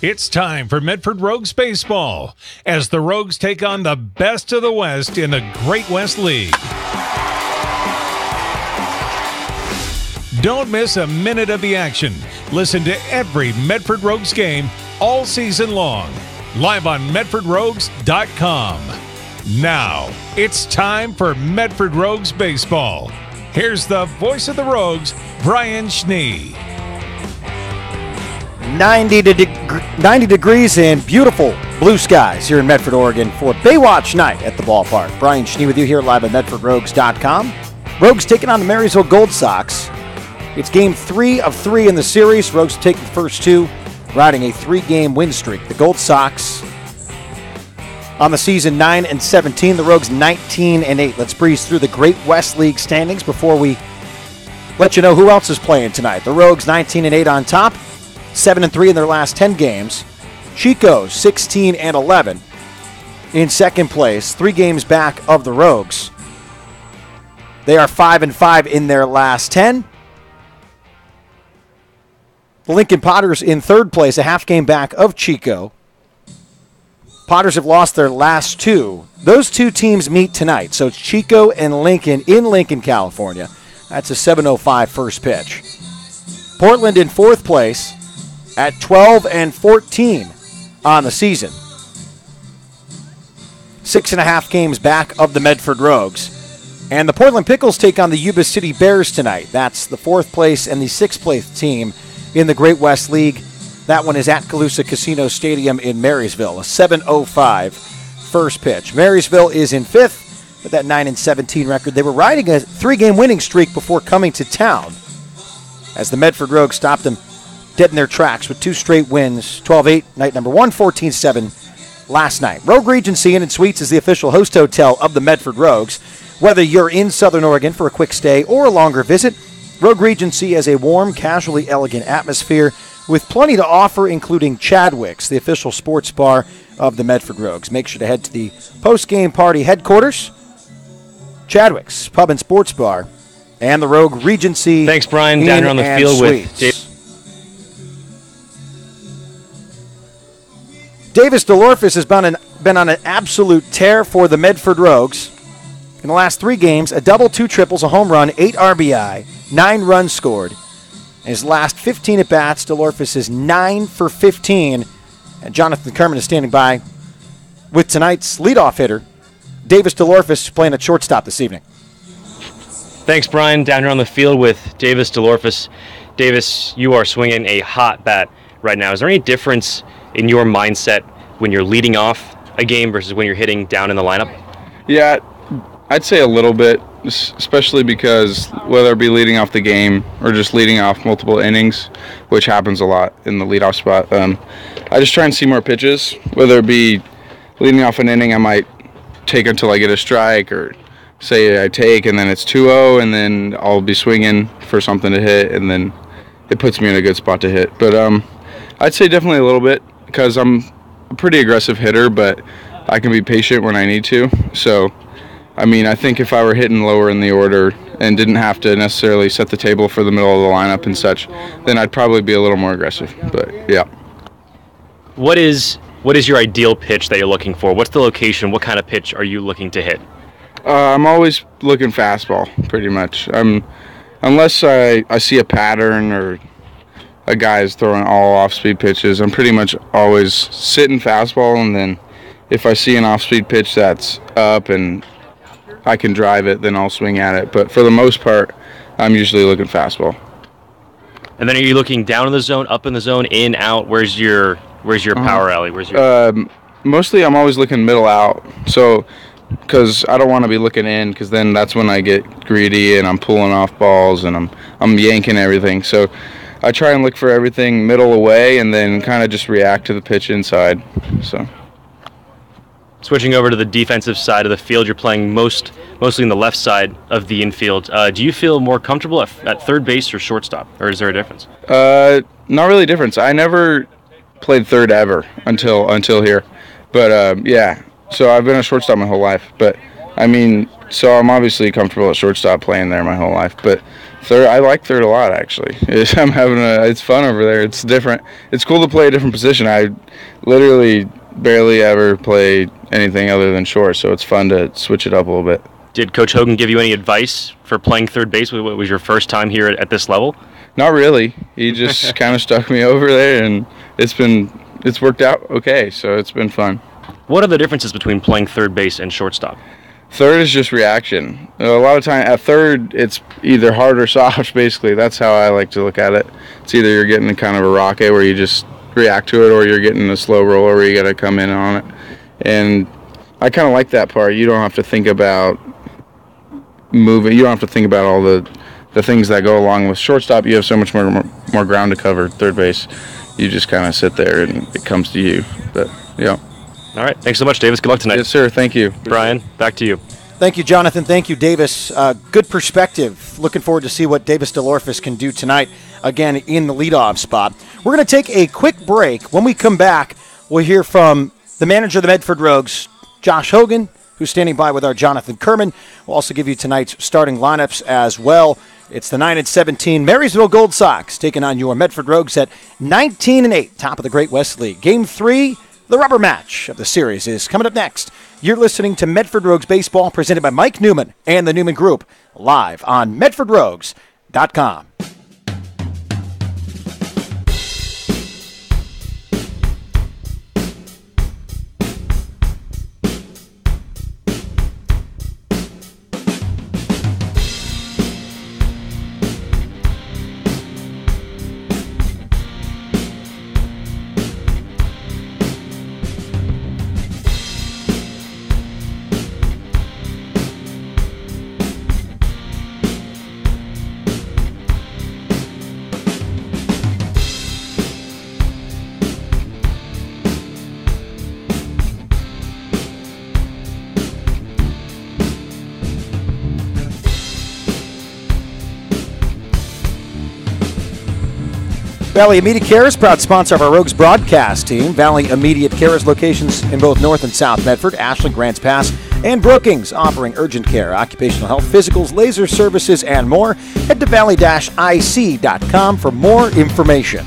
It's time for Medford Rogues baseball as the Rogues take on the best of the West in the Great West League. Don't miss a minute of the action. Listen to every Medford Rogues game all season long, live on MedfordRogues.com. Now, it's time for Medford Rogues baseball. Here's the voice of the Rogues, Brian Schnee. 90 degrees and beautiful blue skies here in Medford, Oregon for Baywatch night at the ballpark. Brian Schnee with you here live at MedfordRogues.com. Rogues taking on the Marysville Gold Sox. It's game 3 of 3 in the series. Rogues take the first 2, riding a 3-game win streak. The Gold Sox on the season 9-17. The Rogues 19-8. Let's breeze through the Great West League standings before we let you know who else is playing tonight. The Rogues 19-8 on top. 7-3 in their last 10 games. Chico 16-11 in second place, 3 games back of the Rogues. They are 5-5 in their last 10. The Lincoln Potters in third place, a half game back of Chico. Potters have lost their last 2. Those 2 teams meet tonight, so it's Chico and Lincoln in Lincoln, California. That's a 7:05 first pitch. Portland in fourth place at 12-14 on the season. 6.5 games back of the Medford Rogues. And the Portland Pickles take on the Yuba City Bears tonight. That's the 4th place and the 6th place team in the Great West League. That one is at Calusa Casino Stadium in Marysville. A 7:05 first pitch. Marysville is in 5th with that 9-17 record. They were riding a 3-game winning streak before coming to town, as the Medford Rogues stopped them dead in their tracks with 2 straight wins, 12-8 night number 1, 14-7 last night. Rogue Regency Inn & Suites is the official host hotel of the Medford Rogues. Whether you're in Southern Oregon for a quick stay or a longer visit, Rogue Regency has a warm, casually elegant atmosphere with plenty to offer, including Chadwick's, the official sports bar of the Medford Rogues. Make sure to head to the post-game party headquarters, Chadwick's Pub and Sports Bar, and the Rogue Regency. Thanks, Brian. Down here on the field with Davis DeLorfis has been on an absolute tear for the Medford Rogues. In the last 3 games, a double, 2 triples, a home run, 8 RBI, 9 runs scored. In his last 15 at-bats, DeLorfis is 9 for 15. And Jonathan Kerman is standing by with tonight's leadoff hitter, Davis DeLorfis, playing at shortstop this evening. Thanks, Brian. Down here on the field with Davis DeLorfis. Davis, you are swinging a hot bat right now. Is there any difference in your mindset when you're leading off a game versus when you're hitting down in the lineup? Yeah, I'd say a little bit, especially because whether it be leading off the game or just leading off multiple innings, which happens a lot in the leadoff spot, I just try and see more pitches. Whether it be leading off an inning, I might take until I get a strike, or say I take and then it's 2-0, and then I'll be swinging for something to hit, and then it puts me in a good spot to hit. But I'd say definitely a little bit, because I'm a pretty aggressive hitter, but I can be patient when I need to. So, I mean, I think if I were hitting lower in the order and didn't have to necessarily set the table for the middle of the lineup and such, then I'd probably be a little more aggressive. But, yeah. What is your ideal pitch that you're looking for? What's the location? What kind of pitch are you looking to hit? I'm always looking fastball, pretty much. Unless I see a pattern or a guy is throwing all off-speed pitches, I'm pretty much always sitting fastball, and then if I see an off-speed pitch that's up and I can drive it, then I'll swing at it. But for the most part, I'm usually looking fastball. And then are you looking down in the zone, up in the zone, in, out? Where's your power alley? Mostly I'm always looking middle out, so because I don't want to be looking in, because then that's when I get greedy and I'm pulling off balls and I'm yanking everything. So I try and look for everything middle away and then kind of just react to the pitch inside. So, switching over to the defensive side of the field, you're playing mostly in the left side of the infield. Do you feel more comfortable at third base or shortstop, or is there a difference? Not really a difference. I never played third ever until here, but yeah. So I've been a shortstop my whole life, but I mean, so I'm obviously comfortable at shortstop playing there my whole life, but Third, I like third a lot, actually. It's fun over there. It's different. It's cool to play a different position. I literally barely ever play anything other than short, so it's fun to switch it up a little bit. Did Coach Hogan give you any advice for playing third base? What was your first time here at this level? Not really. He just kind of stuck me over there, and it's worked out okay, so it's been fun. What are the differences between playing third base and shortstop? Third is just reaction. A lot of time at third, it's either hard or soft, basically. That's how I like to look at it. It's either you're getting kind of a rocket where you just react to it, or you're getting a slow roller where you got to come in on it. And I kind of like that part. You don't have to think about moving. You don't have to think about all the things that go along with shortstop. You have so much more ground to cover. Third base, you just kind of sit there and it comes to you. But, yeah. All right. Thanks so much, Davis. Good luck tonight. Yes, sir. Thank you. Brian, back to you. Thank you, Jonathan. Thank you, Davis. Good perspective. Looking forward to see what Davis DeLorfis can do tonight, again, in the leadoff spot. We're going to take a quick break. When we come back, we'll hear from the manager of the Medford Rogues, Josh Hogan, who's standing by with our Jonathan Kerman. We'll also give you tonight's starting lineups as well. It's the 9-17 Marysville Gold Sox taking on your Medford Rogues at 19-8, top of the Great West League. Game 3, the rubber match of the series, is coming up next. You're listening to Medford Rogues Baseball, presented by Mike Newman and the Newman Group, live on MedfordRogues.com. Valley Immediate Care is proud sponsor of our Rogues broadcast team. Valley Immediate Care is locations in both North and South Medford, Ashland, Grants Pass, and Brookings, offering urgent care, occupational health, physicals, laser services, and more. Head to valley-ic.com for more information.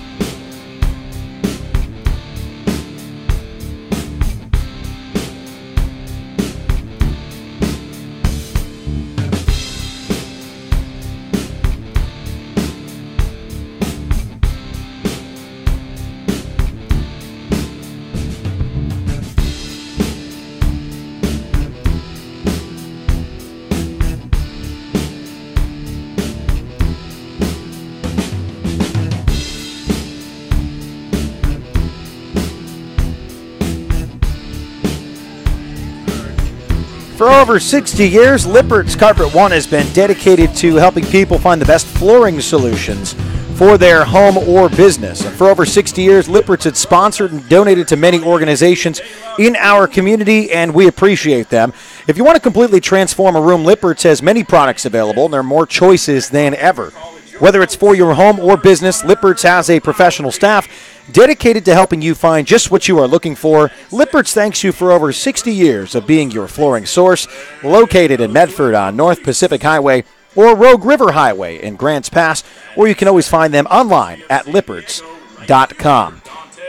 For over 60 years, Lippert's Carpet One has been dedicated to helping people find the best flooring solutions for their home or business. And for over 60 years, Lippert's has sponsored and donated to many organizations in our community, and we appreciate them. If you want to completely transform a room, Lippert's has many products available, and there are more choices than ever. Whether it's for your home or business, Lippert's has a professional staff dedicated to helping you find just what you are looking for. Lippert's thanks you for over 60 years of being your flooring source, located in Medford on North Pacific Highway or Rogue River Highway in Grants Pass, or you can always find them online at lipperts.com.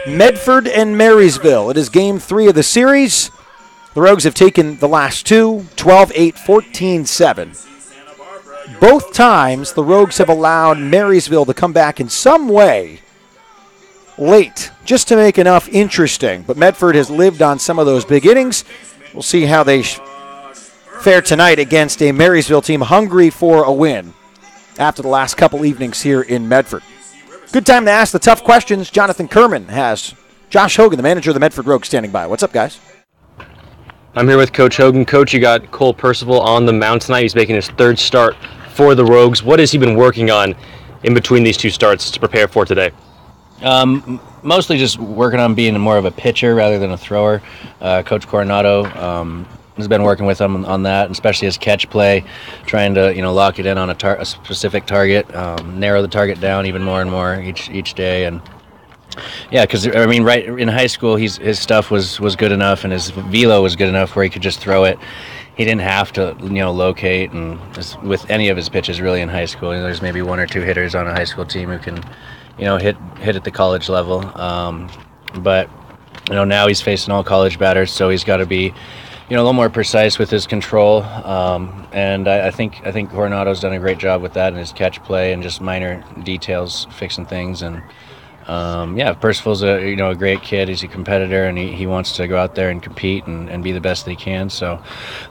Medford and Marysville. It is Game 3 of the series. The Rogues have taken the last two, 12-8, 14-7. Both times, the Rogues have allowed Marysville to come back in some way late, just to make enough interesting. But Medford has lived on some of those big innings. We'll see how they fare tonight against a Marysville team hungry for a win after the last couple evenings here in Medford. Good time to ask the tough questions. Jonathan Kerman has Josh Hogan, the manager of the Medford Rogues, standing by. What's up, guys? I'm here with Coach Hogan. Coach, you got Cole Percival on the mound tonight. He's making his third start for the Rogues. What has he been working on in between these two starts to prepare for today? Mostly just working on being more of a pitcher rather than a thrower. Coach Coronado has been working with him on that, especially his catch play, trying to lock it in on a specific target, narrow the target down even more and more each day. And yeah, because right in high school, his stuff was good enough, and his velo was good enough where he could just throw it he didn't have to, locate and just with any of his pitches really in high school. There's maybe 1 or 2 hitters on a high school team who can, hit at the college level. But now he's facing all college batters, so he's got to be, a little more precise with his control. And I think Coronado's done a great job with that in his catch play and just minor details, fixing things. And Percival's a great kid. He's a competitor, and he wants to go out there and compete and be the best that he can. So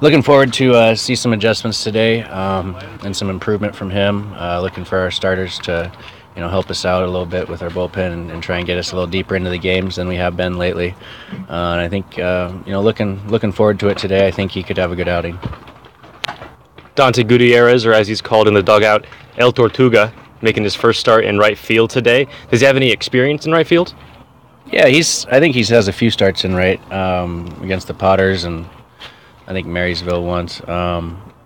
looking forward to see some adjustments today and some improvement from him. Looking for our starters to help us out a little bit with our bullpen and try and get us a little deeper into the games than we have been lately. And I think looking forward to it today. I think he could have a good outing. Dante Gutierrez, or as he's called in the dugout, El Tortuga, making his first start in right field today. Does he have any experience in right field? Yeah, I think he has a few starts in right against the Potters and I think Marysville once.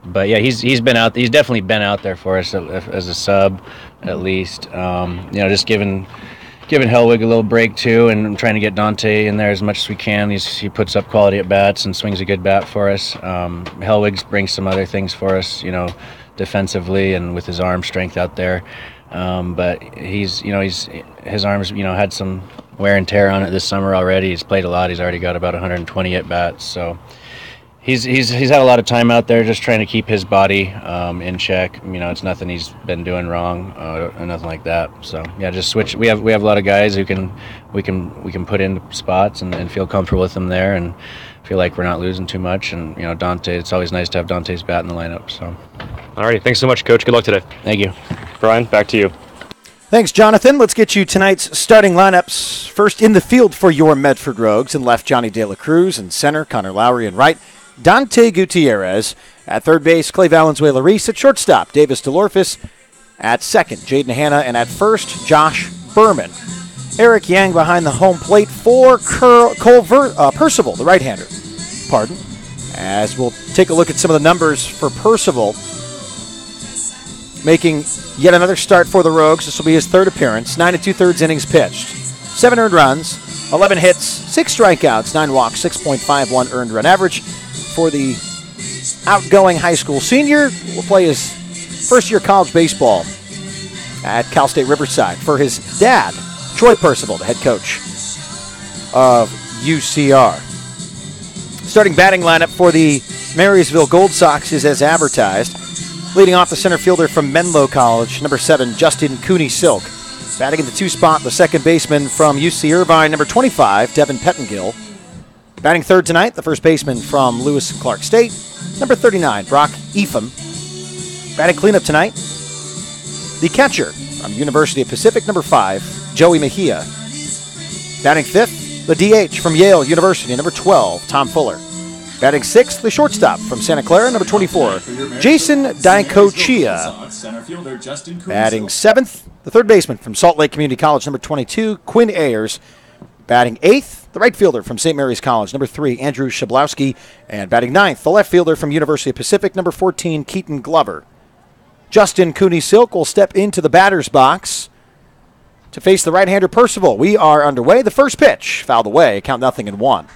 But yeah, he's been out. He's definitely been out there for us as a sub, at least. Just giving Hellwig a little break too, and trying to get Dante in there as much as we can. He puts up quality at bats and swings a good bat for us. Hellwig brings some other things for us, defensively and with his arm strength out there. But his arms, had some wear and tear on it this summer already. He's played a lot. He's already got about 120 at bats. So he's had a lot of time out there just trying to keep his body in check. It's nothing he's been doing wrong or nothing like that. So yeah, just switch. We have a lot of guys who we can put in spots and feel comfortable with them there and feel like we're not losing too much. And Dante, it's always nice to have Dante's bat in the lineup. So. Alrighty, thanks so much, Coach. Good luck today. Thank you. Brian, back to you. Thanks, Jonathan. Let's get you tonight's starting lineups. First in the field for your Medford Rogues. In left, Johnny De La Cruz. In center, Connor Lowry. In right, Dante Gutierrez. At third base, Clay Valenzuela-Reese. At shortstop, Davis DeLorfis. At second, Jaden Hanna. And at first, Josh Berman. Eric Yang behind the home plate for Percival, the right-hander. Pardon. As we'll take a look at some of the numbers for Percival. Making yet another start for the Rogues. This will be his third appearance. 9 2/3 innings pitched. 7 earned runs, 11 hits, 6 strikeouts, 9 walks, 6.51 earned run average. For the outgoing high school senior, will play his first-year college baseball at Cal State Riverside for his dad, Troy Percival, the head coach of UCR. Starting batting lineup for the Marysville Gold Sox is as advertised. Leading off the center fielder from Menlo College, number 7, Justin Cooney Silk. Batting in the 2 spot, the second baseman from UC Irvine, number 25, Devin Pettengill. Batting third tonight, the first baseman from Lewis and Clark State, number 39, Brock Epham. Batting cleanup tonight, the catcher from University of Pacific, number 5, Joey Mejia. Batting fifth, the DH from Yale University, number 12, Tom Fuller. Batting sixth, the shortstop from Santa Clara, number 24, Jason Diacochia. Batting seventh, the third baseman from Salt Lake Community College, number 22, Quinn Ayers. Batting eighth, the right fielder from St. Mary's College, number 3, Andrew Shablowski. And batting ninth, the left fielder from University of Pacific, number 14, Keaton Glover. Justin Cooney Silk will step into the batter's box to face the right-hander Percival. We are underway. The first pitch, fouled away, count 0-1.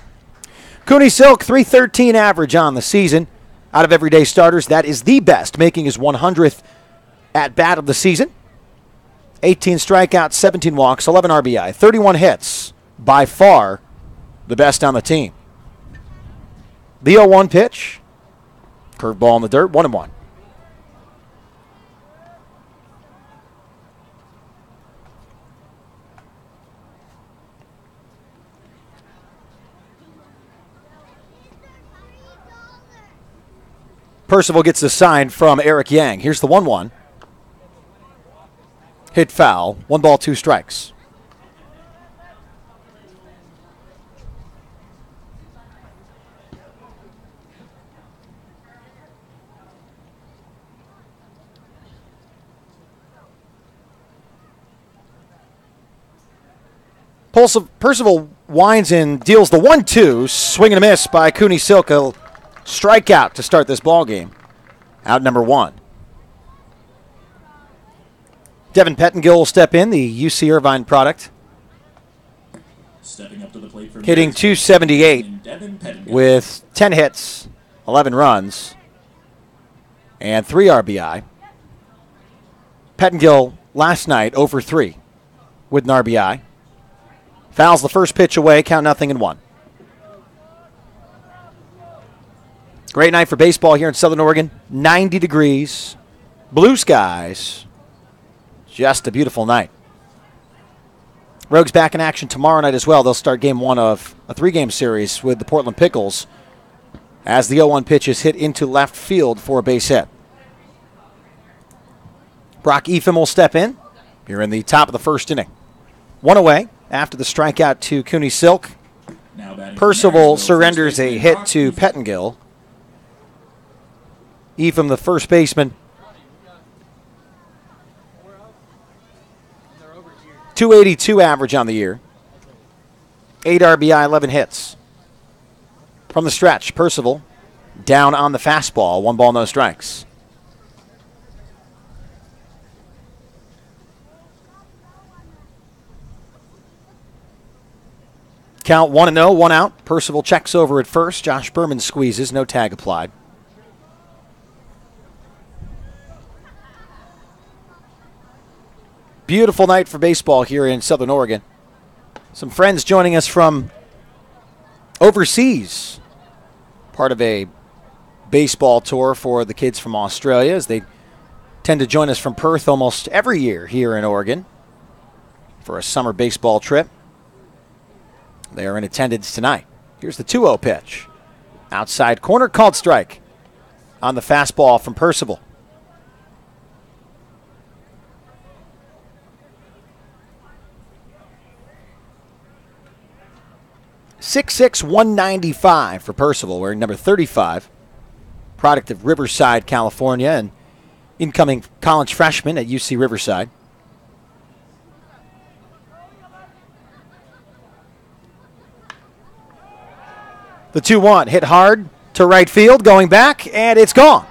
Cooney Silk, .313 average on the season. Out of everyday starters, that is the best, making his 100th at-bat of the season. 18 strikeouts, 17 walks, 11 RBI, 31 hits. By far the best on the team. The 0-1 pitch. Curveball in the dirt, 1-1. Percival gets the sign from Eric Yang. Here's the 1-1. Hit foul. 1 ball, 2 strikes. Percival winds in, deals the 1-2. Swing and a miss by Cooney Silk. A strikeout to start this ball game. Out number 1. Devin Pettengill will step in, the UC Irvine product. Stepping up to the plate for hitting .278 with 10 hits, 11 runs, and 3 RBI. Pettingill last night over 3 with an RBI. Fouls the first pitch away, count 0-1. Great night for baseball here in Southern Oregon. 90 degrees, blue skies. Just a beautiful night. Rogues back in action tomorrow night as well. They'll start game 1 of a 3-game series with the Portland Pickles as the 0-1 pitch is hit into left field for a base hit. Brock Epham will step in here in the top of the first inning. 1 away after the strikeout to Cooney Silk. Percival surrenders a hit to Pettingill. Epham, the first baseman, .282 average on the year. 8 RBI, 11 hits. From the stretch, Percival down on the fastball. 1 ball, no strikes. Count 1-0, 1 out. Percival checks over at first. Josh Berman squeezes, no tag applied. Beautiful night for baseball here in Southern Oregon. Some friends joining us from overseas. Part of a baseball tour for the kids from Australia, as they tend to join us from Perth almost every year here in Oregon for a summer baseball trip. They are in attendance tonight. Here's the 2-0 pitch. Outside corner, called strike on the fastball from Percival. .6'6", 195 for Percival, wearing number 35. Product of Riverside, California, and incoming college freshman at UC Riverside. The 2-1 hit hard to right field, going back, and it's gone.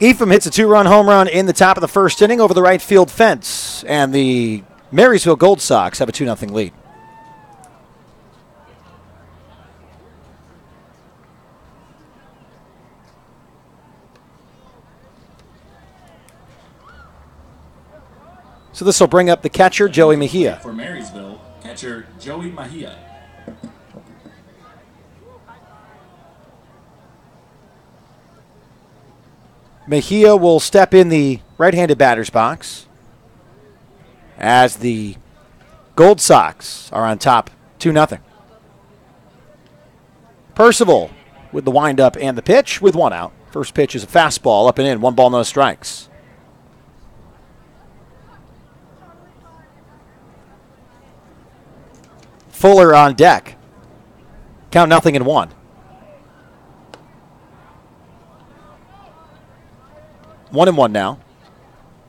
Epham hits a 2-run home run in the top of the first inning over the right field fence, and the Marysville Gold Sox have a 2-0 lead. So this will bring up the catcher, Joey Mejia. For Marysville, catcher Joey Mejia. Mejia will step in the right-handed batter's box as the Gold Sox are on top 2-0. Percival with the windup and the pitch with 1 out. First pitch is a fastball up and in. 1 ball, no strikes. Fuller on deck. Count 0-1. 1-1 now.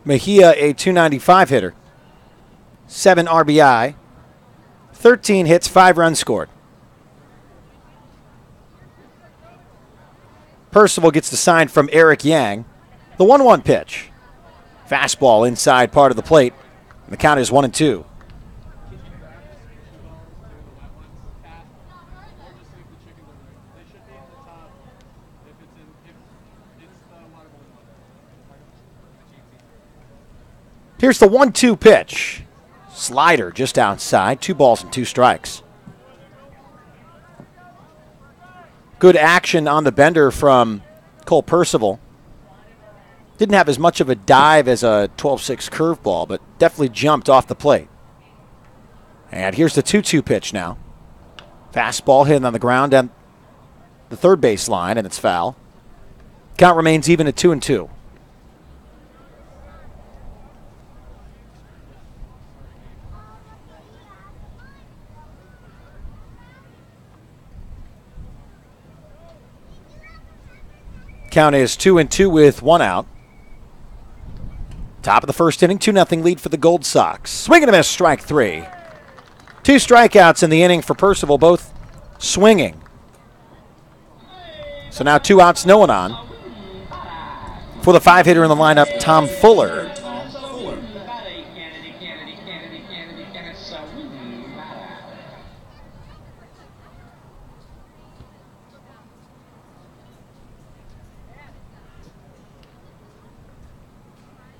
Mejia, a .295 hitter. 7 RBI. 13 hits, 5 runs scored. Percival gets the sign from Eric Yang. The 1-1 pitch. Fastball inside part of the plate. And the count is 1-2. Here's the 1-2 pitch. Slider just outside. 2 balls and 2 strikes. Good action on the bender from Cole Percival. Didn't have as much of a dive as a 12-6 curveball, but definitely jumped off the plate. And here's the 2-2 pitch now. Fastball hitting on the ground down the third base line, and it's foul. Count remains even at 2-2. Count is 2-2 with 1 out. Top of the first inning, 2-0 lead for the Gold Sox. Swing and a miss, strike 3. 2 strikeouts in the inning for Percival, both swinging. So now 2 outs, no one on. For the 5-hitter in the lineup, Tom Fuller.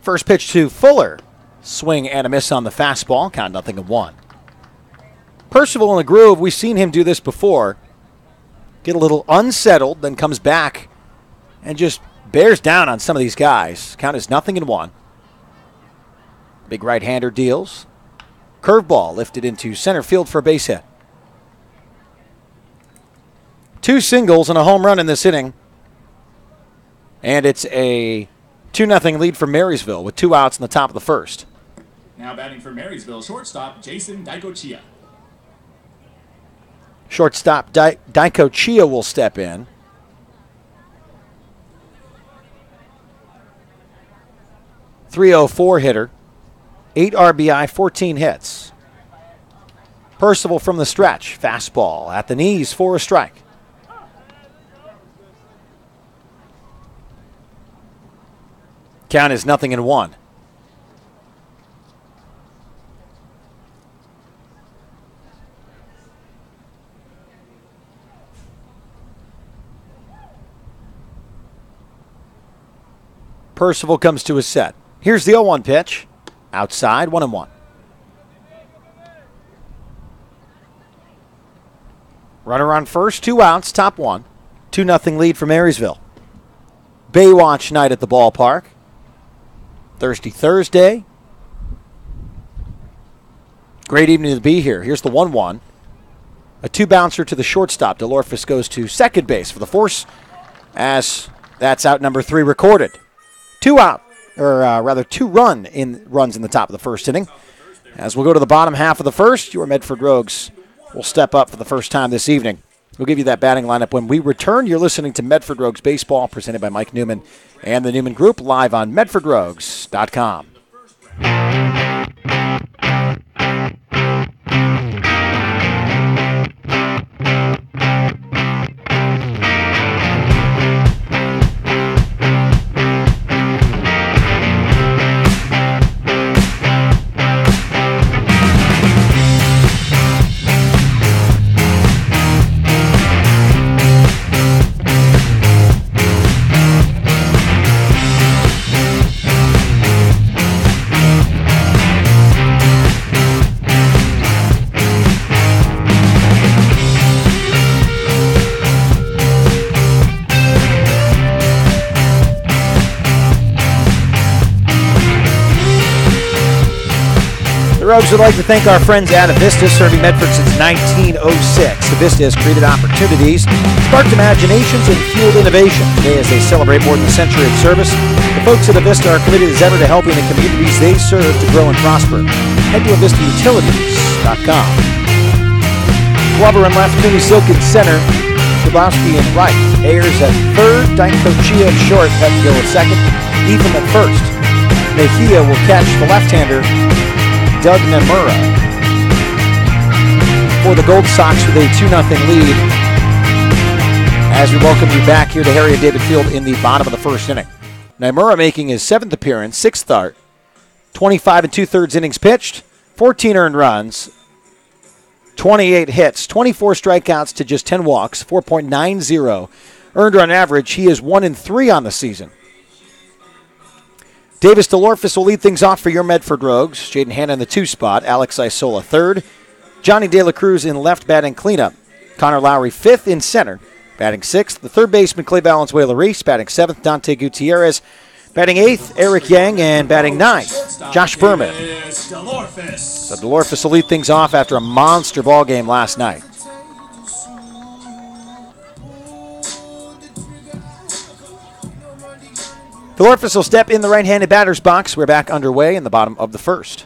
First pitch to Fuller. Swing and a miss on the fastball. Count 0-1. Percival in the groove. We've seen him do this before. Get a little unsettled, then comes back and just bears down on some of these guys. Count is 0-1. Big right-hander deals. Curveball lifted into center field for a base hit. 2 singles and a home run in this inning. And it's a 2-0 lead for Marysville with 2 outs in the top of the first. Now batting for Marysville, shortstop Jason Daikochia. Shortstop Daikochia will step in. .304 hitter, 8 RBI, 14 hits. Percival from the stretch, fastball at the knees for a strike. Count is 0-1. Percival comes to his set. Here's the 0-1 pitch. Outside, 1-1. Runner on first, 2 outs, top 1. 2-0 lead for Marysville. Baywatch night at the ballpark. Thursday. Great evening to be here. Here's the 1-1. A 2-bouncer to the shortstop. DeLorfis goes to second base for the force, as that's out number 3 recorded. 2 runs in the top of the first inning. As we'll go to the bottom half of the first, your Medford Rogues will step up for the first time this evening. We'll give you that batting lineup when we return. You're listening to Medford Rogues Baseball, presented by Mike Newman and the Newman Group, live on MedfordRogues.com. Rogues would like to thank our friends at Avista, serving Medford since 1906. Avista has created opportunities, sparked imaginations, and fueled innovation. Today, as they celebrate more than a century of service, the folks at Avista are committed as ever to helping the communities they serve to grow and prosper. Head to AvistaUtilities.com. Glover and left, Cooney Silkin center, Shabowski and right. Ayers at third, Daikochia at short, Petfield at second, Ethan at first. Mejia will catch the left-hander, Doug Namura, for the Gold Sox with a 2-0 lead, as we welcome you back here to Harry and David Field in the bottom of the first inning. Namura making his 7th appearance, 6th start, 25 2/3 innings pitched, 14 earned runs, 28 hits, 24 strikeouts to just 10 walks, 4.90 earned run average. He is 1-3 on the season. Davis DeLorfis will lead things off for your Medford Rogues. Jaden Hanna in the 2 spot. Alex Isola third. Johnny De La Cruz in left batting cleanup. Connor Lowry 5th in center. Batting 6th. The third baseman Clay Valenzuela Reese. Batting 7th. Dante Gutierrez. Batting 8th. Eric Yang. And batting 9th. Josh Berman. So DeLorfis will lead things off after a monster ball game last night. DeLorfis will step in the right-handed batter's box. We're back underway in the bottom of the first.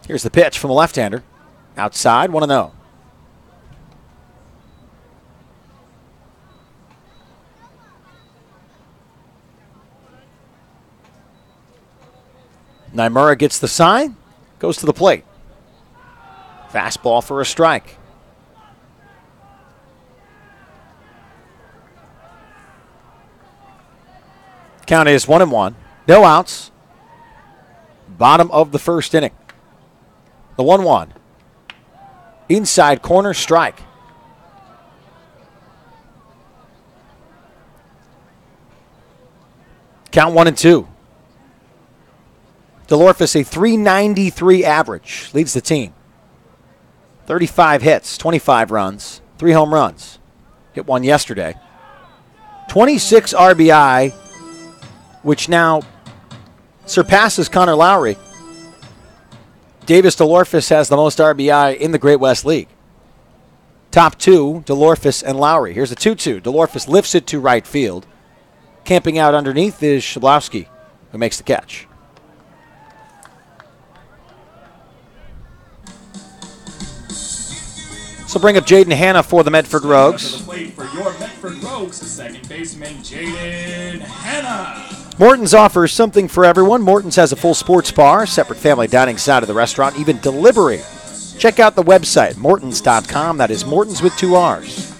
Here's the pitch from the left-hander. Outside, 1-0. Naimura gets the sign, goes to the plate. Fastball for a strike. Count is 1-1. No outs. Bottom of the first inning. The 1-1. Inside corner strike. Count 1-2. DeLorphis, a .393 average, leads the team. 35 hits, 25 runs, 3 home runs. Hit one yesterday. 26 RBI, which now surpasses Connor Lowry. Davis DeLorphis has the most RBI in the Great West League. Top two, DeLorphis and Lowry. Here's a 2-2. DeLorphis lifts it to right field. Camping out underneath is Shablowski, who makes the catch. So bring up Jaden Hanna for the Medford Rogues. To the plate for your Medford Rogues, second baseman Jaden Hanna. Morton's offers something for everyone. Morton's has a full sports bar, separate family dining side of the restaurant, even delivery. Check out the website, mortons.com. That is Morton's with 2 R's.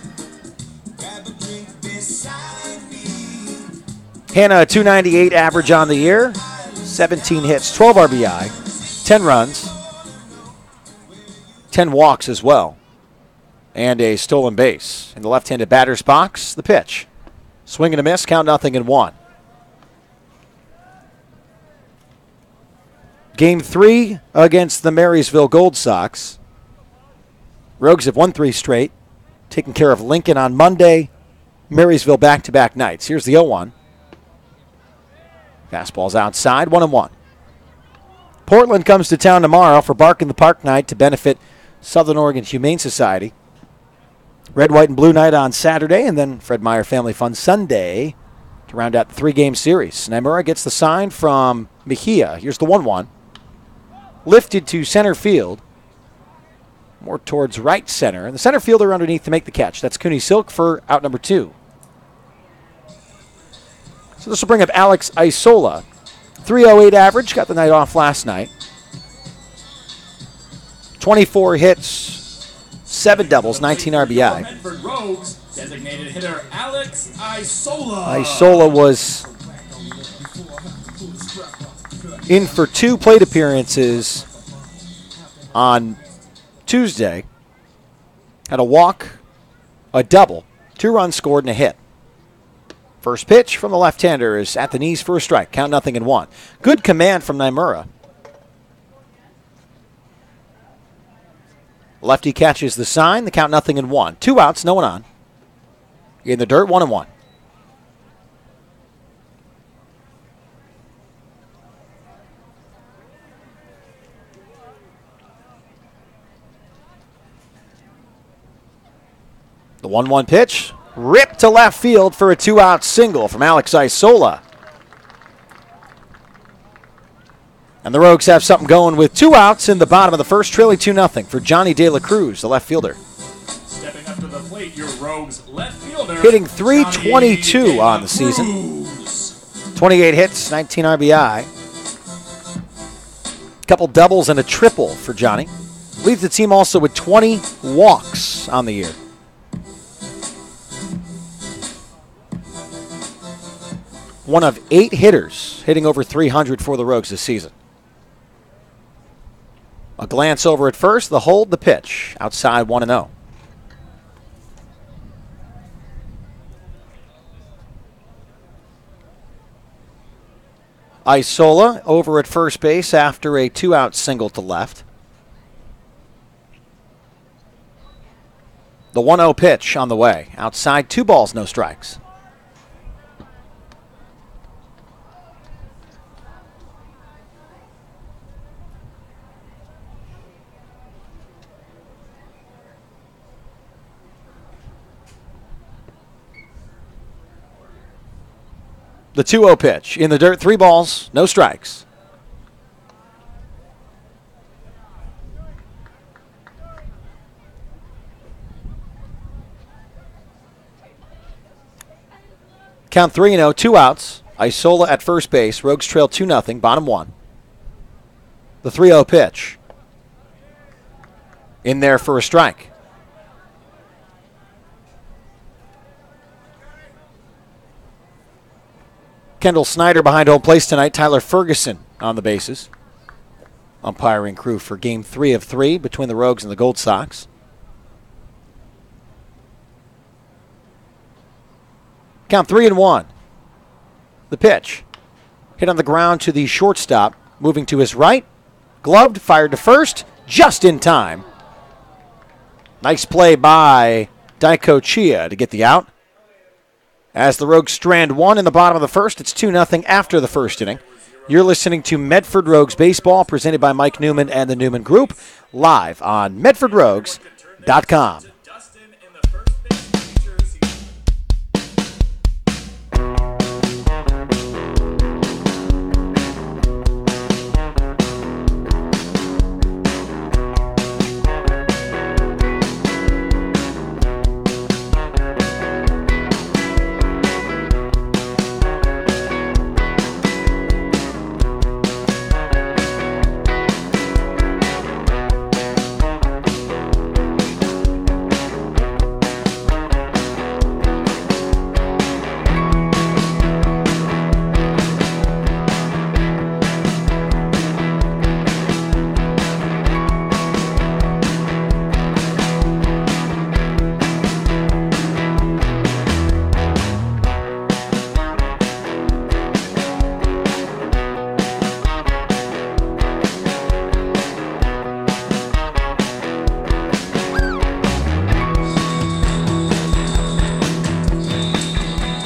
Hanna, a .298 average on the year, 17 hits, 12 RBI, 10 runs, 10 walks as well, and a stolen base. In the left-handed batter's box, the pitch. Swing and a miss, count 0-1. Game 3 against the Marysville Gold Sox. Rogues have won 3 straight, taking care of Lincoln on Monday, Marysville back-to-back nights. Here's the 0-1. Fastball's outside, 1-1. Portland comes to town tomorrow for Bark in the Park night to benefit Southern Oregon Humane Society. Red, white, and blue night on Saturday, and then Fred Meyer Family Fun Sunday to round out the 3-game series. Naimura gets the sign from Mejia. Here's the 1-1. Lifted to center field, more towards right center, and the center fielder underneath to make the catch. That's Cooney Silk for out number 2. So this will bring up Alex Isola. .308 average, got the night off last night. 24 hits, 7 doubles, 19 RBI. Medford Rogues, designated hitter Alex Isola. Isola was in for 2 plate appearances on Tuesday. Had a walk, a double, 2 runs scored, and a hit. First pitch from the left-hander is at the knees for a strike. Count 0-1. Good command from Naimura. Lefty catches the sign. The count 0-1. 2 outs, no one on. In the dirt, 1-1. The 1-1 pitch, ripped to left field for a 2-out single from Alex Isola. And the Rogues have something going with 2 outs in the bottom of the first, trailing 2-0 for Johnny De La Cruz, the left fielder. Stepping up to the plate, your Rogues left fielder. Hitting .322 on the season. 28 hits, 19 RBI. Couple doubles and a triple for Johnny. Leads the team also with 20 walks on the year. One of 8 hitters hitting over 300 for the Rogues this season. A glance over at first, the hold, the pitch. Outside 1-0. Isola over at first base after a 2-out single to left. The 1-0 pitch on the way. Outside, 2 balls, no strikes. The 2-0 pitch. In the dirt, 3 balls, no strikes. Count 3-0, 2 outs. Isola at first base. Rogues trail 2-0, bottom 1. The 3-0 pitch. In there for a strike. Kendall Snyder behind home plate tonight. Tyler Ferguson on the bases. Umpiring crew for Game 3 of 3 between the Rogues and the Gold Sox. Count 3-1. The pitch. Hit on the ground to the shortstop. moving to his right. Gloved, fired to first, just in time. Nice play by Daiko Chia to get the out. As the Rogues strand one in the bottom of the first, it's 2-0 after the first inning. You're listening to Medford Rogues Baseball, presented by Mike Newman and the Newman Group, live on MedfordRogues.com.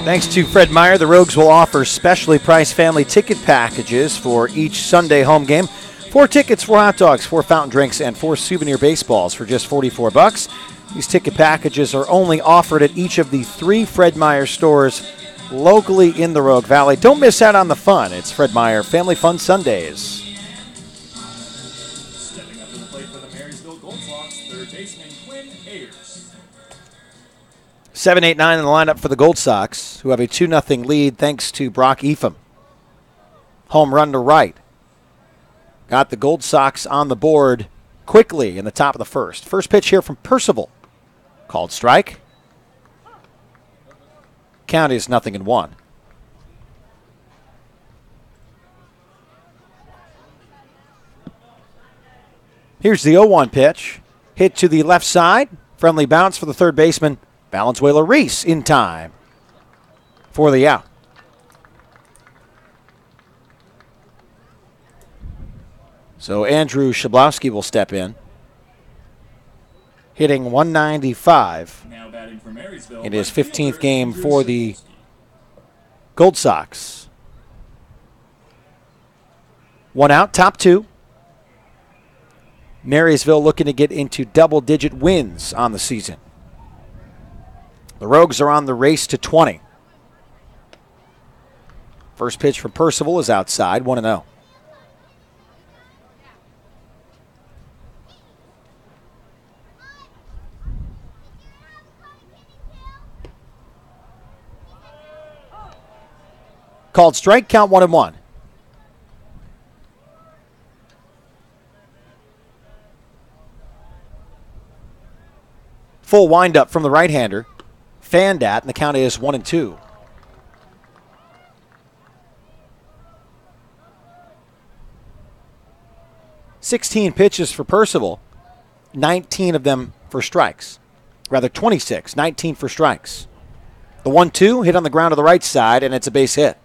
Thanks to Fred Meyer, the Rogues will offer specially priced family ticket packages for each Sunday home game. 4 tickets, 4 hot dogs, 4 fountain drinks, and 4 souvenir baseballs for just $44. These ticket packages are only offered at each of the 3 Fred Meyer stores locally in the Rogue Valley. Don't miss out on the fun. It's Fred Meyer Family Fun Sundays. Stepping up to the plate for the Marysville Gold Sox, third baseman Quinn Ayers. 7, 8, 9 in the lineup for the Gold Sox, who have a 2-0 lead thanks to Brock Epham. Home run to right. Got the Gold Sox on the board quickly in the top of the first. First pitch here from Percival. Called strike. Count is 0-1. Here's the 0-1 pitch. Hit to the left side. Friendly bounce for the third baseman, Valenzuela Reese, in time for the out. So Andrew Shablowski will step in, hitting 195 Now batting for Marysville, in his right 15th fielder game Andrew for the Shablowski. Gold Sox. 1 out, top 2. Marysville looking to get into double-digit wins on the season. The Rogues are on the race to 20. First pitch from Percival is outside, 1-0. Called strike, count 1-1. Full windup from the right-hander. Fanned at, and the count is 1-2. "16 pitches for Percival, 19 of them for strikes. Rather, 26, 19 for strikes. The 1-2 hit on the ground to the right side, and it's a base hit.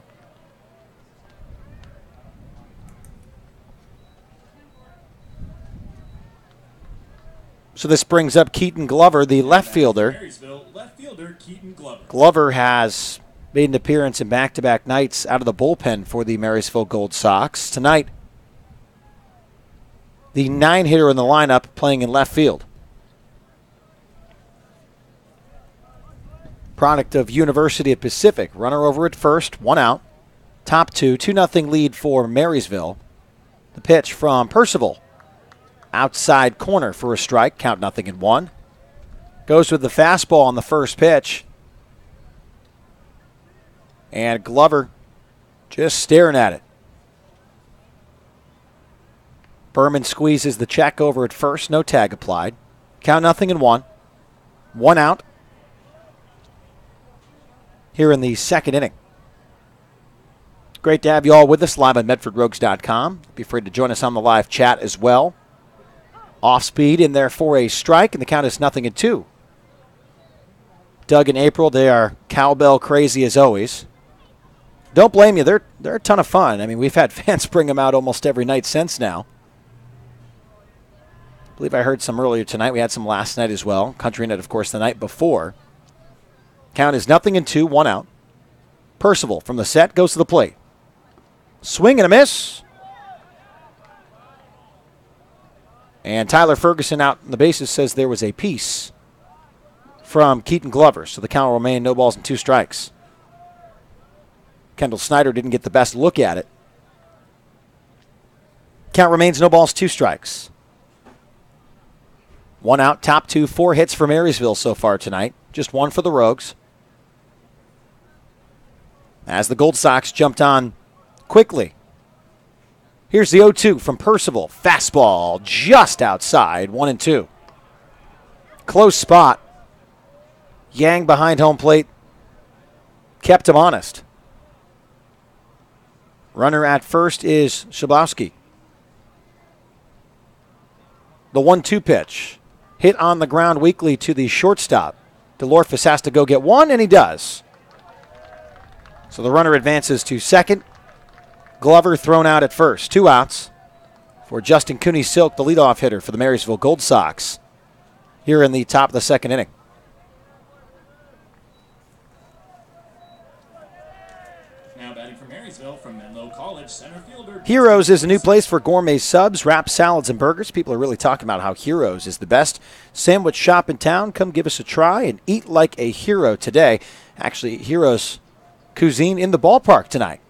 So this brings up Keaton Glover, the left fielder. Marysville left fielder Keaton Glover. Glover has made an appearance in back-to-back nights out of the bullpen for the Marysville Gold Sox. Tonight, the 9-hitter in the lineup playing in left field. Product of University of Pacific. Runner over at first, 1 out. Top 2, 2-0 lead for Marysville. The pitch from Percival. Outside corner for a strike, count 0-1. Goes with the fastball on the first pitch. And Glover just staring at it. Berman squeezes the check over at first, no tag applied. Count 0-1. 1 out here in the second inning. Great to have you all with us live on MedfordRogues.com. Be free to join us on the live chat as well. Off speed in there for a strike, and the count is 0-2. Doug and April, they are cowbell crazy as always. Don't blame you. They're a ton of fun. I mean, we've had fans bring them out almost every night since now. I believe I heard some earlier tonight. We had some last night as well. Country Net, of course, the night before. Count is 0-2, 1 out. Percival from the set goes to the plate. Swing and a miss. And Tyler Ferguson out on the bases says there was a piece from Keaton Glover. So the count will remain no balls and 2 strikes. Kendall Snyder didn't get the best look at it. Count remains no balls, 2 strikes. 1 out, top 2, 4 hits for Marysville so far tonight. Just 1 for the Rogues. As the Gold Sox jumped on quickly. Here's the 0-2 from Percival. Fastball just outside, 1-2. Close spot. Yang behind home plate kept him honest. Runner at first is Shablowski. The 1-2 pitch. Hit on the ground weakly to the shortstop. DeLorfus has to go get one, and he does. So the runner advances to second. Glover thrown out at first. 2 outs for Justin Cooney-Silk, the leadoff hitter for the Marysville Gold Sox, here in the top of the second inning. Now batting for Marysville from Menlo College, center fielder. Heroes is a new place for gourmet subs, wraps, salads, and burgers. People are really talking about how Heroes is the best sandwich shop in town. Come give us a try and eat like a hero today. Actually, Heroes cuisine in the ballpark tonight.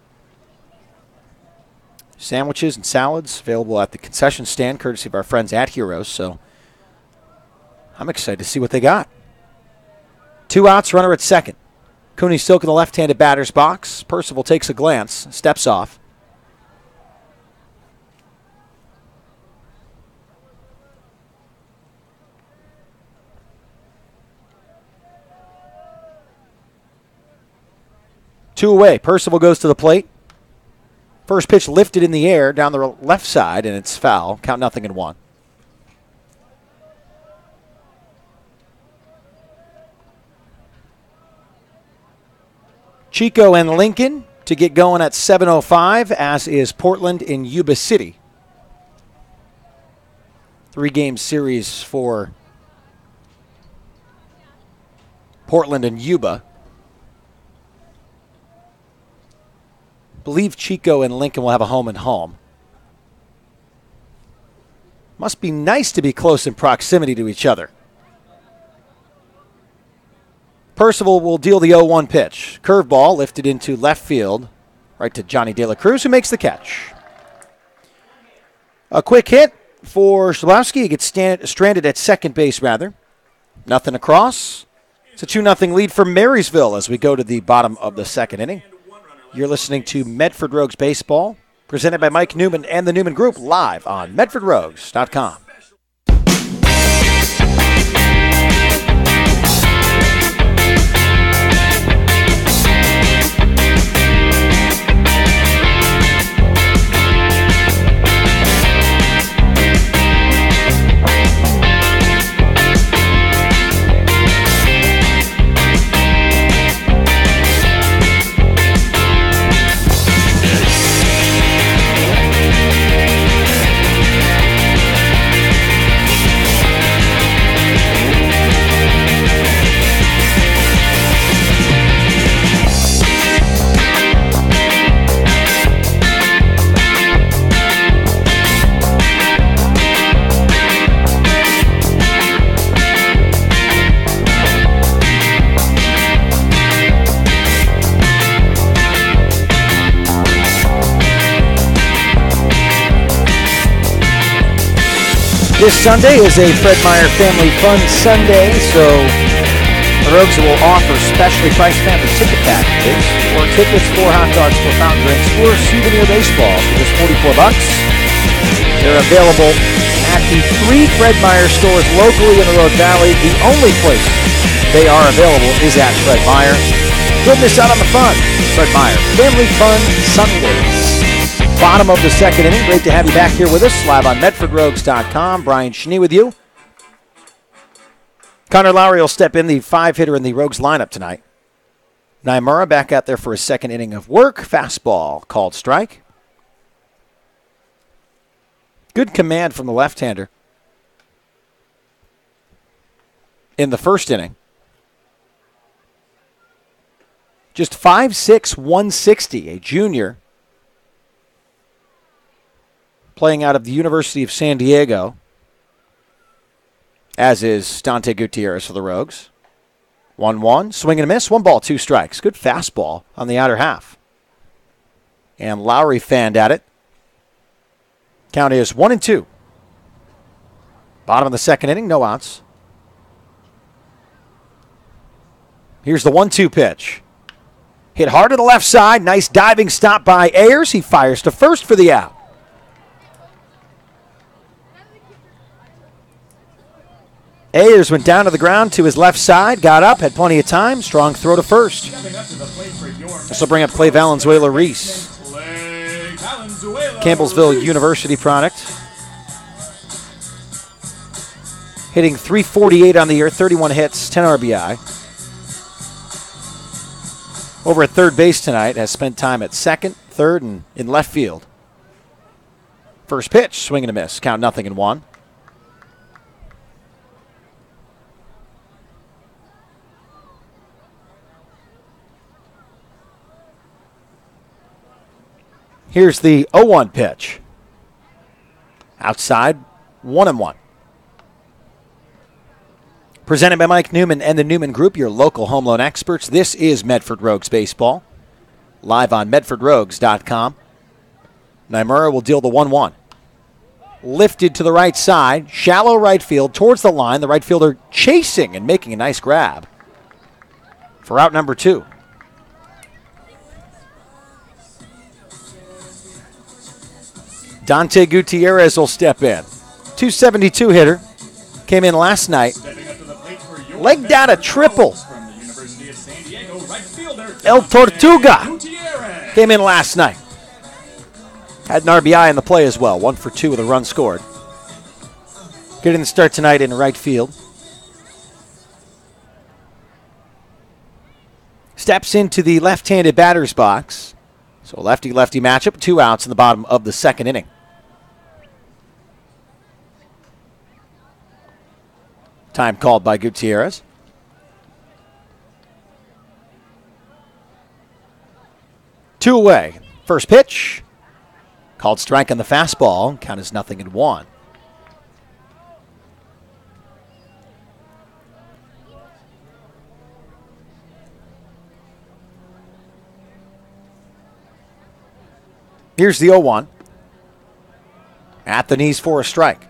Sandwiches and salads available at the concession stand, courtesy of our friends at Heroes. So I'm excited to see what they got. 2 outs, runner at second. Cooney-Silk in the left-handed batter's box. Percival takes a glance, steps off. Two away. Percival goes to the plate. First pitch lifted in the air down the left side, and it's foul. Count 0-1. Chico and Lincoln to get going at 7:05, as is Portland in Yuba City. 3-game series for Portland and Yuba. Believe Chico and Lincoln will have a home and home. Must be nice to be close in proximity to each other. Percival will deal the 0-1 pitch. Curveball lifted into left field, right to Johnny De La Cruz, who makes the catch. A quick hit for Shablowski. He gets stranded at second base, rather. Nothing across. It's a 2-0 lead for Marysville as we go to the bottom of the second inning. You're listening to Medford Rogues Baseball, presented by Mike Newman and the Newman Group, live on MedfordRogues.com. This Sunday is a Fred Meyer Family Fun Sunday, so the Rogues will offer specially priced family ticket packages or tickets for hot dogs, for fountain drinks, or souvenir baseballs for just $44. They're available at the 3 Fred Meyer stores locally in the Road Valley. The only place they are available is at Fred Meyer. Don't miss out on the fun. Fred Meyer Family Fun Sundays. Bottom of the second inning. Great to have you back here with us, live on MedfordRogues.com. Brian Schnee with you. Connor Lowry will step in, the 5-hitter in the Rogues lineup tonight. Naimura back out there for his second inning of work. Fastball called strike. Good command from the left-hander in the first inning. Just 5'6", 160, a junior playing out of the University of San Diego, as is Dante Gutierrez for the Rogues. 1-1, swing and a miss, 1 ball, 2 strikes. Good fastball on the outer half. And Lowry fanned at it. Count is 1-2. Bottom of the second inning, no outs. Here's the 1-2 pitch. Hit hard to the left side. Nice diving stop by Ayers. He fires to first for the out. Ayers went down to the ground to his left side, got up, had plenty of time. Strong throw to first. This will bring up Clay Valenzuela-Reese. Campbellsville University product. Hitting .348 on the year, 31 hits, 10 RBI. Over at third base tonight, has spent time at second, third, and in left field. First pitch, swing and a miss. Count 0-1. Here's the 0-1 pitch. Outside, 1-1. Presented by Mike Newman and the Newman Group, your local home loan experts. This is Medford Rogues Baseball, live on MedfordRogues.com. Naimura will deal the 1-1. Lifted to the right side, shallow right field, towards the line. The right fielder chasing and making a nice grab for out number 2. Dante Gutierrez will step in. .272 hitter. Came in last night. Legged out a triple. El Tortuga came in last night. Had an RBI in the play as well. 1 for 2 with a run scored. Getting the start tonight in right field. Steps into the left-handed batter's box. So lefty-lefty matchup. 2 outs in the bottom of the second inning. Time called by Gutierrez. Two away. First pitch. Called strike on the fastball. Count is 0-1. Here's the 0-1. At the knees for a strike.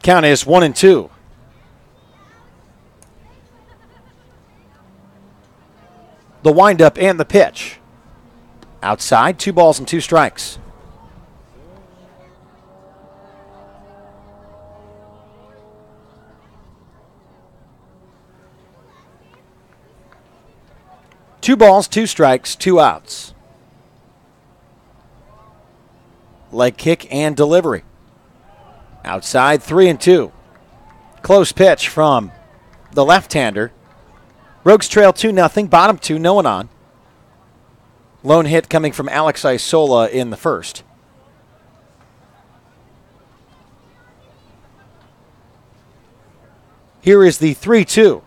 Count is 1-2. The windup and the pitch. Outside, 2 balls and 2 strikes. Two balls, 2 strikes, 2 outs. Leg kick and delivery. Outside, 3-2. Close pitch from the left-hander. Rogues trail 2-0, bottom 2, no one on. Lone hit coming from Alex Isola in the first. Here is the 3-2.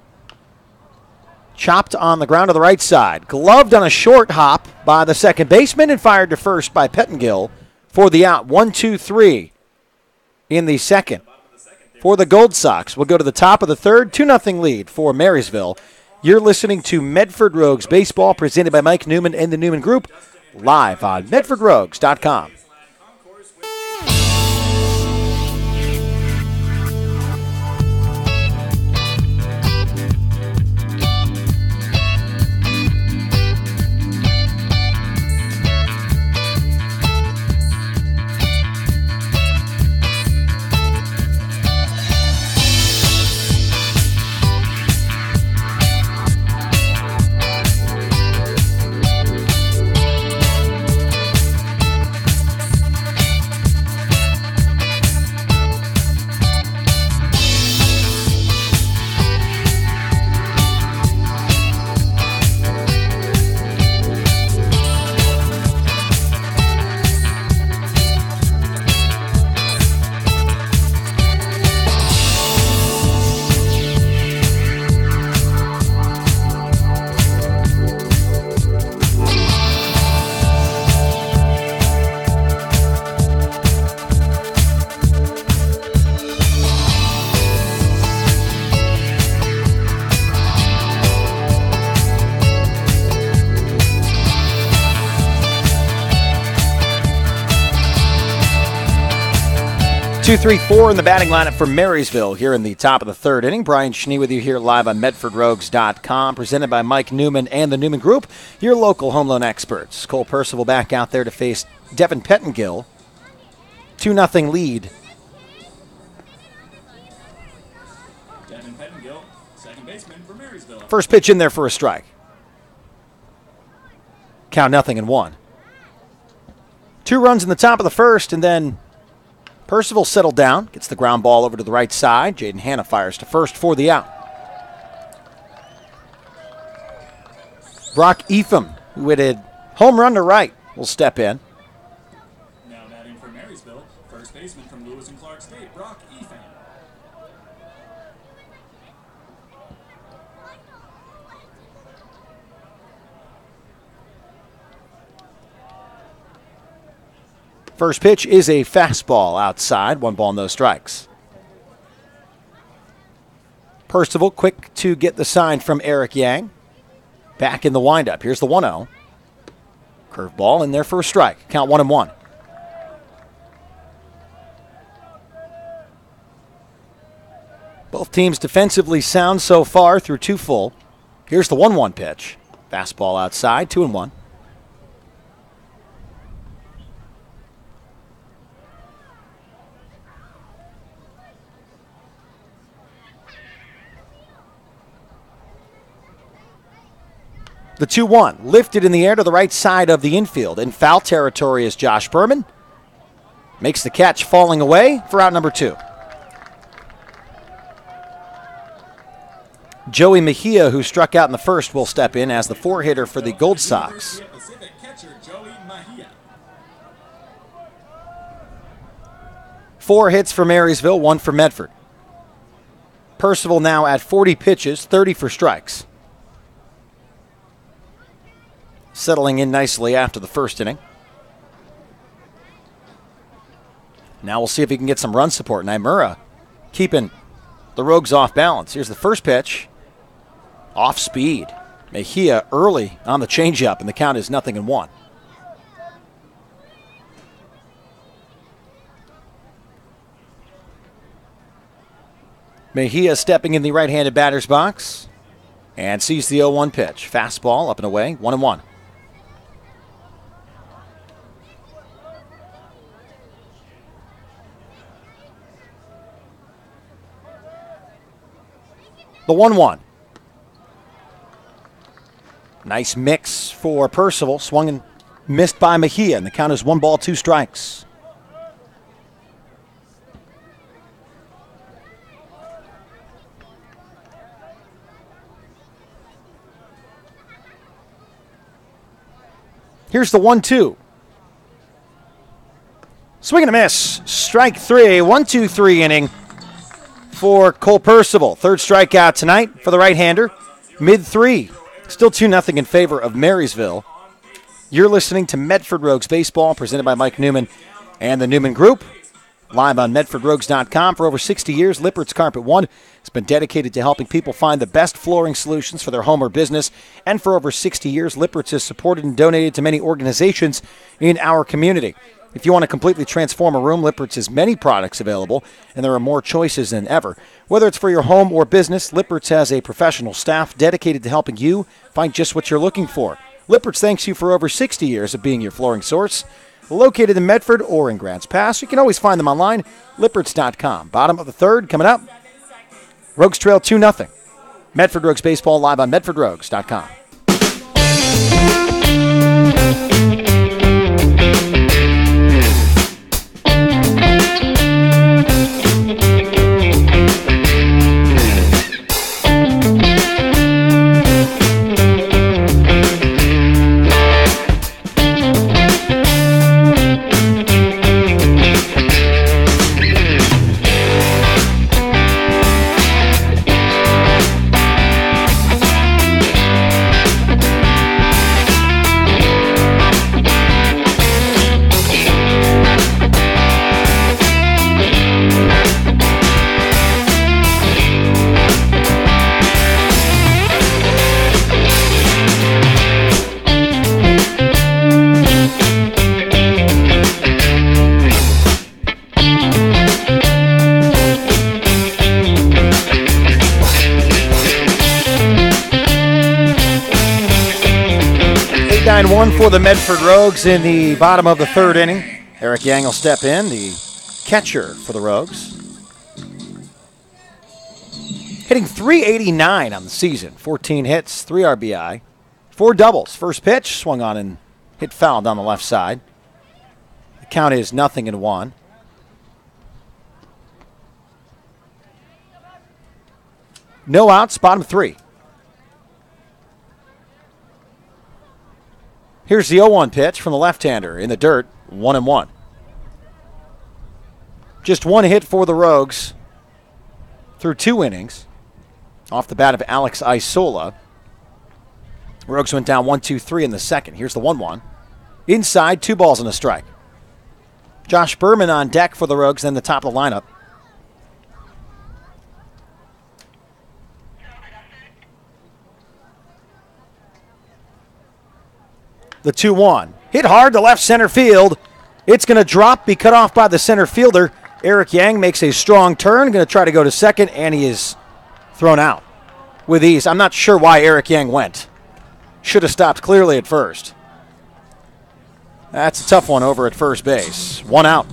Chopped on the ground to the right side. Gloved on a short hop by the second baseman and fired to first by Pettengill for the out. 1-2-3 in the second. For the Gold Sox, we'll go to the top of the third. 2-0 lead for Marysville. You're listening to Medford Rogues Baseball, presented by Mike Newman and the Newman Group, live on MedfordRogues.com. 2, 3, 4 in the batting lineup for Marysville here in the top of the third inning. Brian Schnee with you here live on MedfordRogues.com, presented by Mike Newman and the Newman Group, your local home loan experts. Cole Percival back out there to face Devin Pettengill. 2-0 lead. Devin Pettengill, second baseman for Marysville. First pitch in there for a strike. Count 0-1. 2 runs in the top of the first, and then Percival settled down, gets the ground ball over to the right side. Jaden Hanna fires to first for the out. Brock Epham, who hit a home run to right, will step in. Now batting for Marysville, first baseman from Lewis and Clark State, Brock Epham. First pitch is a fastball outside. 1 ball, no strikes. Percival quick to get the sign from Eric Yang. Back in the windup. Here's the 1-0. Curveball in there for a strike. Count 1-1. Both teams defensively sound so far through 2 full. Here's the 1-1 pitch. Fastball outside, 2-1. The 2-1 lifted in the air to the right side of the infield. In foul territory is Josh Berman. Makes the catch falling away for out number 2. Joey Mejia, who struck out in the first, will step in as the 4-hitter for the Gold Sox. Pacific catcher Joey Mejia. 4 hits for Marysville, 1 for Medford. Percival now at 40 pitches, 30 for strikes. Settling in nicely after the first inning. Now we'll see if he can get some run support. Naimura keeping the Rogues off balance. Here's the first pitch. Off speed. Mejia early on the changeup, and the count is 0-1. Mejia stepping in the right-handed batter's box and sees the 0-1 pitch. Fastball up and away, 1-1. The 1-1. Nice mix for Percival. Swung and missed by Mejia, and the count is 1 ball, 2 strikes. Here's the 1-2. Swing and a miss. Strike 3. 1-2-3 inning for Cole Percival. 3rd strikeout tonight for the right-hander. Mid-3. Still 2-0 in favor of Marysville. You're listening to Medford Rogues Baseball, presented by Mike Newman and the Newman Group. Live on MedfordRogues.com. For over 60 years, Lippert's Carpet One has been dedicated to helping people find the best flooring solutions for their home or business. And for over 60 years, Lippert's has supported and donated to many organizations in our community. If you want to completely transform a room, Lippert's has many products available, and there are more choices than ever. Whether it's for your home or business, Lippert's has a professional staff dedicated to helping you find just what you're looking for. Lippert's thanks you for over 60 years of being your flooring source. Located in Medford or in Grants Pass, you can always find them online, lipperts.com. Bottom of the 3rd coming up. Rogues trail 2-0. Medford Rogues Baseball live on MedfordRogues.com. 9-1 for the Medford Rogues in the bottom of the third inning. Eric Yang will step in, the catcher for the Rogues. Hitting .389 on the season. 14 hits, 3 RBI, 4 doubles. First pitch, swung on and hit foul down the left side. The count is 0-1. No outs, bottom 3. Here's the 0-1 pitch from the left-hander in the dirt, 1-1. Just 1 hit for the Rogues through 2 innings. Off the bat of Alex Isola. Rogues went down 1-2-3 in the second. Here's the 1-1. Inside, 2 balls and a strike. Josh Berman on deck for the Rogues, then the top of the lineup. The 2-1. Hit hard to left center field. It's going to drop, be cut off by the center fielder. Eric Yang makes a strong turn, going to try to go to second, and he is thrown out with ease. I'm not sure why Eric Yang went. Should have stopped clearly at first. That's a tough one over at first base. 1 out.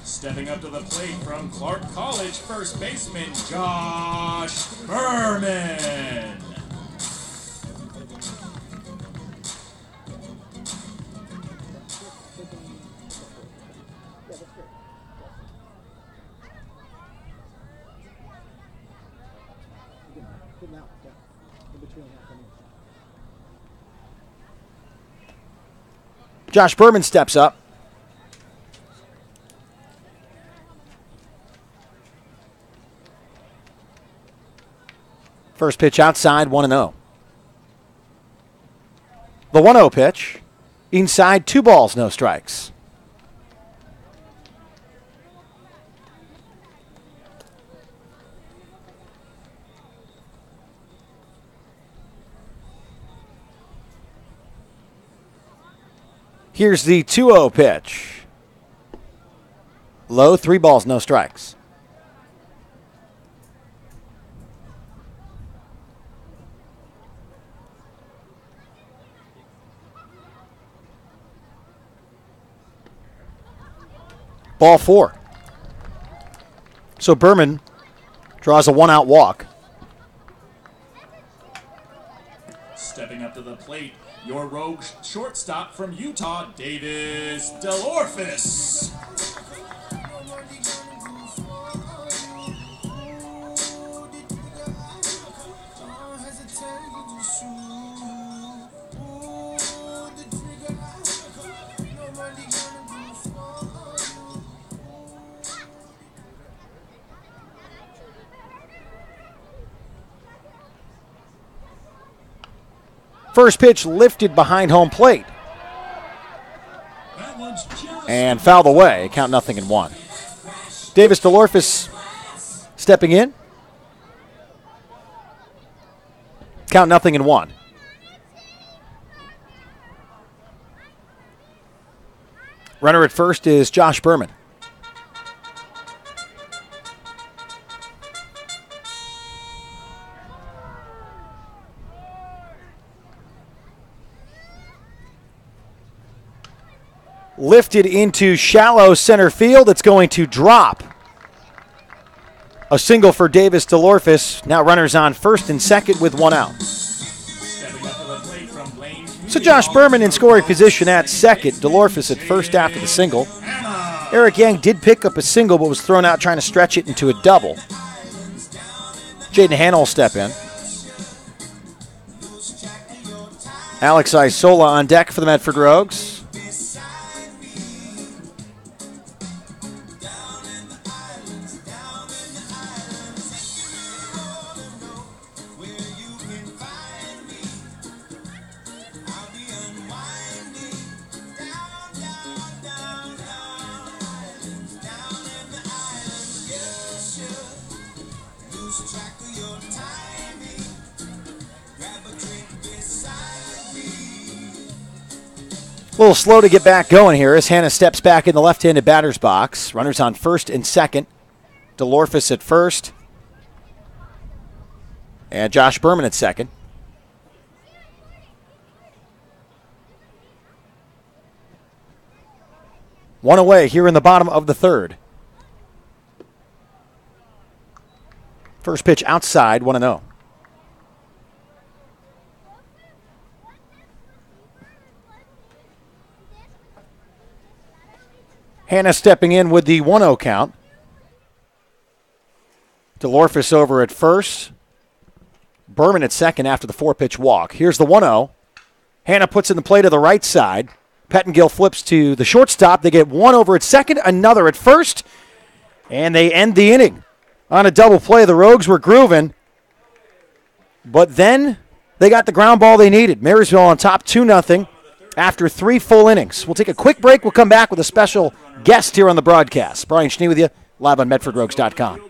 Stepping up to the plate from Clark College, first baseman Josh Berman. Josh Berman steps up. First pitch outside, 1-0. The 1-0 pitch. Inside, 2 balls, no strikes. Here's the 2-0 pitch. Low, 3 balls, no strikes. Ball 4. So Berman draws a 1-out walk. Stepping up to the plate, your Rogue shortstop from Utah, Davis Delorfis. First pitch lifted behind home plate. And fouled away. Count 0-1. Davis Delorfis stepping in. Count 0-1. Runner at first is Josh Berman. Lifted into shallow center field. It's going to drop. A single for Davis Delorfis. Now runners on first and second with 1 out. So Josh Berman in scoring position at second. Delorfis at first after the single. Eric Yang did pick up a single but was thrown out trying to stretch it into a double. Jaden Hanna will step in. Alex Isola on deck for the Medford Rogues. A little slow to get back going here as Hanna steps back in the left-handed batter's box. Runners on first and second. Delorfis at first. And Josh Berman at second. One away here in the bottom of the third. First pitch outside, 1-0. Hannah stepping in with the 1-0 count. DeLorphis over at first. Berman at second after the 4-pitch walk. Here's the 1-0. Hannah puts in the play to the right side. Pettengill flips to the shortstop. They get one over at second, another at first, and they end the inning on a double play. The Rogues were grooving, but then they got the ground ball they needed. Marysville on top 2-0 after 3 full innings. We'll take a quick break. We'll come back with a special guest here on the broadcast. Brian Schnee with you, live on MedfordRogues.com.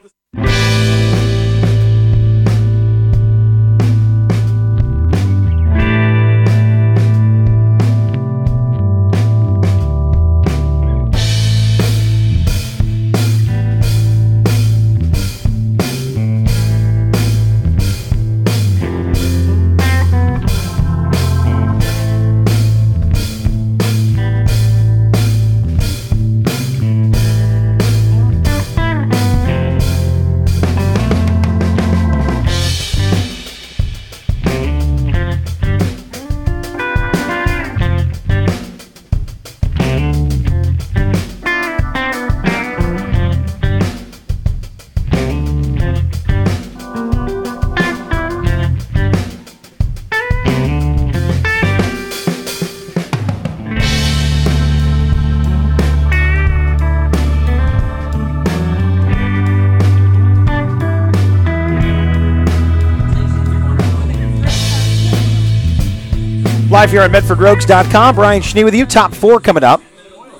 Live here on MedfordRogues.com. Brian Schnee with you. Top 4 coming up.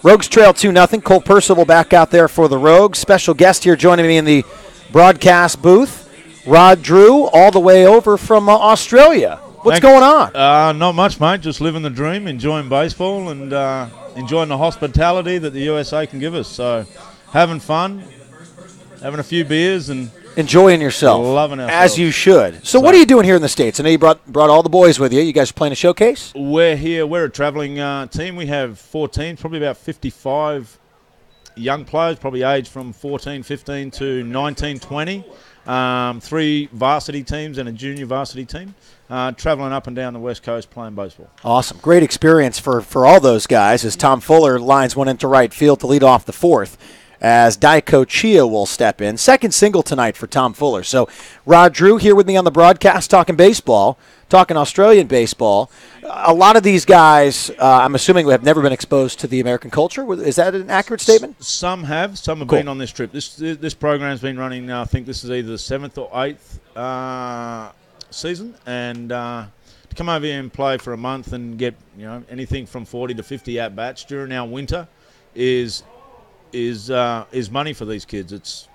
Rogues trail 2-0. Cole Percival back out there for the Rogues. Special guest here joining me in the broadcast booth. Rod Drew, all the way over from Australia. What's going on? Not much, mate. Just living the dream, enjoying baseball, and enjoying the hospitality that the USA can give us. So having fun, having a few beers, and enjoying yourself. Loving ourselves. As you should. So what are you doing here in the States? I know you brought all the boys with you. You guys playing a showcase? We're here. We're a traveling team. We have 4 teams, probably about 55 young players, probably aged from 14, 15 to 19, 20. 3 varsity teams and a junior varsity team. Traveling up and down the West Coast playing baseball. Awesome. Great experience for all those guys as Tom Fuller lines one into right field to lead off the 4th. As Daiko Chia will step in. Second single tonight for Tom Fuller. So Rod Drew here with me on the broadcast talking baseball, talking Australian baseball. A lot of these guys, I'm assuming, have never been exposed to the American culture. Is that an accurate statement? Some have. Some have Cool. been on this trip. This program's been running, I think this is either the 7th or 8th season. And to come over here and play for a month and get anything from 40 to 50 at-bats during our winter is money for these kids. It's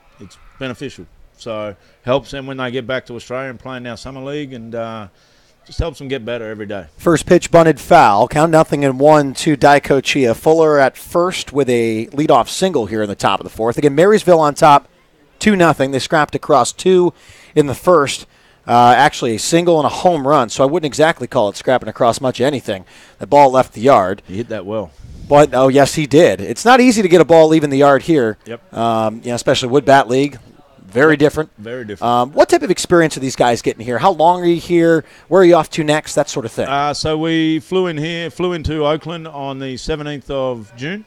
beneficial. So helps them when they get back to Australia and play in our summer league, and just helps them get better every day. First pitch bunted foul. Count 0-1 to Daiko Chia. Fuller at first with a leadoff single here in the top of the 4th. Again, Marysville on top 2-0. They scrapped across 2 in the first. Actually, a single and a home run, so I wouldn't exactly call it scrapping across much of anything. The ball left the yard. He hit that well. But, oh, yes, he did. It's not easy to get a ball leaving the yard here. Yep. Especially Wood Bat League. Very different. Very different. What type of experience are these guys getting here? How long are you here? Where are you off to next? That sort of thing. So we flew into Oakland on the 17th of June.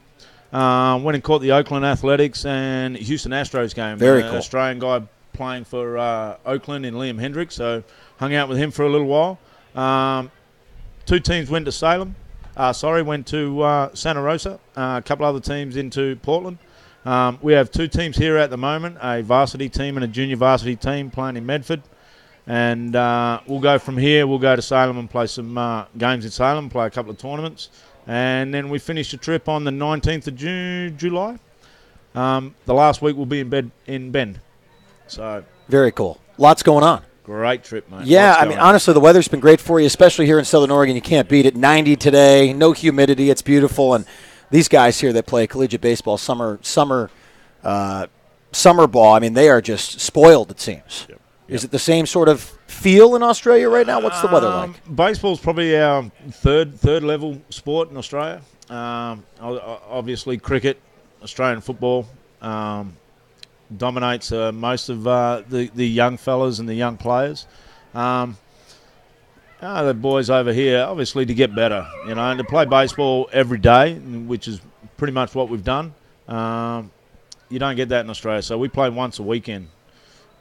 Went and caught the Oakland Athletics and Houston Astros game. Very cool. An Australian guy playing for Oakland in Liam Hendricks, so hung out with him for a little while. 2 teams went to Salem. Went to Santa Rosa. A couple other teams into Portland. We have 2 teams here at the moment, a varsity team and a junior varsity team playing in Medford. And we'll go from here. We'll go to Salem and play some games in Salem, play a couple of tournaments. And then we finish the trip on the 19th of July. The last week we'll be in Bend. So Very cool. Lots going on. Great trip, mate. Yeah, I mean, honestly, the weather's been great for you, especially here in Southern Oregon. You can't beat it. 90 today, no humidity. It's beautiful. And these guys here that play collegiate baseball, summer ball, I mean, they are just spoiled, it seems. Yep. Is it the same sort of feel in Australia right now? What's the weather like? Baseball's probably our third level sport in Australia. Obviously, cricket, Australian football dominates most of the young fellas and the young players. The boys over here, obviously, to get better, and to play baseball every day, which is pretty much what we've done. You don't get that in Australia, so we play once a weekend.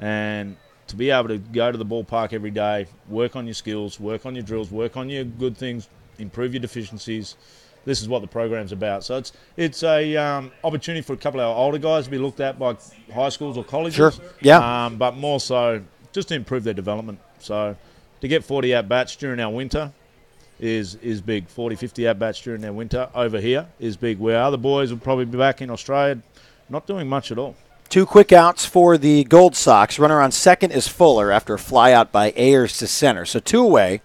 And to be able to go to the ballpark every day, work on your skills, work on your drills, work on your good things, improve your deficiencies, this is what the program's about. So it's a opportunity for a couple of our older guys to be looked at by high schools or colleges. Sure, yeah. But more so just to improve their development. So to get 40 at-bats during our winter is big. 40, 50 at-bats during their winter over here is big, where other boys will probably be back in Australia not doing much at all. 2 quick outs for the Gold Sox. Runner on second is Fuller after a fly out by Ayers to center. So 2 away,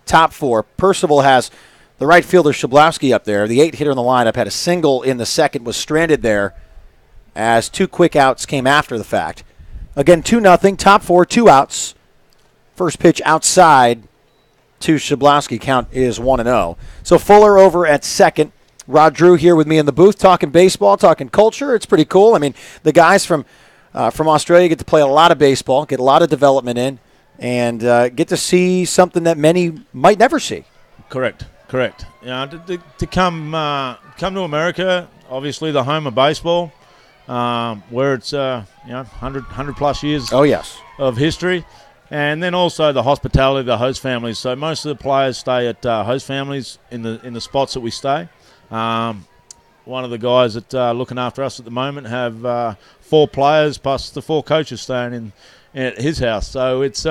top 4. Percival has the right fielder Shablowski up there. The 8 hitter in the lineup had a single in the second, was stranded there as 2 quick outs came after the fact. Again, 2-0, top 4, 2 outs. First pitch outside to Shablowski. Count is 1-0. So Fuller over at second. Rod Drew here with me in the booth talking baseball, talking culture. It's pretty cool. I mean, the guys from Australia get to play a lot of baseball, get a lot of development in, and get to see something that many might never see. Correct. To come to America, obviously the home of baseball, where it's 100 plus years. Oh yes, of history. And then also the hospitality of the host families. So most of the players stay at host families in the spots that we stay. One of the guys that looking after us at the moment have 4 players plus the 4 coaches staying in at his house. So it's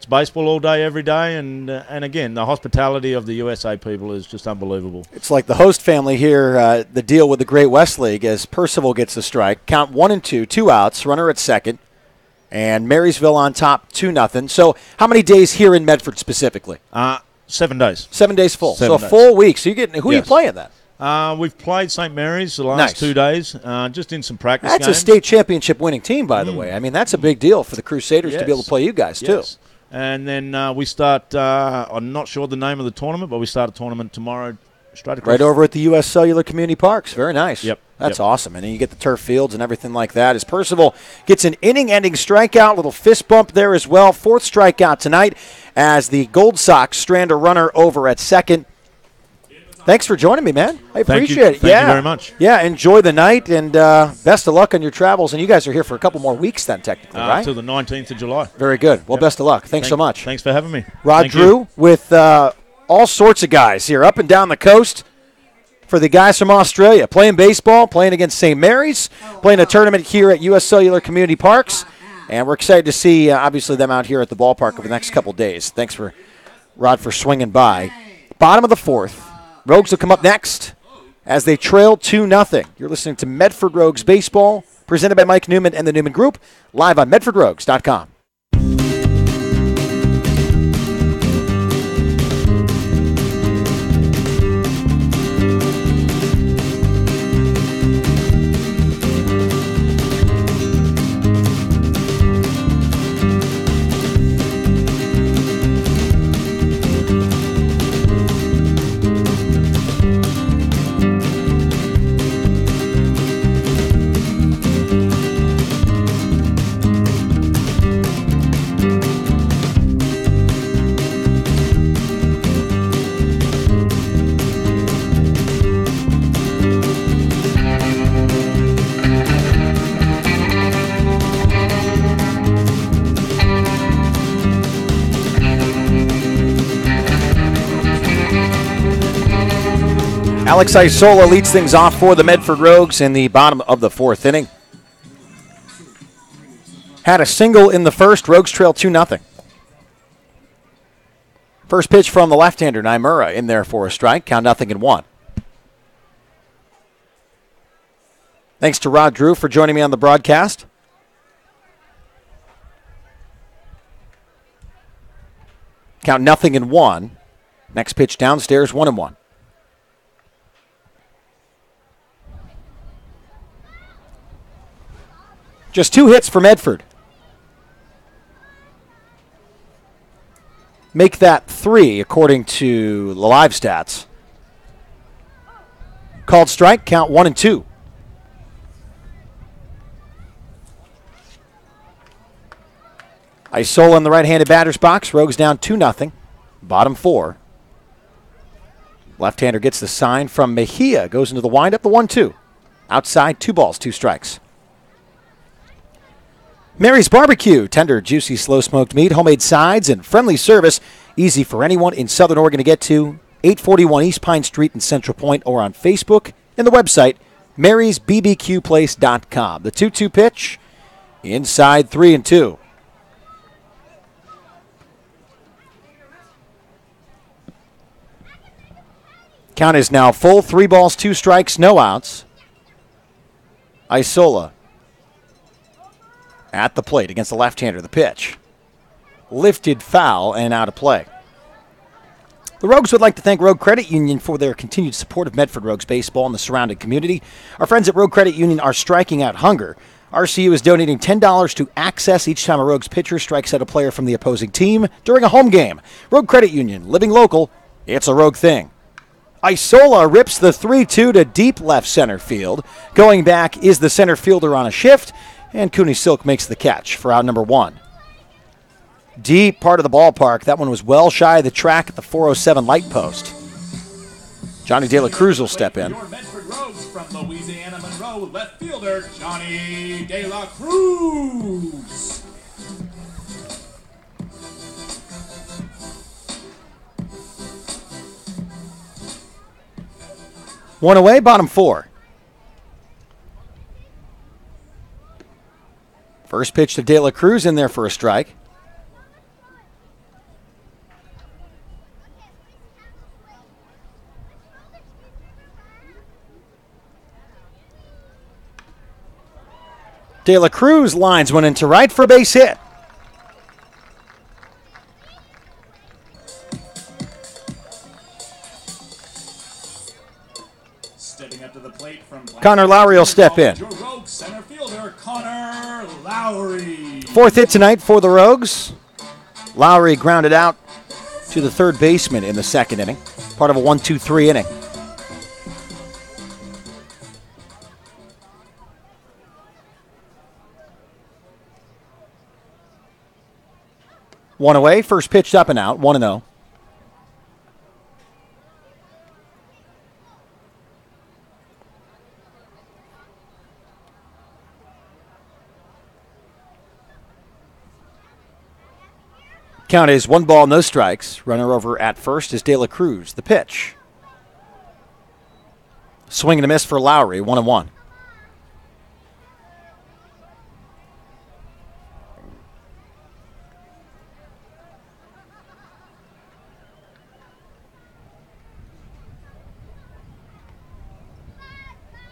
baseball all day, every day, and again, the hospitality of the USA people is just unbelievable. It's like the host family here, the deal with the Great West League as Percival gets the strike. Count 1-2, 2 outs, runner at second, and Marysville on top 2-0. So how many days here in Medford specifically? 7 days. 7 days full. 7 days. A full week. So who are you playing then? We've played St. Mary's the last Nice. 2 days, just in some practice That's games. a state championship winning team, by the way. I mean, that's a big deal for the Crusaders to be able to play you guys, too. And then we start, I'm not sure the name of the tournament, but we start a tournament tomorrow straight across. Right over at the U.S. Cellular Community Parks. Very nice. Yep. That's awesome. And then you get the turf fields and everything like that. As Percival gets an inning-ending strikeout, little fist bump there as well. 4th strikeout tonight as the Gold Sox strand a runner over at second. Thanks for joining me, man. I appreciate it. Thank you very much. Yeah, enjoy the night, and best of luck on your travels. And you guys are here for a couple more weeks then, technically, right? Until the 19th of July. Very good. Well, best of luck. Thanks so much. Thanks for having me. Rod Drew with all sorts of guys here up and down the coast for the guys from Australia, playing baseball, playing against St. Mary's, playing a tournament here at U.S. Cellular Community Parks. And we're excited to see, obviously, them out here at the ballpark over the next couple days. Thanks for Rod for swinging by. Bottom of the 4th. Rogues will come up next as they trail 2-0. You're listening to Medford Rogues Baseball, presented by Mike Newman and the Newman Group, live on MedfordRogues.com. Alex Isola leads things off for the Medford Rogues in the bottom of the 4th inning. Had a single in the first. Rogues trail 2-0. First pitch from the left-hander, Naimura, in there for a strike. Count 0-1. Thanks to Rod Drew for joining me on the broadcast. Count 0-1. Next pitch downstairs, 1-1. Just 2 hits for Medford. Make that 3 according to the live stats. Called strike, count 1-2. Isola in the right-handed batter's box. Rogues down 2-0. Bottom 4. Left-hander gets the sign from Mejia. Goes into the windup, the 1-2. Outside, 2 balls, 2 strikes. Mary's Barbecue. Tender, juicy, slow-smoked meat, homemade sides, and friendly service. Easy for anyone in Southern Oregon to get to. 841 East Pine Street in Central Point, or on Facebook and the website, marysbbqplace.com. The 2-2 pitch, inside 3-2. Count is now full. 3 balls, 2 strikes, no outs. Isola at the plate against the left-hander. The pitch. Lifted foul and out of play. The Rogues would like to thank Rogue Credit Union for their continued support of Medford Rogues baseball and the surrounding community. Our friends at Rogue Credit Union are striking out hunger. RCU is donating $10 to Access each time a Rogues pitcher strikes out a player from the opposing team during a home game. Rogue Credit Union, living local, it's a Rogue thing. Isola rips the 3-2 to deep left center field. Going back is the center fielder on a shift, and Cooney Silk makes the catch for out number 1. Deep part of the ballpark. That one was well shy of the track at the 407 light post. Johnny De La Cruz will step in. Your Medford Rogues from Louisiana Monroe, left fielder Johnny De La Cruz. One away, bottom 4. First pitch to De La Cruz, in there for a strike. De La Cruz lines one into right for a base hit. Stepping up to the plate from Connor Lowry will step in. Your Rogue center fielder Connor Lowry. 4th hit tonight for the Rogues. Lowry grounded out to the third baseman in the 2nd inning. Part of a 1-2-3 inning. One away, first pitched up and out, 1-0. Count is 1 ball, no strikes. Runner over at first is De La Cruz. The pitch. Swing and a miss for Lowry, 1-1.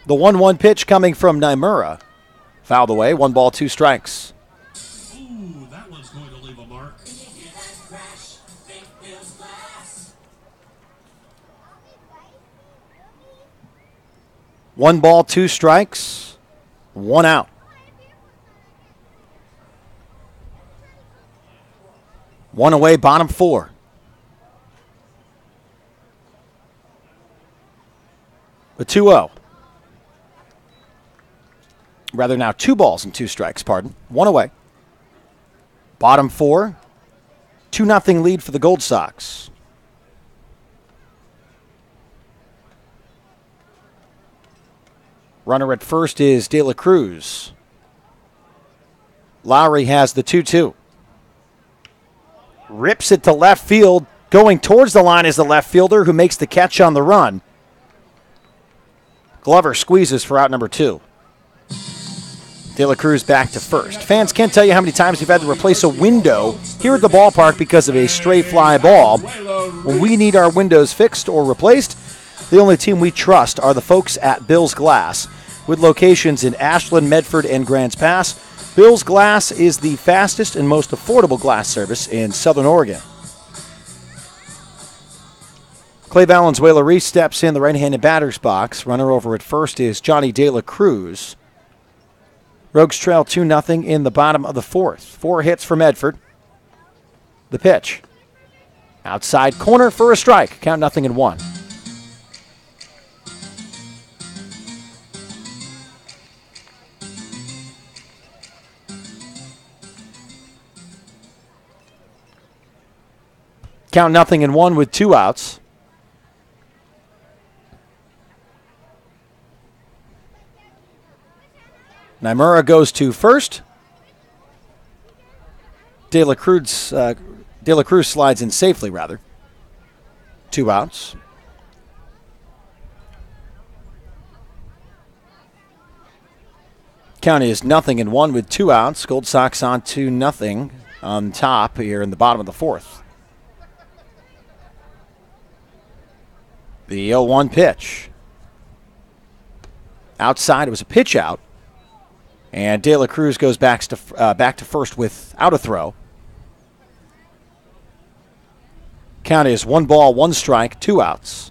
The 1-1 pitch coming from Naimura. Fouled away, 1 ball, 2 strikes. Ooh, that one's going to leave a mark. One ball, 2 strikes, 1 out. One away, bottom 4. The 2-0. Rather now 2 balls and 2 strikes, pardon. 1 away. Bottom 4. 2-0 lead for the Gold Sox. Runner at first is De La Cruz. Lowry has the 2-2. Rips it to left field. Going towards the line is the left fielder who makes the catch on the run. Glover squeezes for out number 2. De La Cruz back to first. Fans can't tell you how many times we've had to replace a window here at the ballpark because of a stray fly ball. When we need our windows fixed or replaced, the only team we trust are the folks at Bill's Glass. With locations in Ashland, Medford, and Grants Pass, Bill's Glass is the fastest and most affordable glass service in Southern Oregon. Clay Valenzuela Reese steps in the right-handed batter's box. Runner over at first is Johnny De La Cruz. Rogues trail 2-0 in the bottom of the 4th. 4 hits for Medford. The pitch. Outside corner for a strike. Count 0-1. Count 0-1 with 2 outs. Nimura goes to first. De La Cruz slides in safely, rather. 2 outs. Count is 0-1 with 2 outs. Gold Sox on 2-0 on top here in the bottom of the 4th. The 0-1 pitch. Outside, it was a pitch out. And De La Cruz goes back to first without a throw. Count is 1 ball, 1 strike, 2 outs.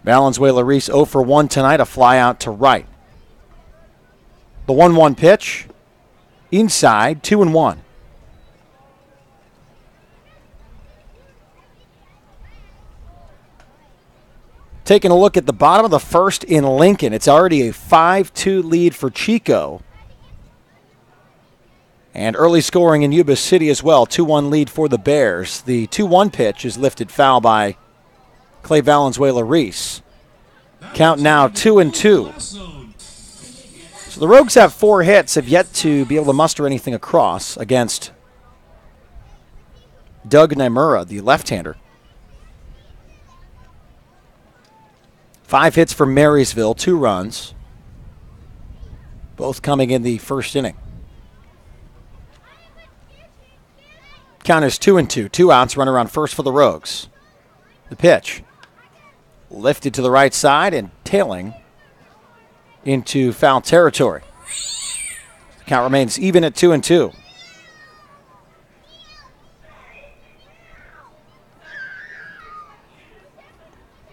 Valenzuela-Reese 0 for 1 tonight, a fly out to right. The 1-1 pitch, inside, 2-1. Taking a look at the bottom of the 1st in Lincoln, it's already a 5-2 lead for Chico. And early scoring in Yuba City as well, 2-1 lead for the Bears. The 2-1 pitch is lifted foul by Clay Valenzuela-Reese. Count now 2-2. So the Rogues have 4 hits, have yet to be able to muster anything across against Doug Nimura, the left-hander. 5 hits for Marysville, 2 runs, both coming in the 1st inning. Count is 2-2, 2 outs, runner on first for the Rogues. The pitch, lifted to the right side and tailing into foul territory. The count remains even at 2-2.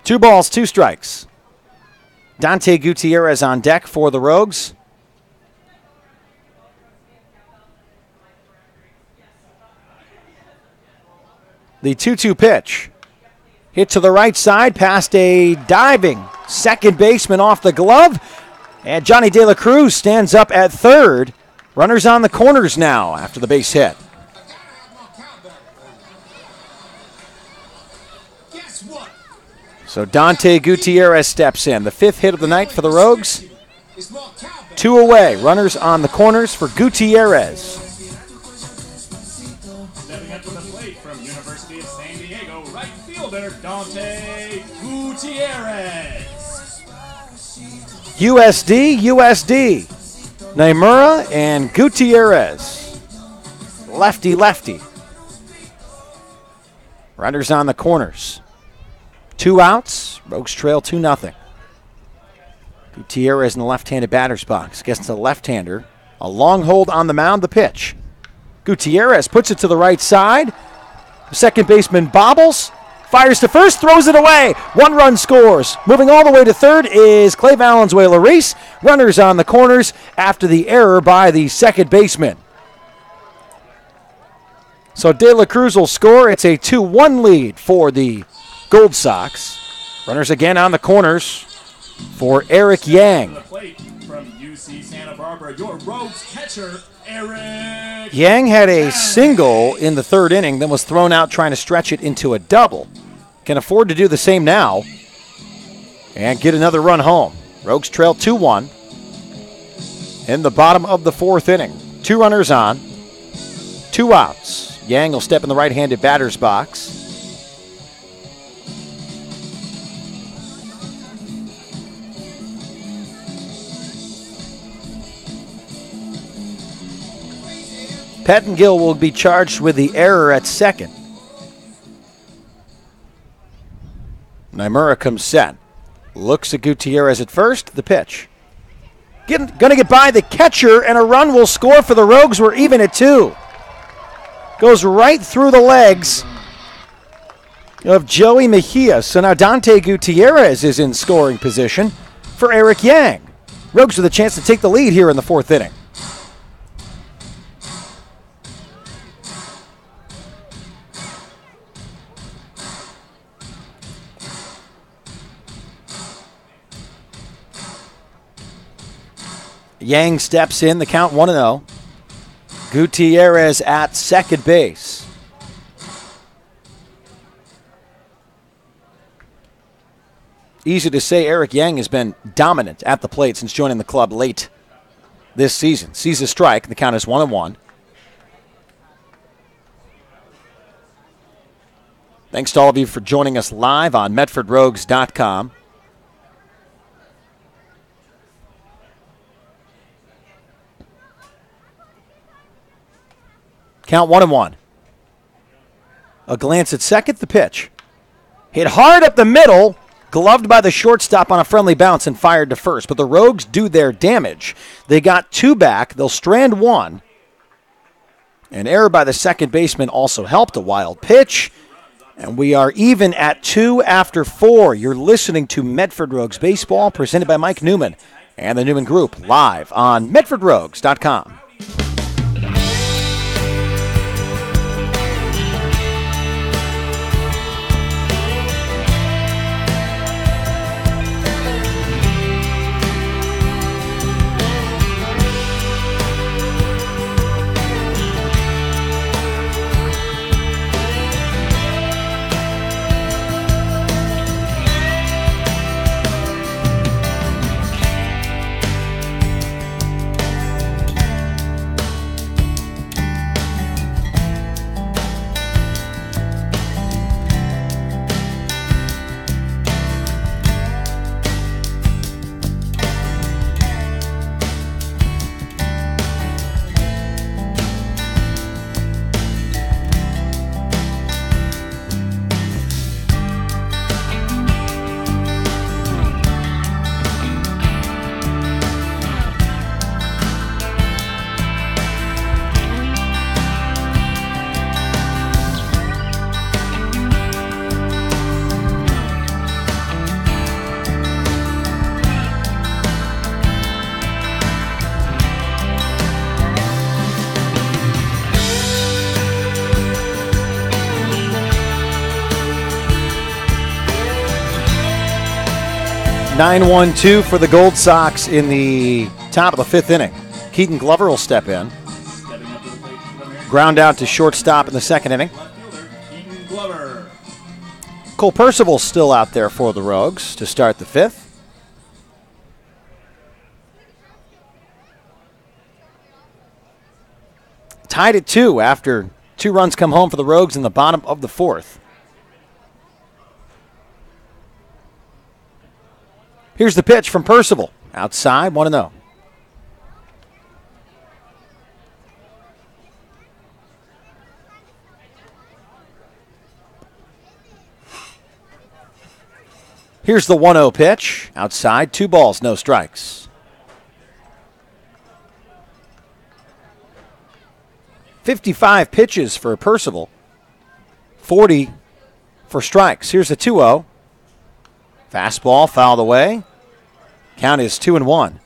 Two balls, 2 strikes. Dante Gutierrez on deck for the Rogues. The 2-2 pitch. Hit to the right side past a diving second baseman off the glove. And Johnny De La Cruz stands up at third. Runners on the corners now after the base hit. So Dante Gutierrez steps in. The 5th hit of the night for the Rogues. 2 away. Runners on the corners for Gutierrez. Stepping up to the plate from University of San Diego, right fielder Dante Gutierrez. USD. Nimura and Gutierrez. Lefty. Runners on the corners. 2 outs. Rogues trail 2-0. Gutierrez in the left-handed batter's box against the left-hander. A long hold on the mound, the pitch. Gutierrez puts it to the right side. The second baseman bobbles, fires to first, throws it away. 1 run scores. Moving all the way to third is Clay Valenzuela-Reese. Runners on the corners after the error by the second baseman. So De La Cruz will score. It's a 2-1 lead for the Gold Sox. Runners again on the corners for Eric Yang. From UC Santa Barbara, your Rogues catcher, Eric Yang had a single in the 3rd inning, then was thrown out trying to stretch it into a double. Can afford to do the same now and get another run home. Rogues trail 2-1 in the bottom of the 4th inning. 2 runners on, 2 outs. Yang will step in the right-handed batter's box. Pettengill will be charged with the error at second. Nimura comes set. Looks at Gutierrez at first. The pitch. Going to get by the catcher, and a run will score for the Rogues. We're even at 2. Goes right through the legs of Joey Mejia. So now Dante Gutierrez is in scoring position for Eric Yang. Rogues with a chance to take the lead here in the 4th inning. Yang steps in, the count 1-0. Gutierrez at second base. Easy to say Eric Yang has been dominant at the plate since joining the club late this season. Sees a strike. The count is 1-1. Thanks to all of you for joining us live on MedfordRogues.com. Count 1-1. A glance at second, the pitch. Hit hard up the middle, gloved by the shortstop on a friendly bounce and fired to first. But the Rogues do their damage. They got 2 back. They'll strand 1. An error by the second baseman also helped. A wild pitch. And we are even at 2 after 4. You're listening to Medford Rogues Baseball, presented by Mike Newman and the Newman Group, live on MedfordRogues.com. (9-1-2) for the Gold Sox in the top of the 5th inning. Keaton Glover will step in. Ground out to shortstop in the 2nd inning. Cole Percival's still out there for the Rogues to start the 5th. Tied at 2 after 2 runs come home for the Rogues in the bottom of the 4th. Here's the pitch from Percival. Outside, 1-0. Here's the 1-0 pitch. Outside, 2 balls, no strikes. 55 pitches for Percival. 40 for strikes. Here's the 2-0. Fastball fouled away. Count is 2-1.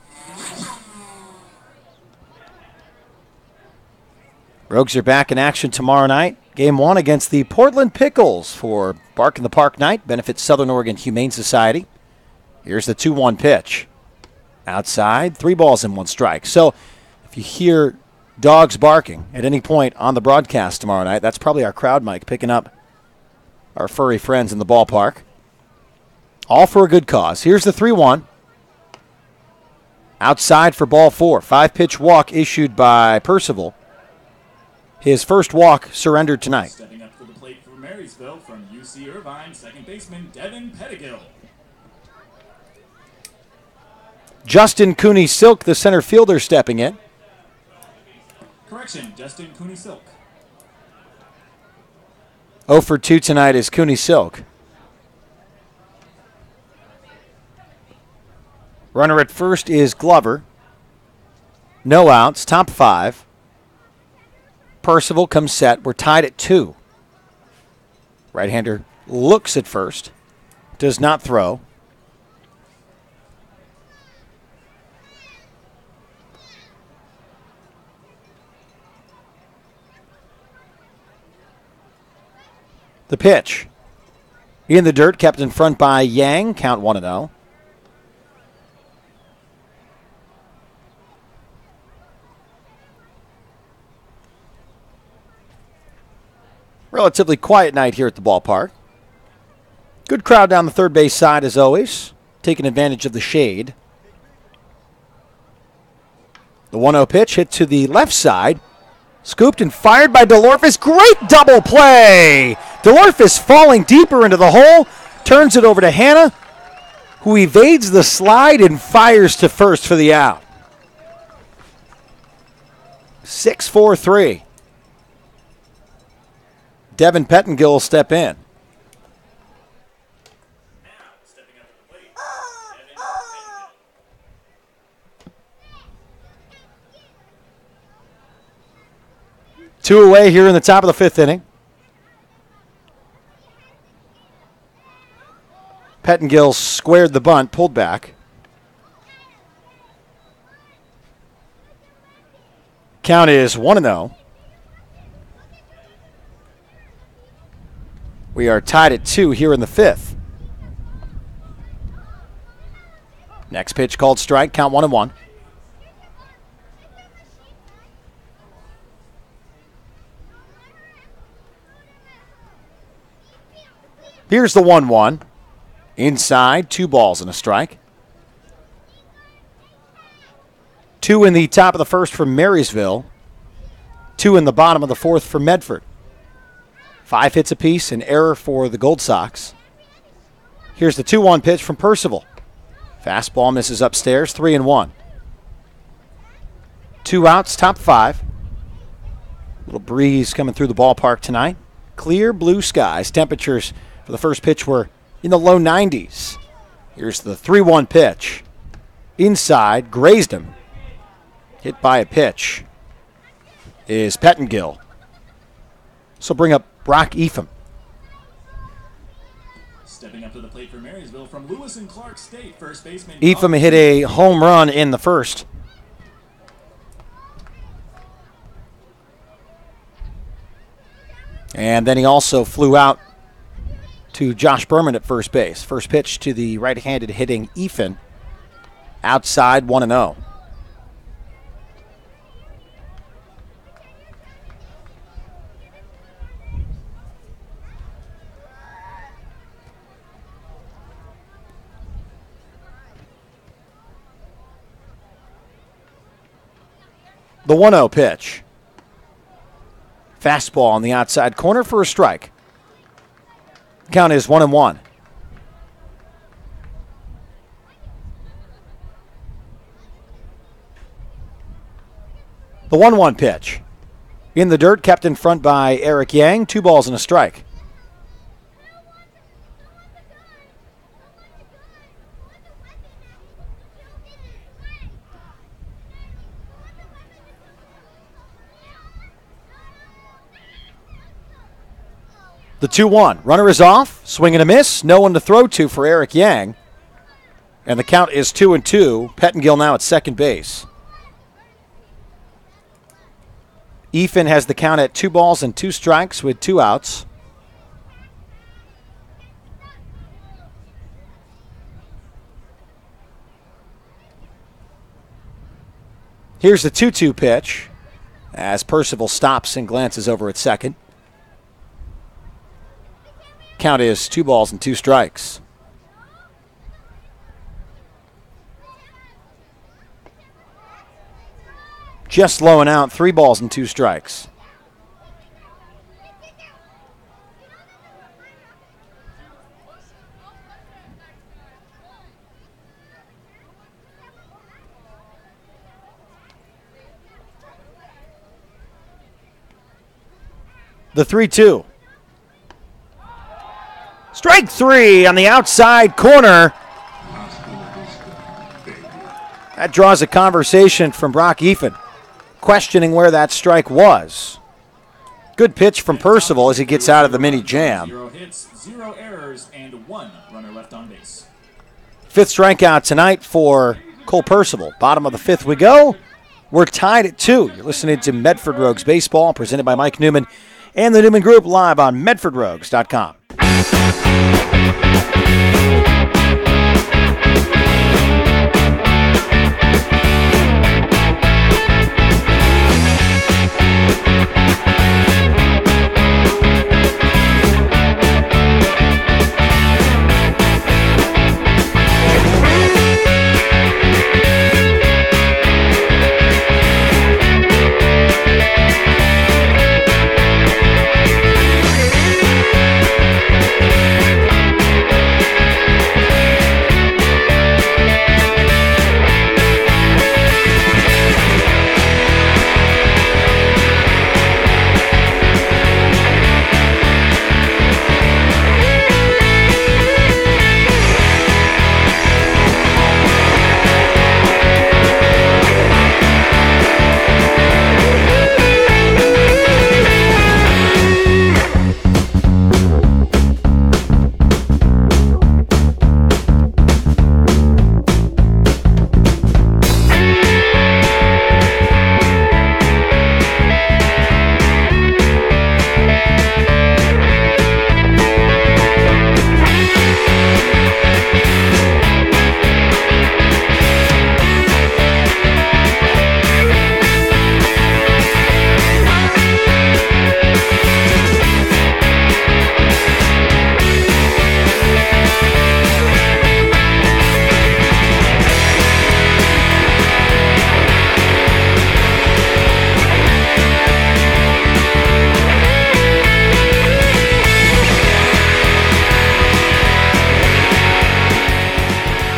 Rogues are back in action tomorrow night. Game 1 against the Portland Pickles for Bark in the Park night. Benefits Southern Oregon Humane Society. Here's the 2-1 pitch. Outside, 3 balls and 1 strike. So if you hear dogs barking at any point on the broadcast tomorrow night, that's probably our crowd mic picking up our furry friends in the ballpark. All for a good cause. Here's the 3-1. Outside for ball 4. 5-pitch walk issued by Percival. His first walk surrendered tonight. Stepping up to the plate for Marysville from UC Irvine, second baseman Devin Pettigill. Justin Cooney Silk, the center fielder, stepping in. Correction, Justin Cooney Silk. 0 for 2 tonight is Cooney Silk. Runner at first is Glover. No outs, top 5. Percival comes set. We're tied at 2. Right-hander looks at first. Does not throw. The pitch. In the dirt, kept in front by Yang. Count 1-0. Relatively quiet night here at the ballpark. Good crowd down the third base side as always, taking advantage of the shade. The 1-0 pitch hit to the left side. Scooped and fired by DeLorphis. Great double play! DeLorphis falling deeper into the hole. Turns it over to Hannah, who evades the slide and fires to first for the out. 6-4-3. Devin Pettengill will step in. Two away here in the top of the fifth inning. Pettengill squared the bunt, pulled back. Count is 1-0. We are tied at 2 here in the fifth. Next pitch called strike, count 1-1. Here's the 1-1. Inside, 2 balls and a strike. 2 in the top of the first for Marysville. 2 in the bottom of the fourth for Medford. 5 hits apiece, an error for the Gold Sox. Here's the 2-1 pitch from Percival. Fastball misses upstairs, 3-1. 2 outs, top 5. Little breeze coming through the ballpark tonight. Clear blue skies. Temperatures for the first pitch were in the low 90s. Here's the 3-1 pitch. Inside, grazed him. Hit by a pitch is Pettengill. So bring up Brock Epham. Stepping up to the plate for Marysville from Lewis and Clark State, first baseman. Epham hit a home run in the first. And then he also flew out to Josh Berman at first base. First pitch to the right-handed hitting Epham. Outside, 1-0. The 1-0 pitch. Fastball on the outside corner for a strike. Count is 1-1. The 1-1 pitch. In the dirt, kept in front by Eric Yang. 2 balls and a strike. The 2-1. Runner is off. Swing and a miss. No one to throw to for Eric Yang. And the count is 2-2. Pettengill now at second base. Epham has the count at 2 balls and 2 strikes with 2 outs. Here's the 2-2 pitch as Percival stops and glances over at second. Count is 2 balls and 2 strikes. Just low and out, 3 balls and 2 strikes. The 3-2. Strike 3 on the outside corner. That draws a conversation from Brock Epham, questioning where that strike was. Good pitch from Percival as he gets out of the mini jam. 0 hits, 0 errors, and 1 runner left on base. 5th strikeout tonight for Cole Percival. Bottom of the 5th we go. We're tied at 2. You're listening to Medford Rogues Baseball, presented by Mike Newman and the Newman Group, live on MedfordRogues.com.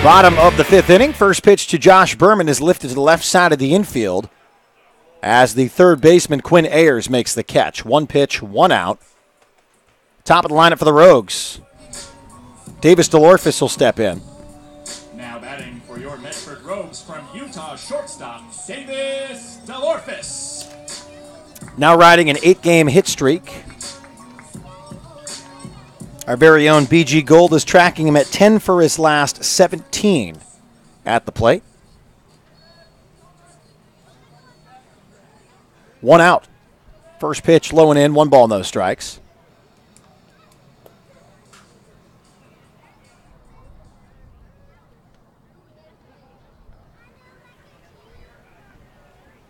Bottom of the 5th inning. First pitch to Josh Berman is lifted to the left side of the infield as the third baseman Quinn Ayers makes the catch. 1 pitch, 1 out. Top of the lineup for the Rogues. Davis DeLorfis will step in. Now batting for your Medford Rogues from Utah shortstop, Davis DeLorfis. Now riding an 8-game hit streak. Our very own BG Gold is tracking him at 10 for his last 17 at the plate. 1 out. First pitch low and in, 1 ball, no strikes.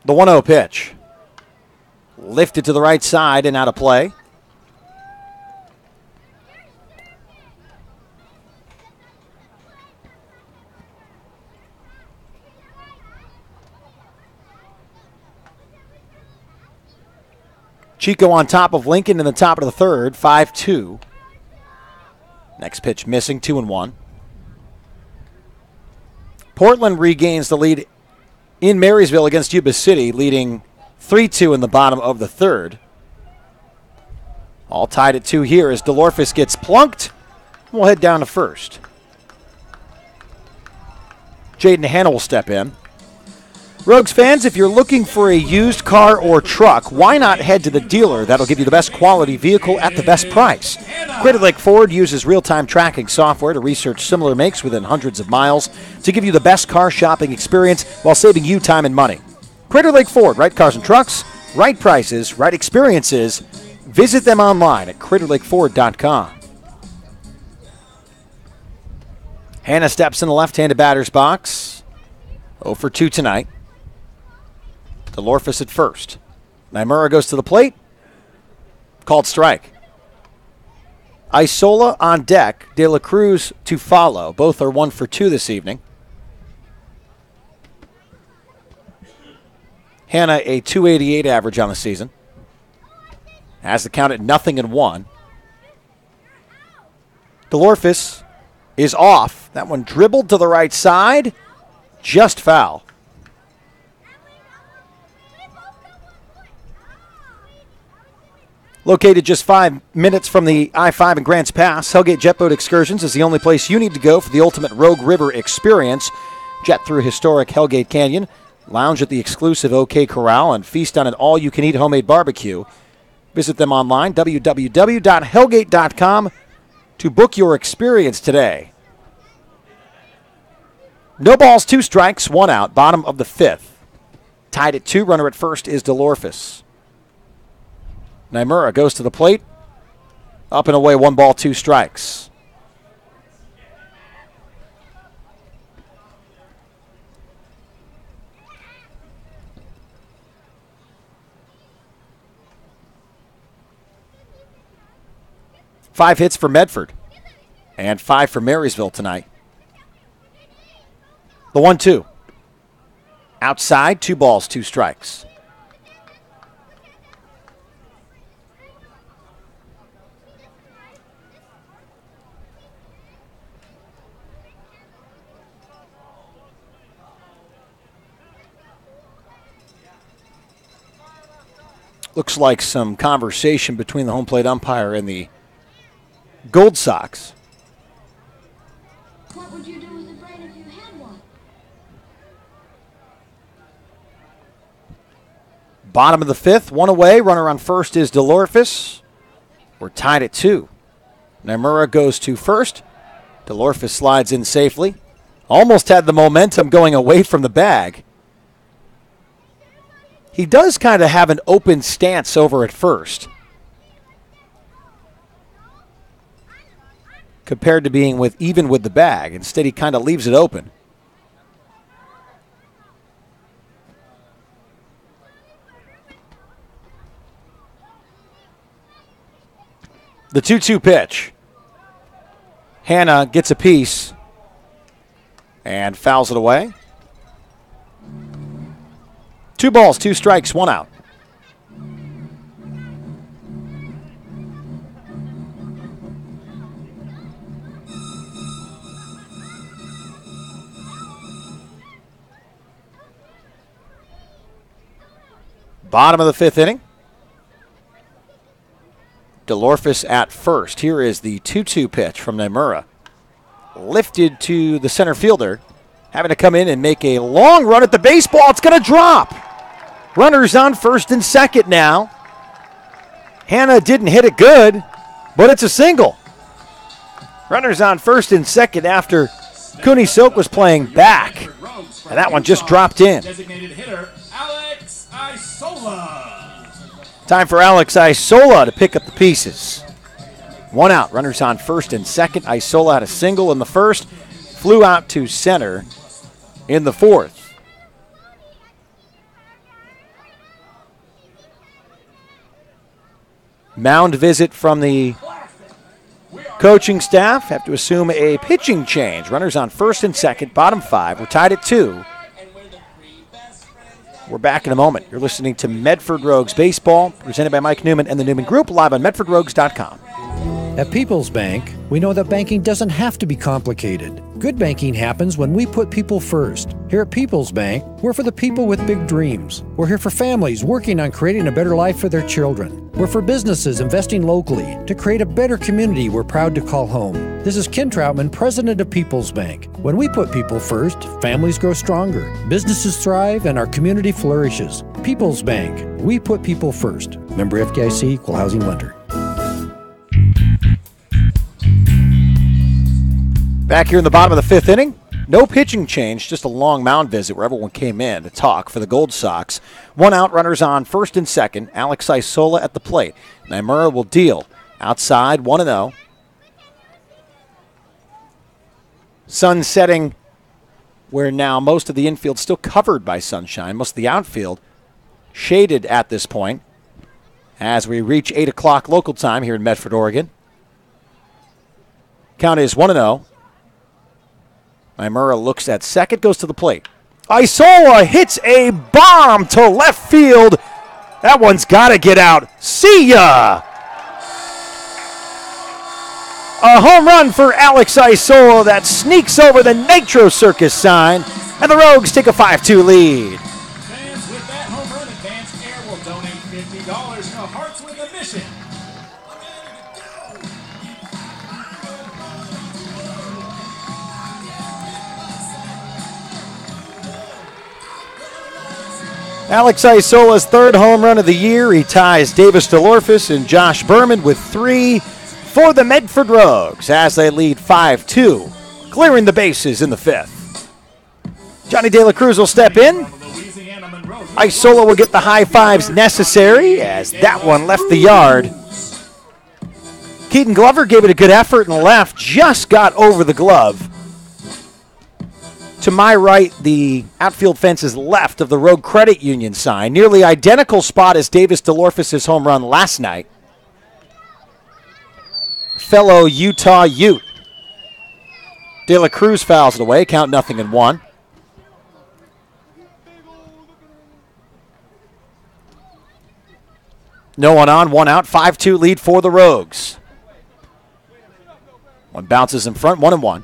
The 1-0 pitch. Lifted to the right side and out of play. Chico on top of Lincoln in the top of the 3rd, 5-2. Next pitch missing, 2-1. Portland regains the lead in Marysville against Yuba City, leading 3-2 in the bottom of the 3rd. All tied at 2 here as DeLorfis gets plunked. We'll head down to first. Jaden Hanna will step in. Rogues fans, if you're looking for a used car or truck, why not head to the dealer? That'll give you the best quality vehicle at the best price. Crater Lake Ford uses real-time tracking software to research similar makes within hundreds of miles to give you the best car shopping experience while saving you time and money. Crater Lake Ford, right cars and trucks, right prices, right experiences. Visit them online at craterlakeford.com. Hannah steps in the left-handed batter's box. 0 for 2 tonight. DeLorfis at first. Naimura goes to the plate. Called strike. Isola on deck. De La Cruz to follow. Both are 1 for 2 this evening. Hannah a .288 average on the season. Has the count at 0-1. DeLorfis is off. That one dribbled to the right side. Just foul. Located just 5 minutes from the I-5 and Grants Pass, Hellgate Jet Boat Excursions is the only place you need to go for the ultimate Rogue River experience. Jet through historic Hellgate Canyon, lounge at the exclusive OK Corral, and feast on an all-you-can-eat homemade barbecue. Visit them online, www.hellgate.com, to book your experience today. No balls, 2 strikes, 1 out, bottom of the 5th. Tied at 2, runner at first is DeLorfis. Naimura goes to the plate. Up and away, 1 ball, 2 strikes. Five hits for Medford and 5 for Marysville tonight. The 1-2. Outside, 2 balls, 2 strikes. Looks like some conversation between the home plate umpire and the Gold Sox. What would you do with a brain if you had one? Bottom of the 5th, 1 away. Runner on first is DeLorfis. We're tied at 2. Naimura goes to first. DeLorfis slides in safely. Almost had the momentum going away from the bag. He does kind of have an open stance over at first, compared to being even with the bag. Instead, he kind of leaves it open. The 2-2 pitch. Hannah gets a piece and fouls it away. 2 balls, 2 strikes, 1 out. Bottom of the fifth inning. DeLorphis at first. Here is the 2-2 pitch from Naimura. Lifted to the center fielder. Having to come in and make a long run at the baseball. It's going to drop. Runners on first and second now. Hannah didn't hit it good, but it's a single. Runners on first and second after Cooney Silk was playing back. And that one just dropped in. Designated hitter, Alex Isola. Time for Alex Isola to pick up the pieces. One out. Runners on first and second. Isola had a single in the first. Flew out to center in the fourth. Mound visit from the coaching staff. Have to assume a pitching change. Runners on first and second, bottom five. We're tied at 2. We're back in a moment. You're listening to Medford Rogues Baseball, presented by Mike Newman and the Newman Group, live on MedfordRogues.com. At People's Bank, we know that banking doesn't have to be complicated. Good banking happens when we put people first. Here at People's Bank, we're for the people with big dreams. We're here for families working on creating a better life for their children. We're for businesses investing locally to create a better community we're proud to call home. This is Ken Troutman, president of People's Bank. When we put people first, families grow stronger, businesses thrive, and our community flourishes. People's Bank, we put people first. Member FDIC, Equal Housing Lender. Back here in the bottom of the fifth inning, no pitching change, just a long mound visit where everyone came in to talk for the Gold Sox. One out, runners on first and second. Alex Isola at the plate. Naimura will deal. Outside, 1-0. Sun setting where now most of the infield still covered by sunshine. Most of the outfield shaded at this point as we reach 8 o'clock local time here in Medford, Oregon. Count is 1-0. Naimura looks at second, goes to the plate. Isola hits a bomb to left field. That one's got to get out. See ya! A home run for Alex Isola that sneaks over the Nitro Circus sign, and the Rogues take a 5-2 lead. Fans with that home run, Advanced Air will donate $50 to Hearts with a Mission. Alex Isola's third home run of the year. He ties Davis DeLorphis and Josh Berman with 3 for the Medford Rogues as they lead 5-2, clearing the bases in the fifth. Johnny De La Cruz will step in. Isola will get the high fives necessary as that one left the yard. Keaton Glover gave it a good effort and left, just got over the glove. To my right, the outfield fence is left of the Rogue Credit Union sign. Nearly identical spot as Davis DeLorphis' home run last night. Fellow Utah Ute. De La Cruz fouls it away. Count 0-1. No one on, one out. 5-2 lead for the Rogues. One bounces in front, 1-1.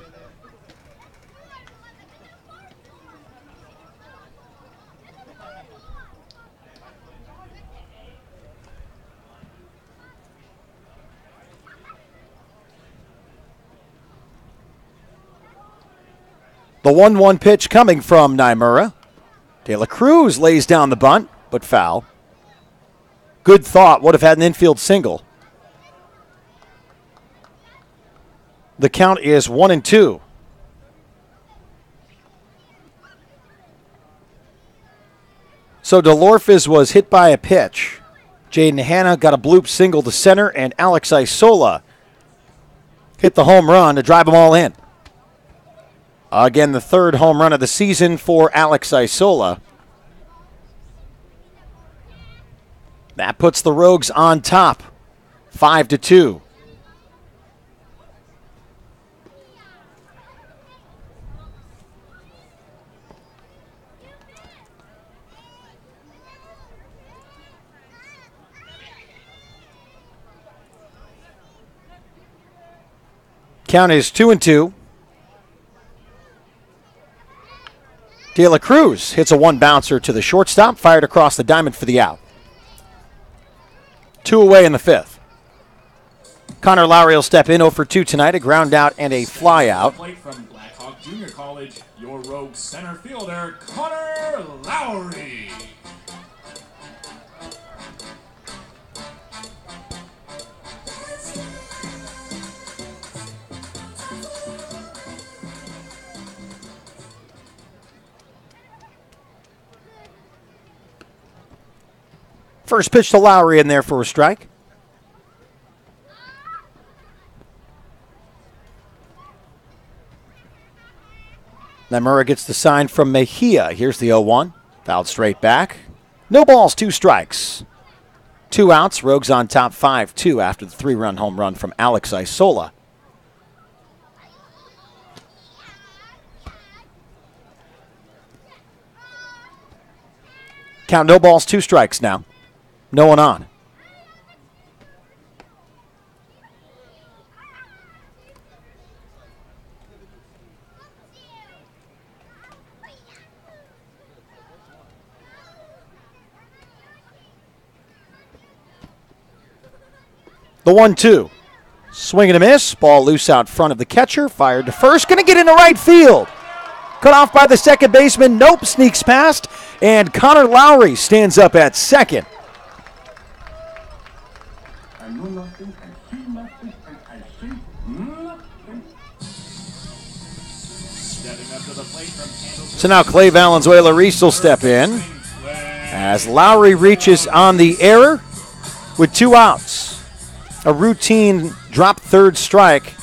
The 1-1 pitch coming from Naimura. De La Cruz lays down the bunt, but foul. Good thought, would have had an infield single. The count is 1-2. So DeLorphis was hit by a pitch. Jaden Hanna got a bloop single to center, and Alex Isola hit the home run to drive them all in. Again, the third home run of the season for Alex Isola. That puts the Rogues on top, 5-2. Count is 2-2. De La Cruz hits a one bouncer to the shortstop, fired across the diamond for the out. 2 away in the 5th. Connor Lowry will step in 0 for 2 tonight, a ground out and a fly out. Plate from Blackhawk Junior College, your rogue center fielder, Connor Lowry. First pitch to Lowry in there for a strike. Lemura gets the sign from Mejia. Here's the 0-1. Fouled straight back. No balls, 2 strikes. 2 outs. Rogues on top 5-2 after the 3-run home run from Alex Isola. Count no balls, 2 strikes now. No one on. The 1-2. Swing and a miss. Ball loose out front of the catcher. Fired to first. Going to get into right field. Cut off by the second baseman. Nope. Sneaks past. And Connor Lowry stands up at second. So now Clay Valenzuela-Reese will step in as Lowry reaches on the error with 2 outs. A routine drop third strike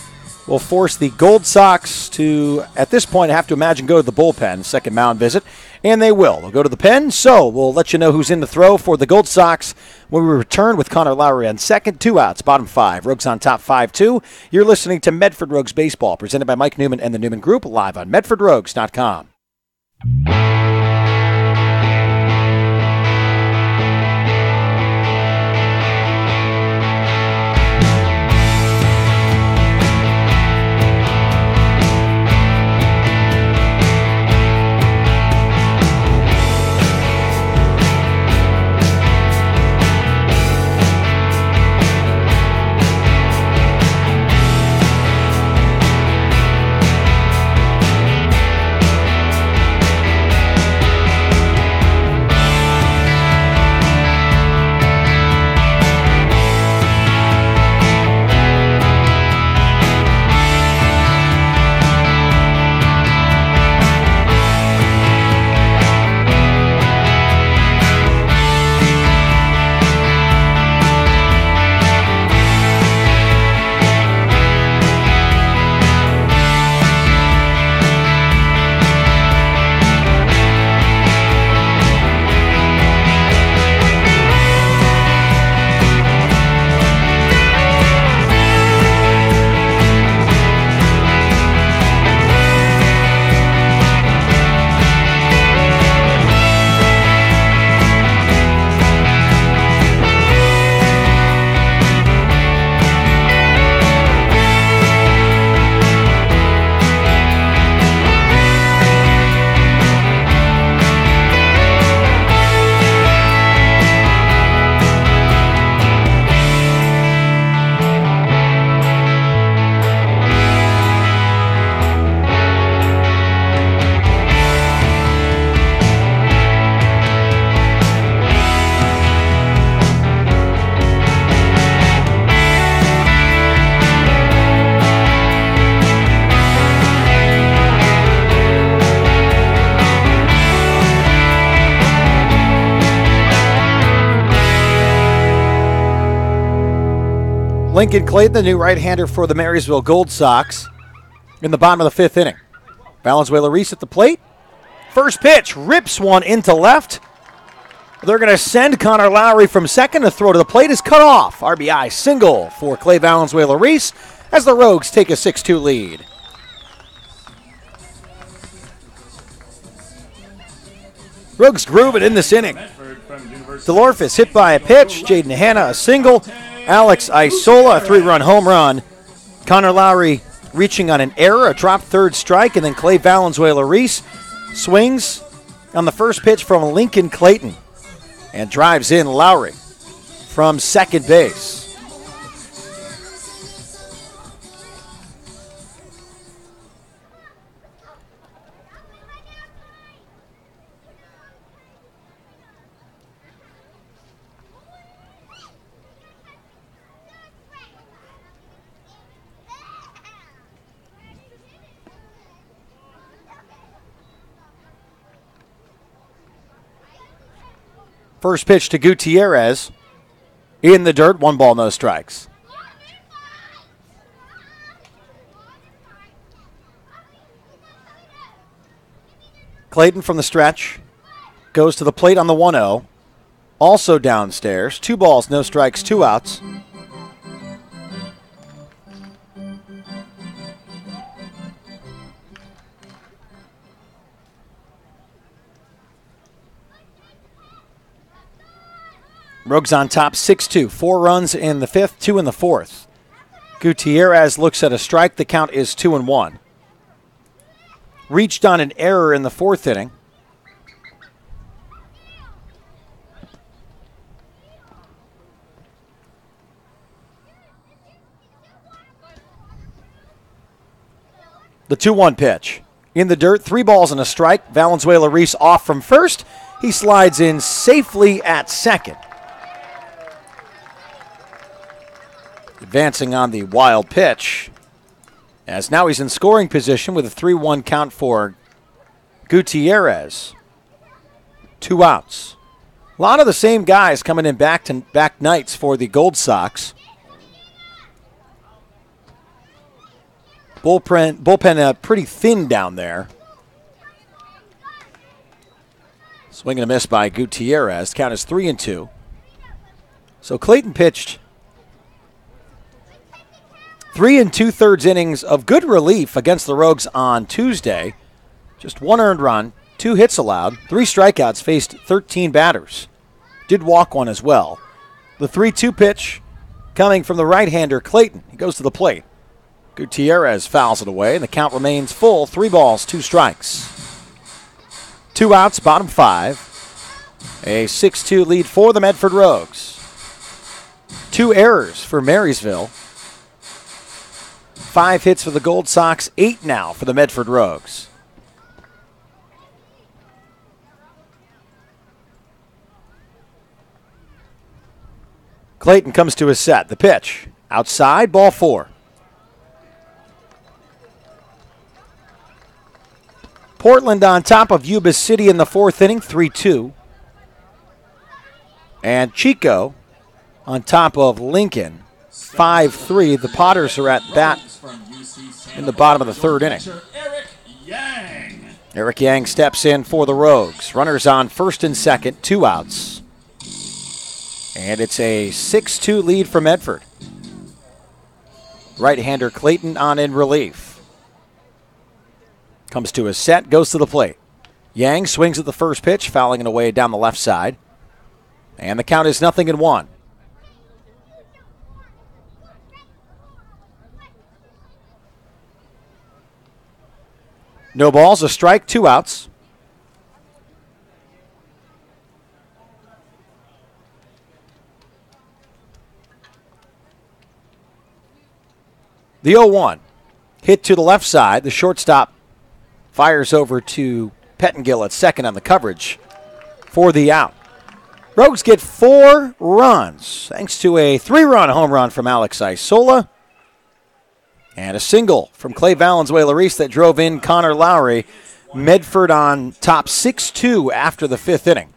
will force the Gold Sox to, at this point, I have to imagine, go to the bullpen, second mound visit, and they will. They'll go to the pen, so we'll let you know who's in the throw for the Gold Sox when we return with Connor Lowry on second. 2 outs, bottom 5. Rogues on top 5-2. You're listening to Medford Rogues Baseball, presented by Mike Newman and the Newman Group, live on MedfordRogues.com. Lincoln Clayton, the new right-hander for the Marysville Gold Sox, in the bottom of the 5th inning. Valenzuela-Reese at the plate. First pitch, rips one into left. They're going to send Connor Lowry from second. The throw to the plate is cut off. RBI single for Clay Valenzuela-Reese as the Rogues take a 6-2 lead. Rogues groove it in this inning. DeLorphis hit by a pitch. Jaden Hanna a single. Alex Isola a 3-run home run. Connor Lowry reaching on an error, a drop third strike, and then Clay Valenzuela-Reese swings on the first pitch from Lincoln Clayton and drives in Lowry from second base. First pitch to Gutierrez. In the dirt, 1 ball, no strikes. Clayton from the stretch goes to the plate on the 1-0. Also downstairs, 2 balls, no strikes, 2 outs. Rogues on top 6-2. 4 runs in the 5th, 2 in the 4th. Gutierrez looks at a strike. The count is 2-1. Reached on an error in the 4th inning. The 2-1 pitch. In the dirt, 3 balls and a strike. Valenzuela-Reese off from first. He slides in safely at second. Advancing on the wild pitch, as now he's in scoring position with a 3-1 count for Gutierrez. 2 outs. A lot of the same guys coming in back-to-back nights for the Gold Sox. Bullpen pretty thin down there. Swing and a miss by Gutierrez. Count is 3-2. So Clayton pitched 3 2/3 innings of good relief against the Rogues on Tuesday. Just 1 earned run, 2 hits allowed, 3 strikeouts, faced 13 batters. Did walk 1 as well. The 3-2 pitch coming from the right-hander Clayton. He goes to the plate. Gutierrez fouls it away, and the count remains full. 3 balls, 2 strikes. 2 outs, bottom 5. A 6-2 lead for the Medford Rogues. 2 errors for Marysville. 5 hits for the Gold Sox, 8 now for the Medford Rogues. Clayton comes to his set. The pitch. Outside, ball 4. Portland on top of Yuba City in the 4th inning, 3-2. And Chico on top of Lincoln, 5-3. The Potters are at bat in the bottom of the 3rd inning. Eric Yang steps in for the Rogues. Runners on first and second, 2 outs. And it's a 6-2 lead for Medford. Right-hander Clayton on in relief. Comes to his set, goes to the plate. Yang swings at the first pitch, fouling it away down the left side. And the count is 0-1. No balls, a strike, 2 outs. The 0-1. Hit to the left side. The shortstop fires over to Pettengill at second on the coverage for the out. Rogues get 4 runs thanks to a 3-run home run from Alex Isola and a single from Clay Valenzuela-Reese that drove in Connor Lowry. Medford on top 6-2 after the 5th inning.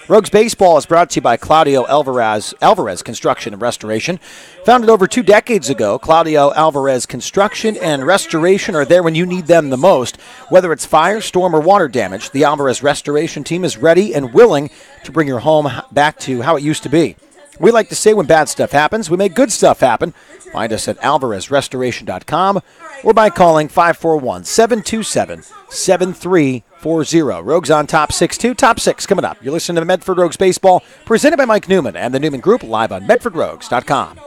Rogues Baseball is brought to you by Claudio Alvarez Construction and Restoration. Founded over 2 decades ago, Claudio Alvarez Construction and Restoration are there when you need them the most. Whether it's fire, storm, or water damage, the Alvarez Restoration team is ready and willing to bring your home back to how it used to be. We like to say when bad stuff happens, we make good stuff happen. Find us at alvarezrestoration.com or by calling 541-727-7340. Rogues on top 6-2, top 6 coming up. You're listening to Medford Rogues Baseball, presented by Mike Newman and the Newman Group, live on medfordrogues.com.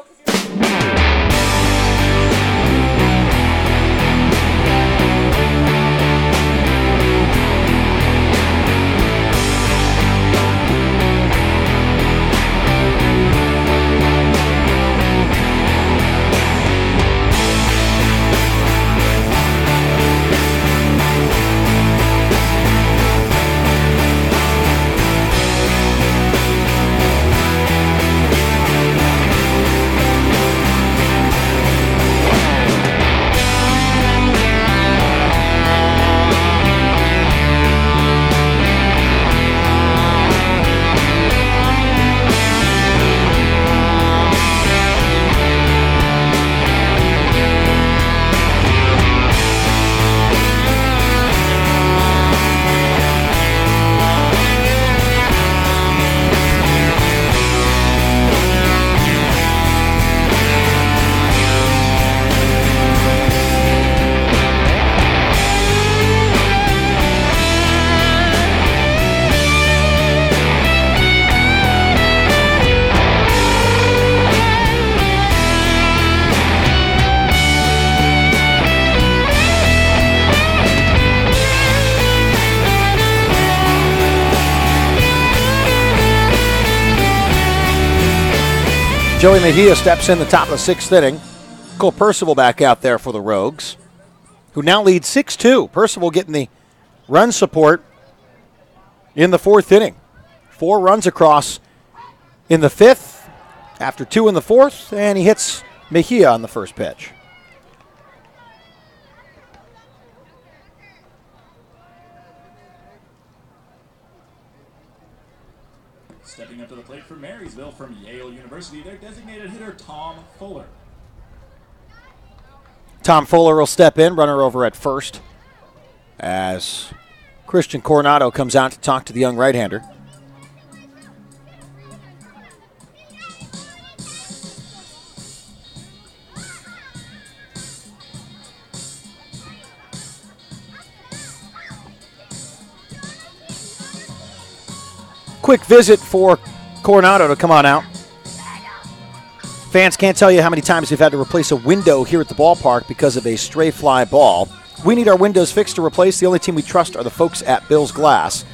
Joey Mejia steps in the top of the sixth inning. Cole Percival back out there for the Rogues, who now lead 6-2. Percival getting the run support in the fourth inning. 4 runs across in the fifth, after 2 in the fourth, and he hits Mejia on the first pitch. Stepping up to the plate for Marysville from Yale University, their designated hitter, Tom Fuller. Tom Fuller will step in, runner over at first, as Christian Coronado comes out to talk to the young right-hander. Quick visit for Coronado to come on out. Fans can't tell you how many times they've had to replace a window here at the ballpark because of a stray fly ball. We need our windows fixed to replace. The only team we trust are the folks at Bill's Glass.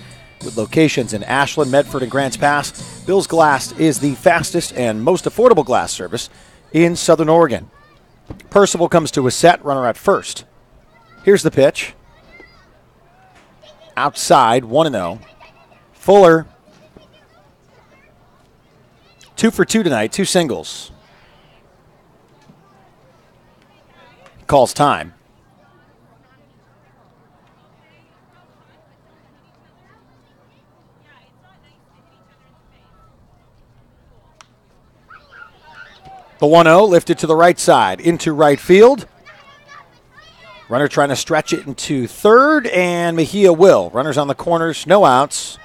With locations in Ashland, Medford, and Grants Pass, Bill's Glass is the fastest and most affordable glass service in Southern Oregon. Percival comes to a set, runner at first. Here's the pitch. Outside, 1-0. Fuller, 2 for 2 tonight, 2 singles. Calls time. The 1-0 lifted to the right side, into right field. Runner trying to stretch it into third, and Mejia will. Runners on the corners, no outs.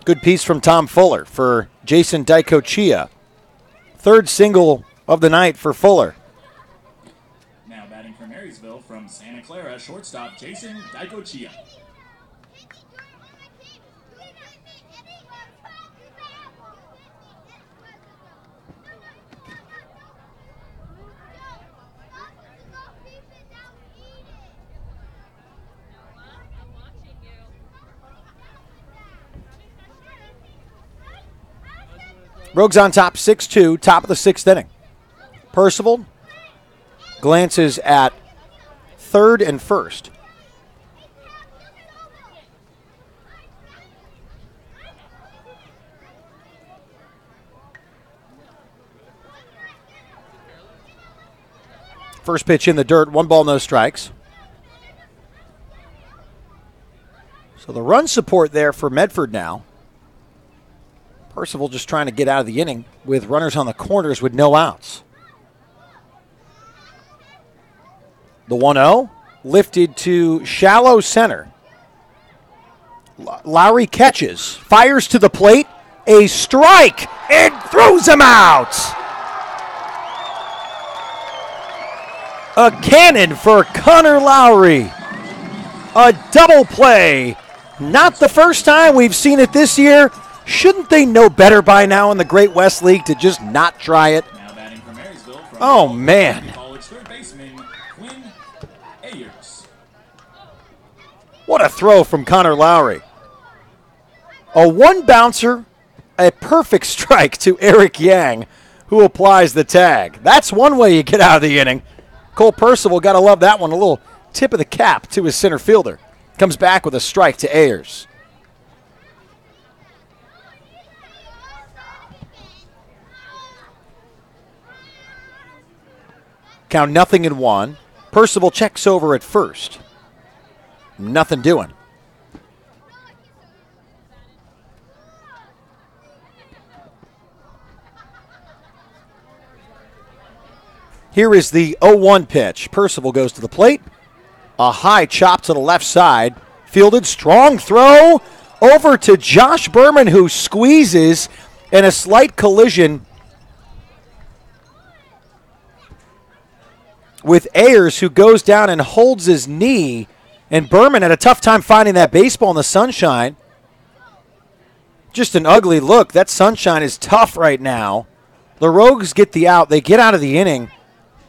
Good piece from Tom Fuller for Jason Dicochia. Third single of the night for Fuller. Now batting for Marysville from Santa Clara, shortstop Jason Dicochia. Rogues on top, 6-2, top of the sixth inning. Percival glances at third and first. First pitch in the dirt, 1 ball, no strikes. So the run support there for Medford now. Percival just trying to get out of the inning with runners on the corners with no outs. The 1-0 lifted to shallow center. Lowry catches, fires to the plate, a strike, and throws him out. A cannon for Connor Lowry. A double play. Not the first time we've seen it this year. Shouldn't they know better by now in the Great West League to just not try it? Now batting for Marysville from Oh, man. college third baseman Quinn Ayers. What a throw from Connor Lowry. A one bouncer, a perfect strike to Eric Yang, who applies the tag. That's one way you get out of the inning. Cole Percival, got to love that one. A little tip of the cap to his center fielder. Comes back with a strike to Ayers. Count 0-1. Percival checks over at first. Nothing doing. Here is the 0-1 pitch. Percival goes to the plate. A high chop to the left side. Fielded, strong throw over to Josh Berman, who squeezes, and a slight collision with Ayers, who goes down and holds his knee. And Berman had a tough time finding that baseball in the sunshine. Just an ugly look. That sunshine is tough right now. The Rogues get the out. They get out of the inning,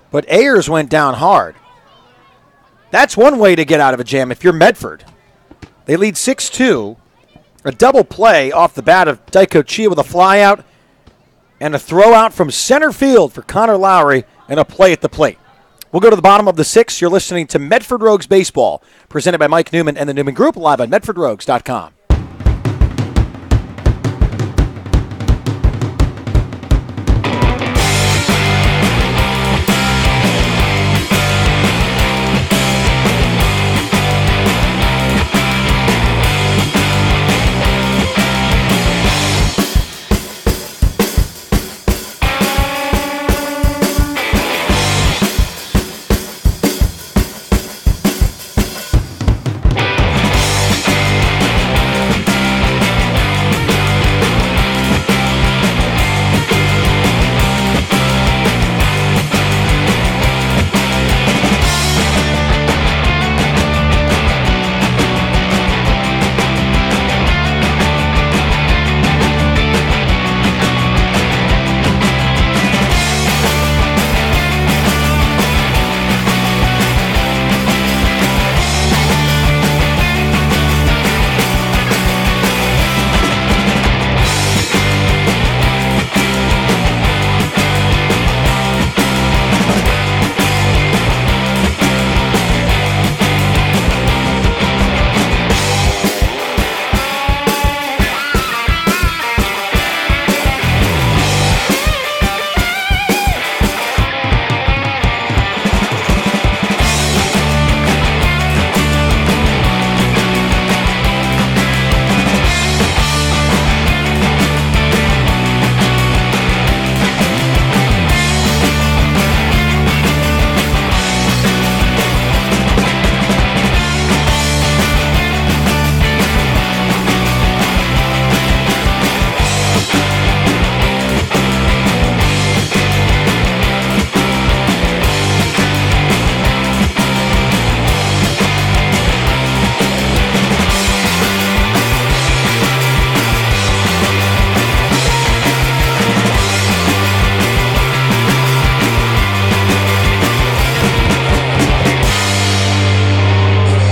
but Ayers went down hard. That's one way to get out of a jam if you're Medford. They lead 6-2. A double play off the bat of Dicochia with a flyout And a throw out from center field for Connor Lowry and a play at the plate. We'll go to the bottom of the 6th. You're listening to Medford Rogues Baseball, presented by Mike Newman and the Newman Group, live on MedfordRogues.com.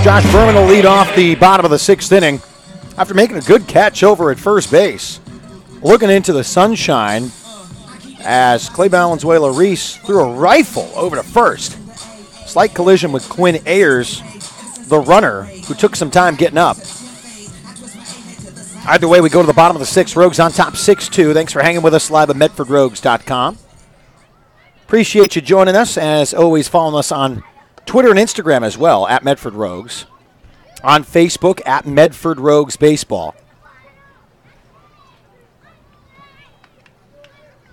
Josh Berman will lead off the bottom of the 6th inning after making a good catch over at first base. Looking into the sunshine as Clay Valenzuela-Reese threw a rifle over to first. Slight collision with Quinn Ayers, the runner, who took some time getting up. Either way, we go to the bottom of the 6th. Rogues on top 6-2. Thanks for hanging with us live at MedfordRogues.com. Appreciate you joining us. As always, following us on Twitter and Instagram as well, at Medford Rogues. On Facebook, at Medford Rogues Baseball.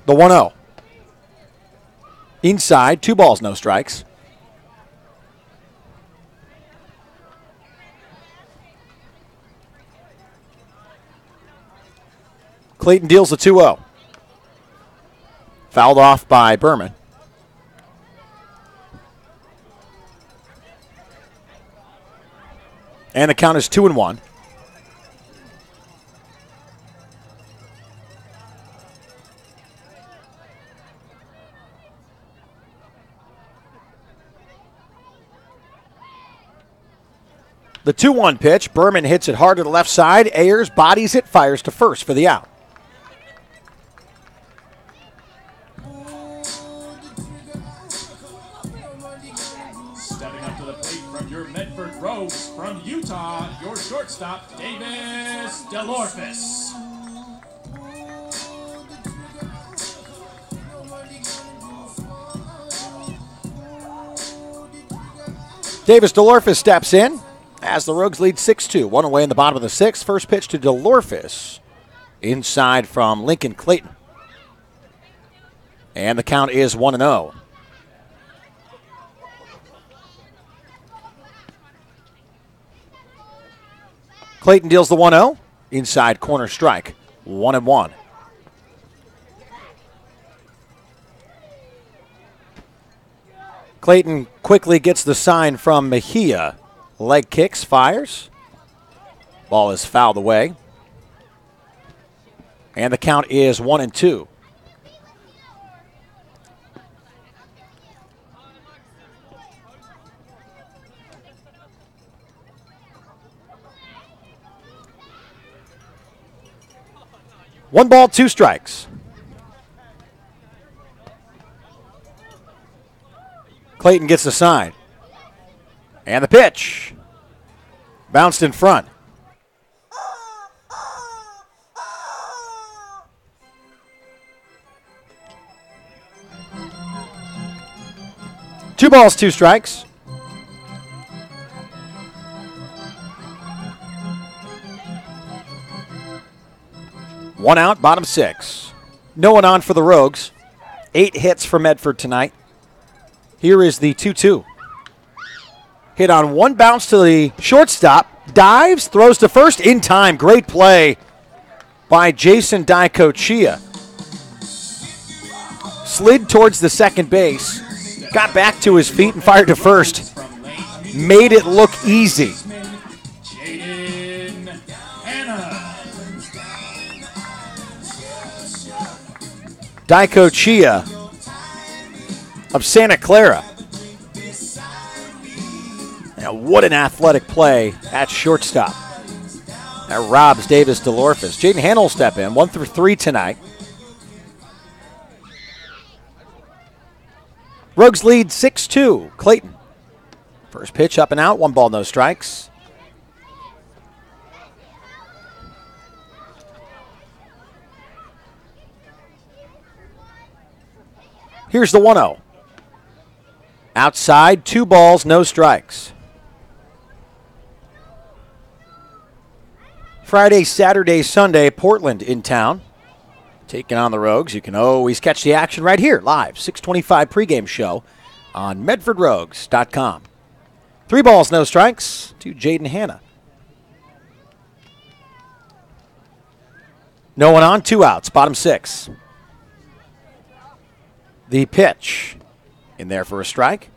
The 1-0. Inside, 2 balls, no strikes. Clayton deals the 2-0. Fouled off by Berman. And the count is 2-1. The 2-1 pitch. Berman hits it hard to the left side. Ayers bodies it, fires to first for the out. Stepping up to the plate from your Medford Rogues, from Utah, your shortstop, Davis DeLorphis. Davis DeLorphis steps in as the Rogues lead 6-2. One away in the bottom of the 6th. First pitch to DeLorphis. Inside from Lincoln Clayton. And the count is 1-0. Clayton deals the 1-0. Inside corner strike. 1-1. Clayton quickly gets the sign from Mejia. Leg kicks, fires. Ball is fouled away. And the count is 1-2. One ball, 2 strikes. Clayton gets the sign. And the pitch. Bounced in front. Two balls, two strikes. One out, bottom six. No one on for the Rogues. 8 hits for Medford tonight. Here is the 2-2. Hit on one bounce to the shortstop. Dives, throws to first in time. Great play by Jason Dicochia. Slid towards the second base. Got back to his feet and fired to first. Made it look easy. Dicochia of Santa Clara. And what an athletic play at shortstop. That robs Davis DeLorphis. Jaden Hanna will step in, 1 through 3 tonight. Rogues lead 6-2. Clayton. First pitch up and out, 1 ball, no strikes. Here's the 1-0. Outside, 2 balls, no strikes. Friday, Saturday, Sunday, Portland in town. Taking on the Rogues. You can always catch the action right here, live, 6:25 pregame show on MedfordRogues.com. 3 balls, no strikes to Jaden Hanna. No one on, 2 outs, bottom 6. The pitch in there for a strike.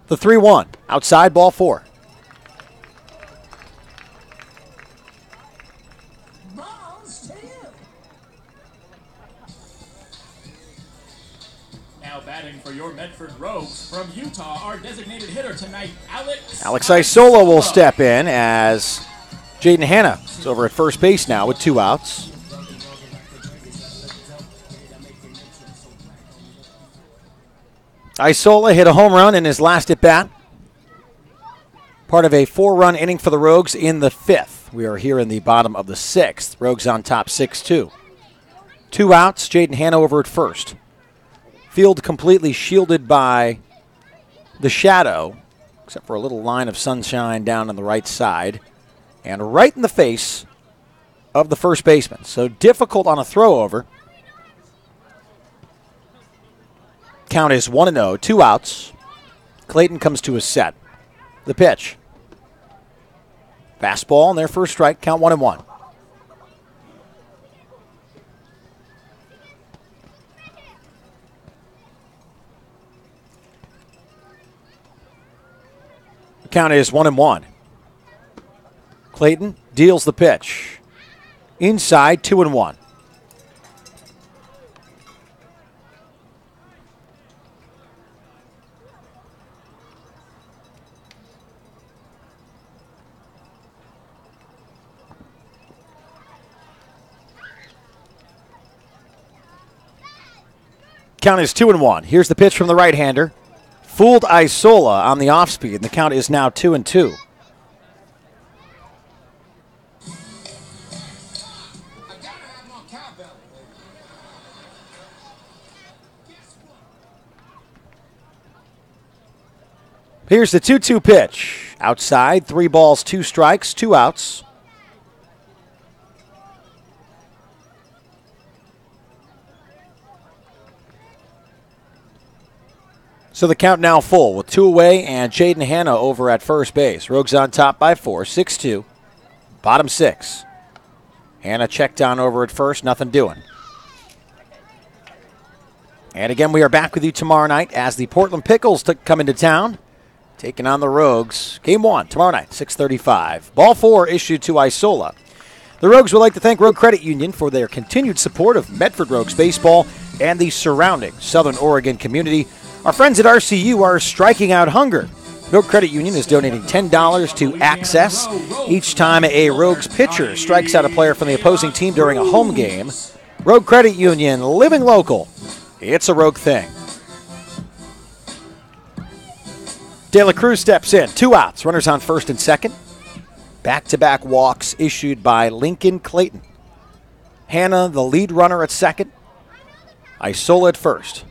The 3-1, outside, ball 4. Now batting for your Medford Rogues from Utah, our designated hitter tonight, Alex Isola will step in as Jaden Hanna is over at first base now with 2 outs. Isola hit a home run in his last at-bat. Part of a 4-run inning for the Rogues in the 5th. We are here in the bottom of the 6th. Rogues on top 6-2. 2 outs, Jaden Hanna over at first. Field completely shielded by the shadow, except for a little line of sunshine down on the right side, and right in the face of the first baseman. So difficult on a throw over. Count is 1-0, 2 outs. Clayton comes to his set. The pitch. Fastball on their first strike, count 1-1. The count is 1-1. Clayton deals the pitch. Inside, 2-1. Count is 2-1. Here's the pitch from the right-hander. Fooled Isola on the off-speed, and the count is now 2-2. Here's the 2-2 pitch. Outside, 3 balls, 2 strikes, 2 outs. So the count now full with 2 away and Jaden Hanna over at first base. Rogues on top by 4, 6-2. Bottom 6. Hanna checked down over at first, nothing doing. And again, we are back with you tomorrow night as the Portland Pickles come into town, taking on the Rogues. Game 1 tomorrow night, 6:35. Ball 4 issued to Isola. The Rogues would like to thank Rogue Credit Union for their continued support of Medford Rogues baseball and the surrounding Southern Oregon community. Our friends at RCU are striking out hunger. Rogue Credit Union is donating $10 to Access each time a Rogues pitcher strikes out a player from the opposing team during a home game. Rogue Credit Union, living local. It's a Rogue thing. De La Cruz steps in. 2 outs. Runners on first and second. Back-to-back walks issued by Lincoln Clayton. Hannah, the lead runner at second. Isola at first.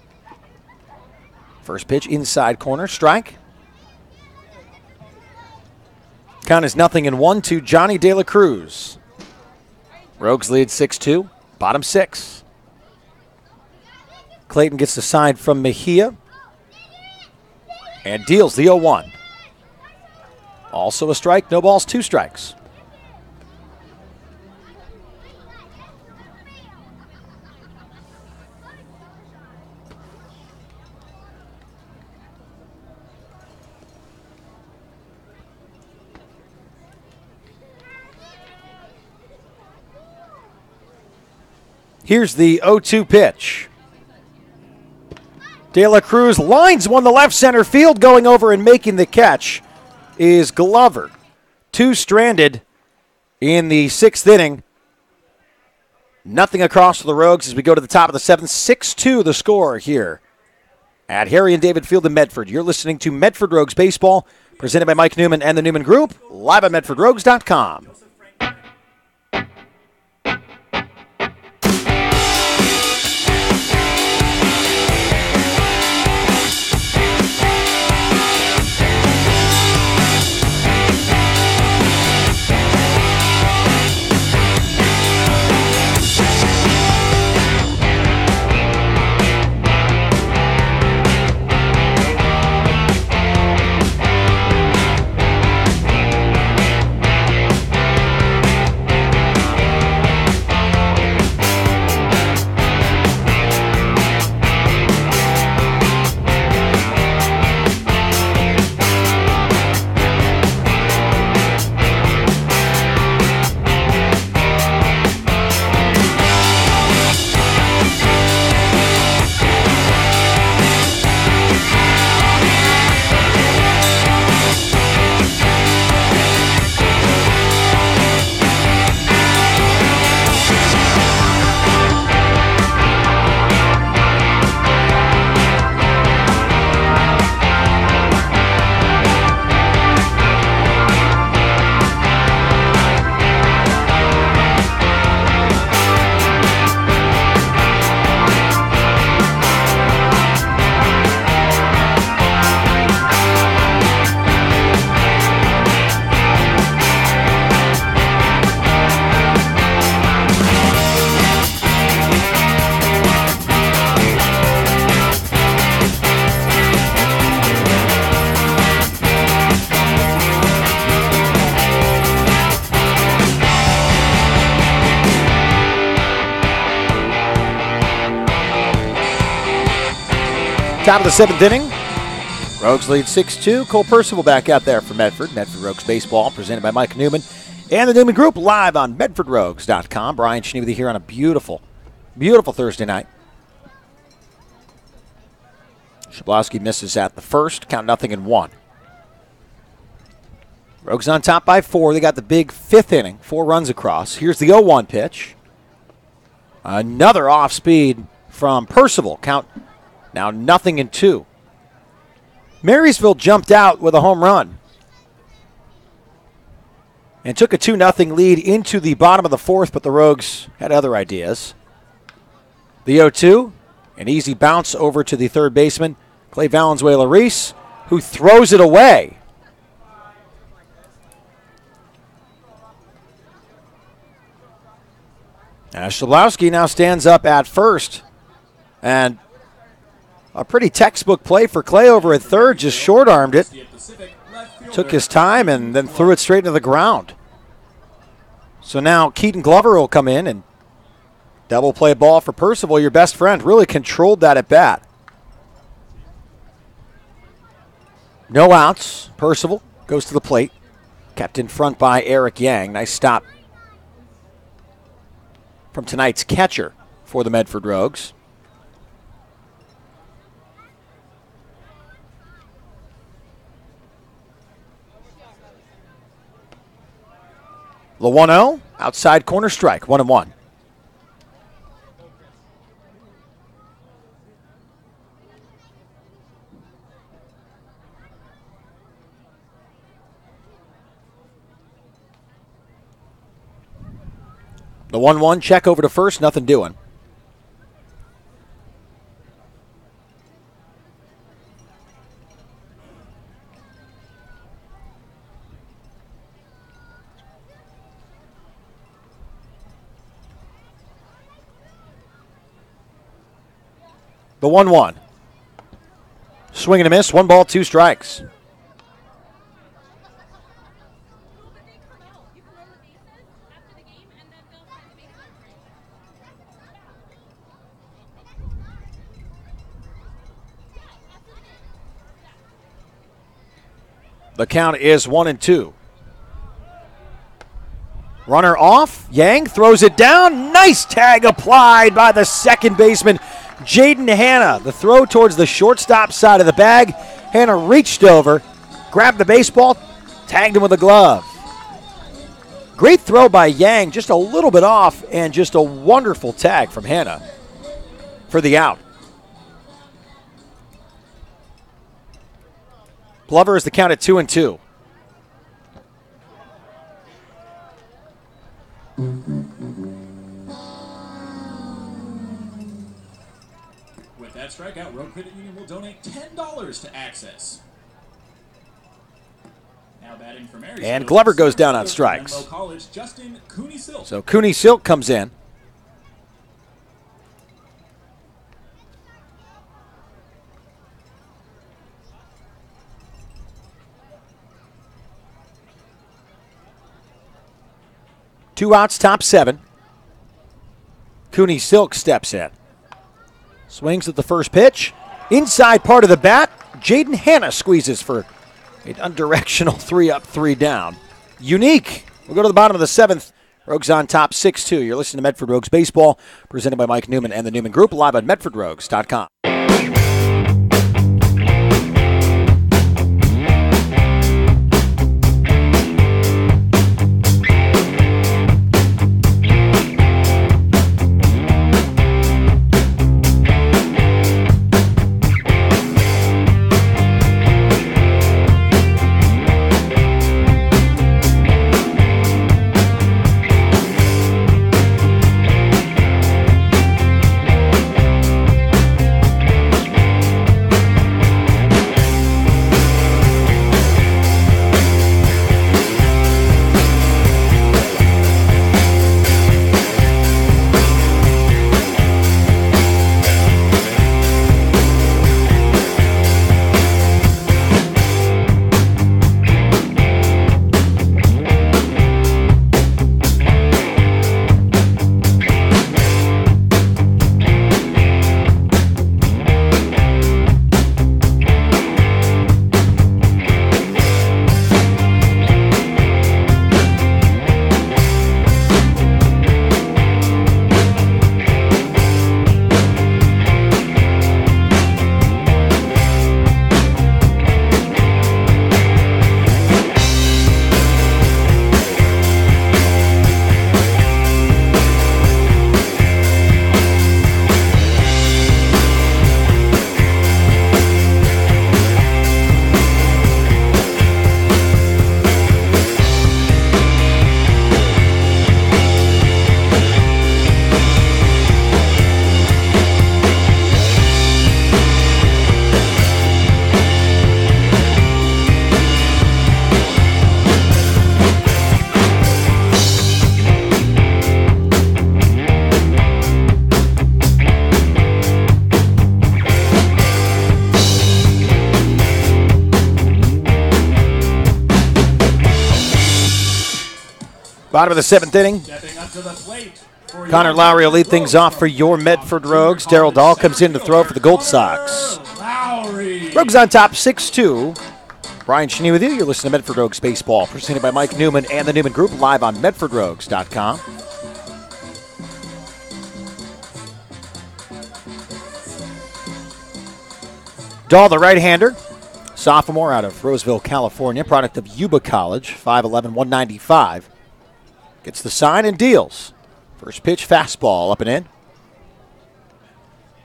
First pitch inside corner. Strike. Count is 0-1 to Johnny De La Cruz. Rogues lead 6-2. Bottom 6. Clayton gets the side from Mejia. And deals the 0-1. Also a strike. No balls, 2 strikes. Here's the 0-2 pitch. De La Cruz lines one to left center field. Going over and making the catch is Glover. 2 stranded in the 6th inning. Nothing across for the Rogues as we go to the top of the 7th. 6-2 the score here at Harry and David Field in Medford. You're listening to Medford Rogues Baseball, presented by Mike Newman and the Newman Group, live at MedfordRogues.com. Top of the 7th inning. Rogues lead 6-2. Cole Percival back out there for Medford. Medford Rogues Baseball, presented by Mike Newman and the Newman Group, live on MedfordRogues.com. Brian Schnee with you here on a beautiful, beautiful Thursday night. Shablowski misses at the first. Count 0-1. Rogues on top by 4. They got the big 5th inning. 4 runs across. Here's the 0-1 pitch. Another off speed from Percival. Count now 0-2. Marysville jumped out with a home run and took a 2-0 lead into the bottom of the 4th, but the Rogues had other ideas. The 0-2, an easy bounce over to the third baseman, Clay Valenzuela-Reese, who throws it away. Shablowski now stands up at first, and a pretty textbook play for Clay over at third, just short-armed it, took his time, and then threw it straight into the ground. So now Keaton Glover will come in and double play ball for Percival, your best friend. Really controlled that at bat. No outs. Percival goes to the plate. Kept in front by Eric Yang. Nice stop from tonight's catcher for the Medford Rogues. The 1-0, outside corner strike, 1-1. The 1-1, check over to first, nothing doing. The 1-1. Swing and a miss, 1 ball, 2 strikes. The count is 1-2. Runner off. Yang throws it down. Nice tag applied by the second baseman, Jaden Hanna. The throw towards the shortstop side of the bag. Hanna reached over, grabbed the baseball, tagged him with a glove. Great throw by Yang, just a little bit off, and just a wonderful tag from Hanna for the out. Glover is the count at 2-2. With that strikeout, Road Credit Union will donate $10 to Access. Now batting for Marysville. And Glover goes down on strikes. College, Justin Cooney-Silk. So Cooney-Silk comes in. Two outs, top 7. Cooney-Silk steps in. Swings at the first pitch. Inside part of the bat, Jaden Hanna squeezes for an undirectional 3 up, 3 down. Unique. We'll go to the bottom of the 7th. Rogues on top 6-2. You're listening to Medford Rogues Baseball, presented by Mike Newman and the Newman Group, live on MedfordRogues.com. Bottom of the 7th inning. Connor Lowry will lead things off for your Medford Rogues. Darryl Dahl comes in to throw for the Gold Sox. Rogues on top 6-2. Brian Cheney with you. You're listening to Medford Rogues Baseball, presented by Mike Newman and the Newman Group, live on MedfordRogues.com. Dahl, the right-hander, sophomore out of Roseville, California, product of Yuba College, 5'11", 195. Gets the sign and deals. First pitch, fastball up and in.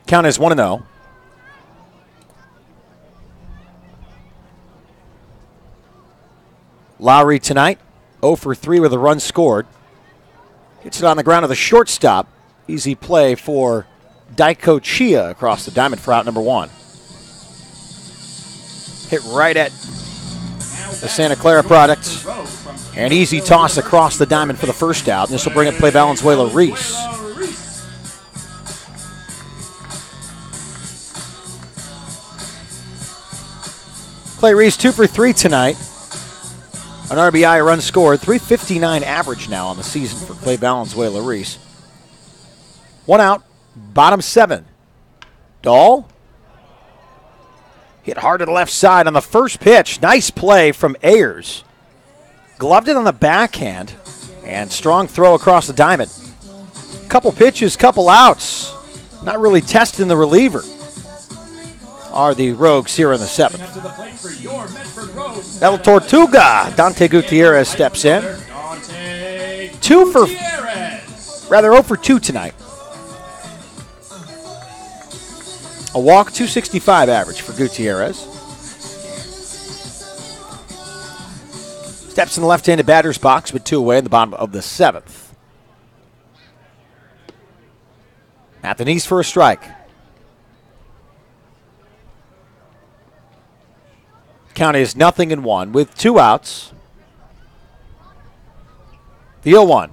Count is 1-0. Lowry tonight, 0 for 3 with a run scored. Hits it on the ground of the shortstop. Easy play for Daiko Chia across the diamond for out number 1. Hit right at the Santa Clara product. An easy toss across the diamond for the first out. And this will bring up play Valenzuela Reese. Clay Reese 2 for 3 tonight. An RBI, a run scored. 359 average now on the season for Clay Valenzuela Reese. 1 out, bottom 7. Dahl hit hard to the left side on the first pitch. Nice play from Ayers. Gloved it on the backhand, and strong throw across the diamond. Couple pitches, couple outs. Not really testing the reliever. Are the Rogues here in the 7th. El Tortuga. Dante Gutierrez steps in. 0 for 2 tonight. A walk, 265 average for Gutierrez. Steps in the left-handed batter's box with 2 away in the bottom of the 7th. At the knees for a strike. Count is 0-1 with 2 outs. The 0-1.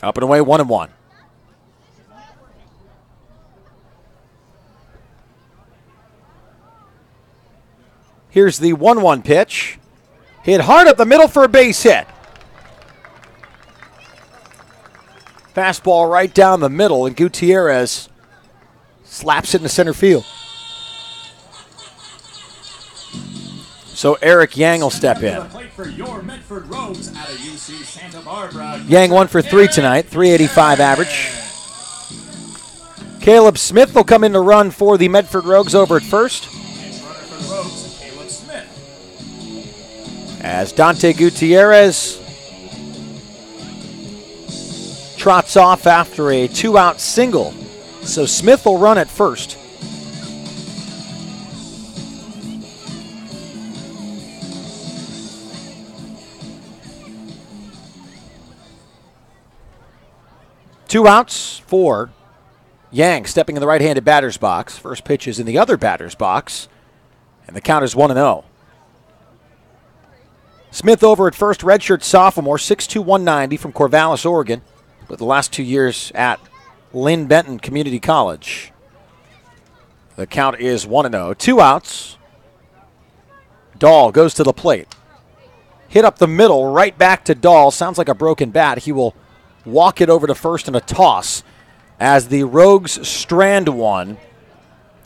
Up and away, 1-1. Here's the 1-1 pitch. Hit hard up the middle for a base hit. Fastball right down the middle, and Gutierrez slaps it into center field. So Eric Yang will step in. Yang 1 for 3 tonight, 385 average. Caleb Smith will come in to run for the Medford Rogues over at first. As Dante Gutierrez trots off after a 2-out single. So Smith will run at first. Two outs for Yang, stepping in the right-handed batter's box. First pitch is in the other batter's box, and the count is 1-0. Smith over at first, redshirt sophomore, 6'2", 190 from Corvallis, Oregon, with the last 2 years at Lynn Benton Community College. The count is 1-0. 2 outs. Dahl goes to the plate. Hit up the middle, right back to Dahl. Sounds like a broken bat. He will walk it over to first in a toss as the Rogues strand one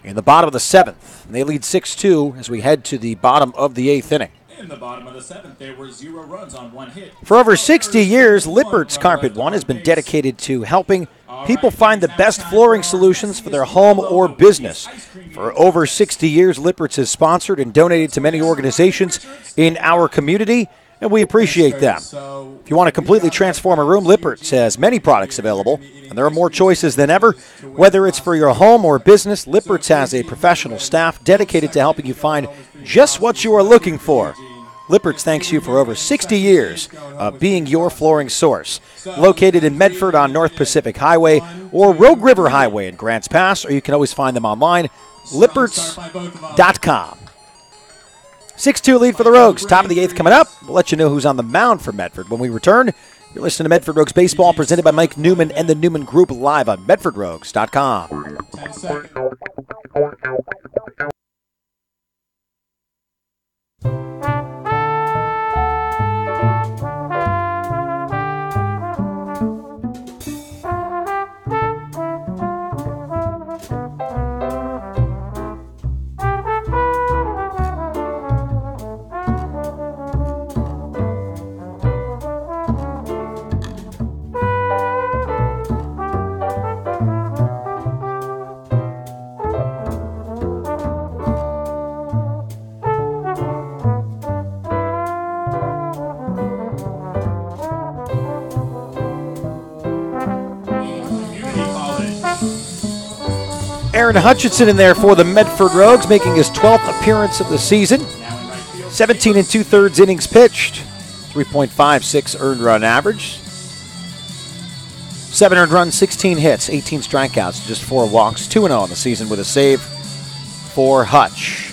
in the bottom of the 7th. And they lead 6-2 as we head to the bottom of the 8th inning. In the bottom of the 7th, there were 0 runs on 1 hit. For over 60 years, Lippert's Carpet One has been dedicated to helping people find the best flooring solutions for their home or business. For over 60 years, Lippert's has sponsored and donated to many organizations in our community, and we appreciate them. If you want to completely transform a room, Lippert's has many products available, and there are more choices than ever. Whether it's for your home or business, Lippert's has a professional staff dedicated to helping you find just what you are looking for. Lippert's thanks you for over 60 years of being your flooring source. Located in Medford on North Pacific Highway or Rogue River Highway in Grants Pass, or you can always find them online, lipperts.com. 6-2 lead for the Rogues. Top of the 8th coming up. We'll let you know who's on the mound for Medford when we return. You're listening to Medford Rogues Baseball, presented by Mike Newman and the Newman Group, live on medfordrogues.com. Aaron Hutchinson in there for the Medford Rogues, making his 12th appearance of the season. 17 2/3 innings pitched, 3.56 earned run average. 7 earned runs, 16 hits, 18 strikeouts, just 4 walks, 2-0 on the season with a save for Hutch.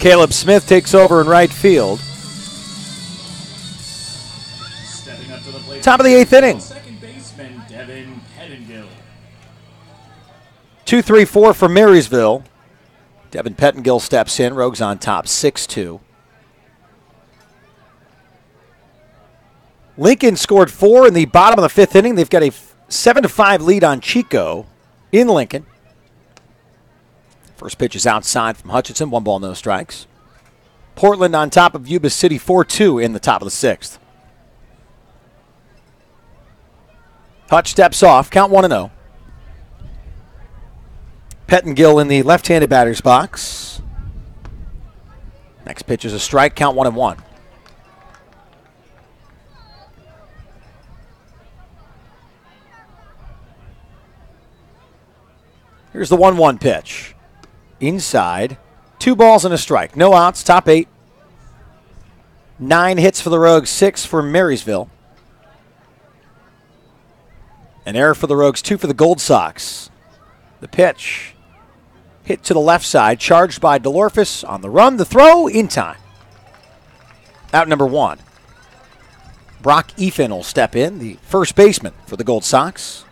Caleb Smith takes over in right field. Top of the 8th inning. 2-3-4 for Marysville. Devin Pettengill steps in. Rogues on top, 6-2. Lincoln scored 4 in the bottom of the 5th inning. They've got a 7-5 lead on Chico in Lincoln. First pitch is outside from Hutchinson. 1 ball, no strikes. Portland on top of Yuba City 4-2 in the top of the 6th. Hutch steps off. Count 1-0. Pettengill in the left-handed batter's box. Next pitch is a strike. Count 1-1. Here's the 1-1 pitch. Inside. 2 balls and a strike. No outs. Top 8. 9 hits for the Rogues. 6 for Marysville. An error for the Rogues. 2 for the Gold Sox. The pitch. Hit to the left side. Charged by DeLorfus on the run. The throw in time. Out number 1. Brock Efen will step in, the first baseman for the Gold Sox.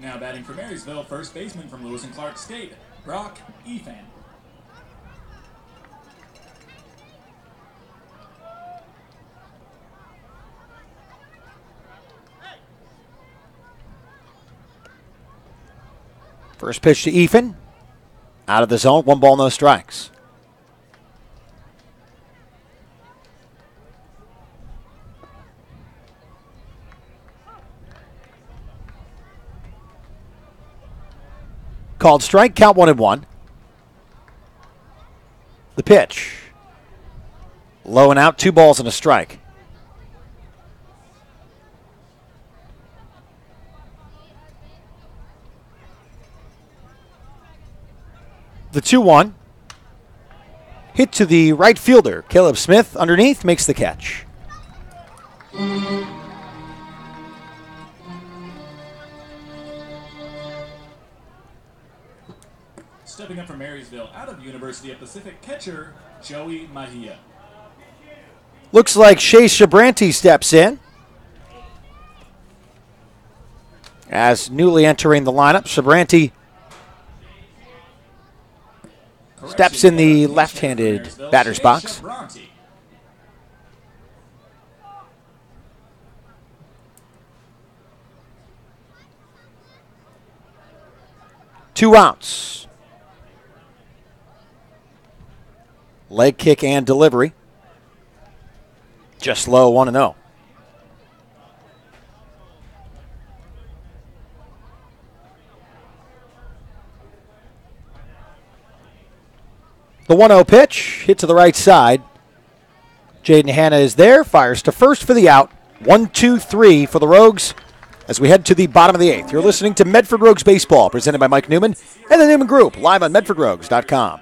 Now batting for Marysville, first baseman from Lewis and Clark State, Brock Efen. First pitch to Efen. Out of the zone, 1 ball, no strikes. Called strike, count 1-1. The pitch. Low and out, 2 balls and a strike. The 2-1. Hit to the right fielder. Caleb Smith underneath makes the catch. Stepping up from Marysville, out of University of Pacific, catcher Joey Mahia. Looks like Shea Shabranti steps in. As newly entering the lineup, Shabranti steps in the left-handed batter's box. 2 outs. Leg kick and delivery. Just low, 1-0. The 1-0 pitch, hit to the right side. Jaden Hanna is there, fires to first for the out. 1-2-3 for the Rogues as we head to the bottom of the 8th. You're listening to Medford Rogues Baseball, presented by Mike Newman and the Newman Group, live on MedfordRogues.com.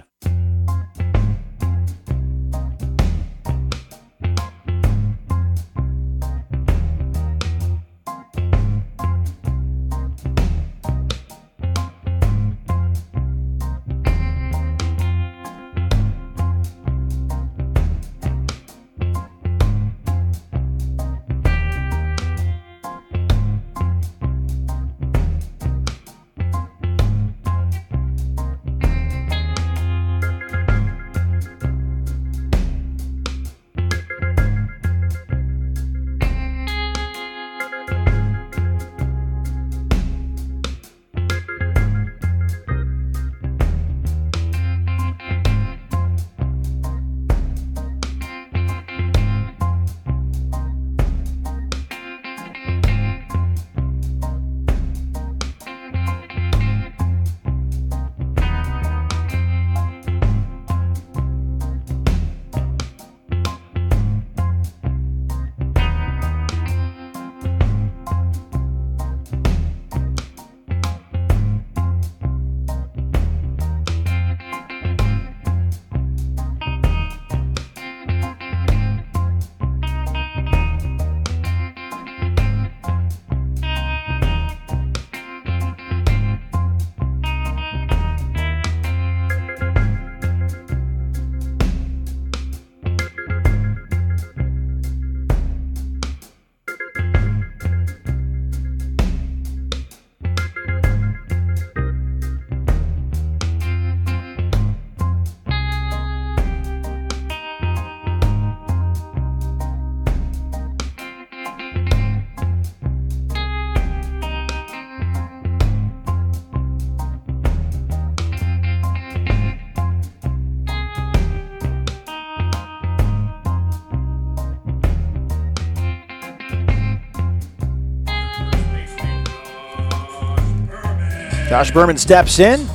Josh Berman steps in.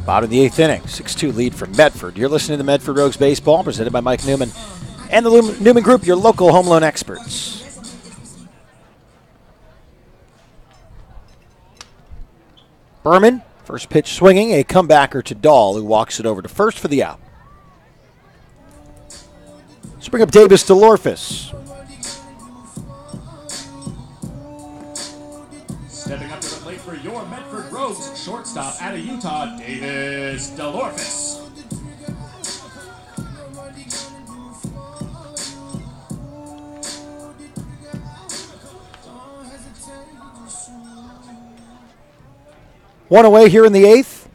Bottom of the 8th inning. 6-2 lead for Medford. You're listening to Medford Rogues Baseball, presented by Mike Newman and the Newman Group, your local home loan experts. Berman, first pitch swinging, a comebacker to Dahl, who walks it over to first for the out. Let's bring up Davis DeLorphis. Stepping up to the plate for your Medford Rogues, shortstop out of Utah, Davis DeLorphis. One away here in the 8th.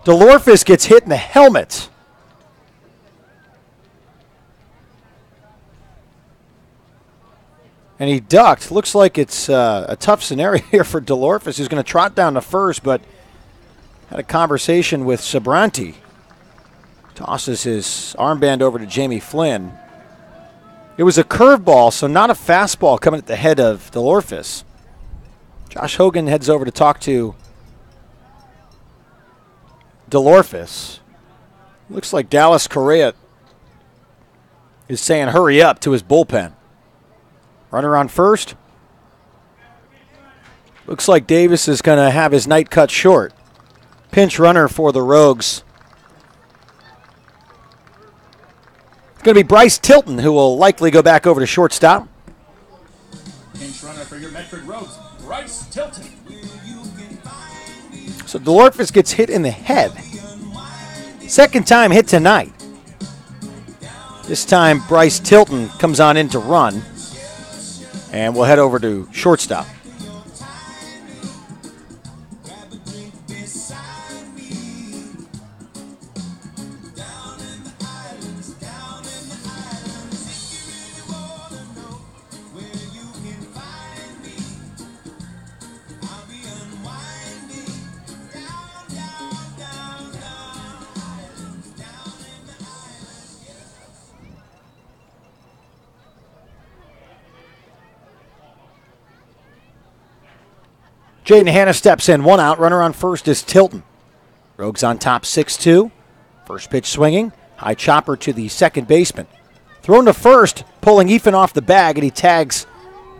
DeLorphis gets hit in the helmet. And he ducked. Looks like it's a tough scenario here for DeLorphis, who's going to trot down to first, but had a conversation with Sabranti. Tosses his armband over to Jamie Flynn. It was a curveball, so not a fastball coming at the head of DeLorphis. Josh Hogan heads over to talk to DeLorphis. Looks like Dallas Correa is saying hurry up to his bullpen. Runner on first. Looks like Davis is going to have his night cut short. Pinch runner for the Rogues. It's going to be Bryce Tilton, who will likely go back over to shortstop. Pinch runner for your Medford Rogues, Bryce Tilton. So DeLorphis gets hit in the head. Second time hit tonight. This time Bryce Tilton comes on in to run. And we'll head over to shortstop. Jaden Hanna steps in, 1 out. Runner on first is Tilton. Rogues on top 6-2. First pitch swinging. High chopper to the second baseman. Thrown to first, pulling Ethan off the bag, and he tags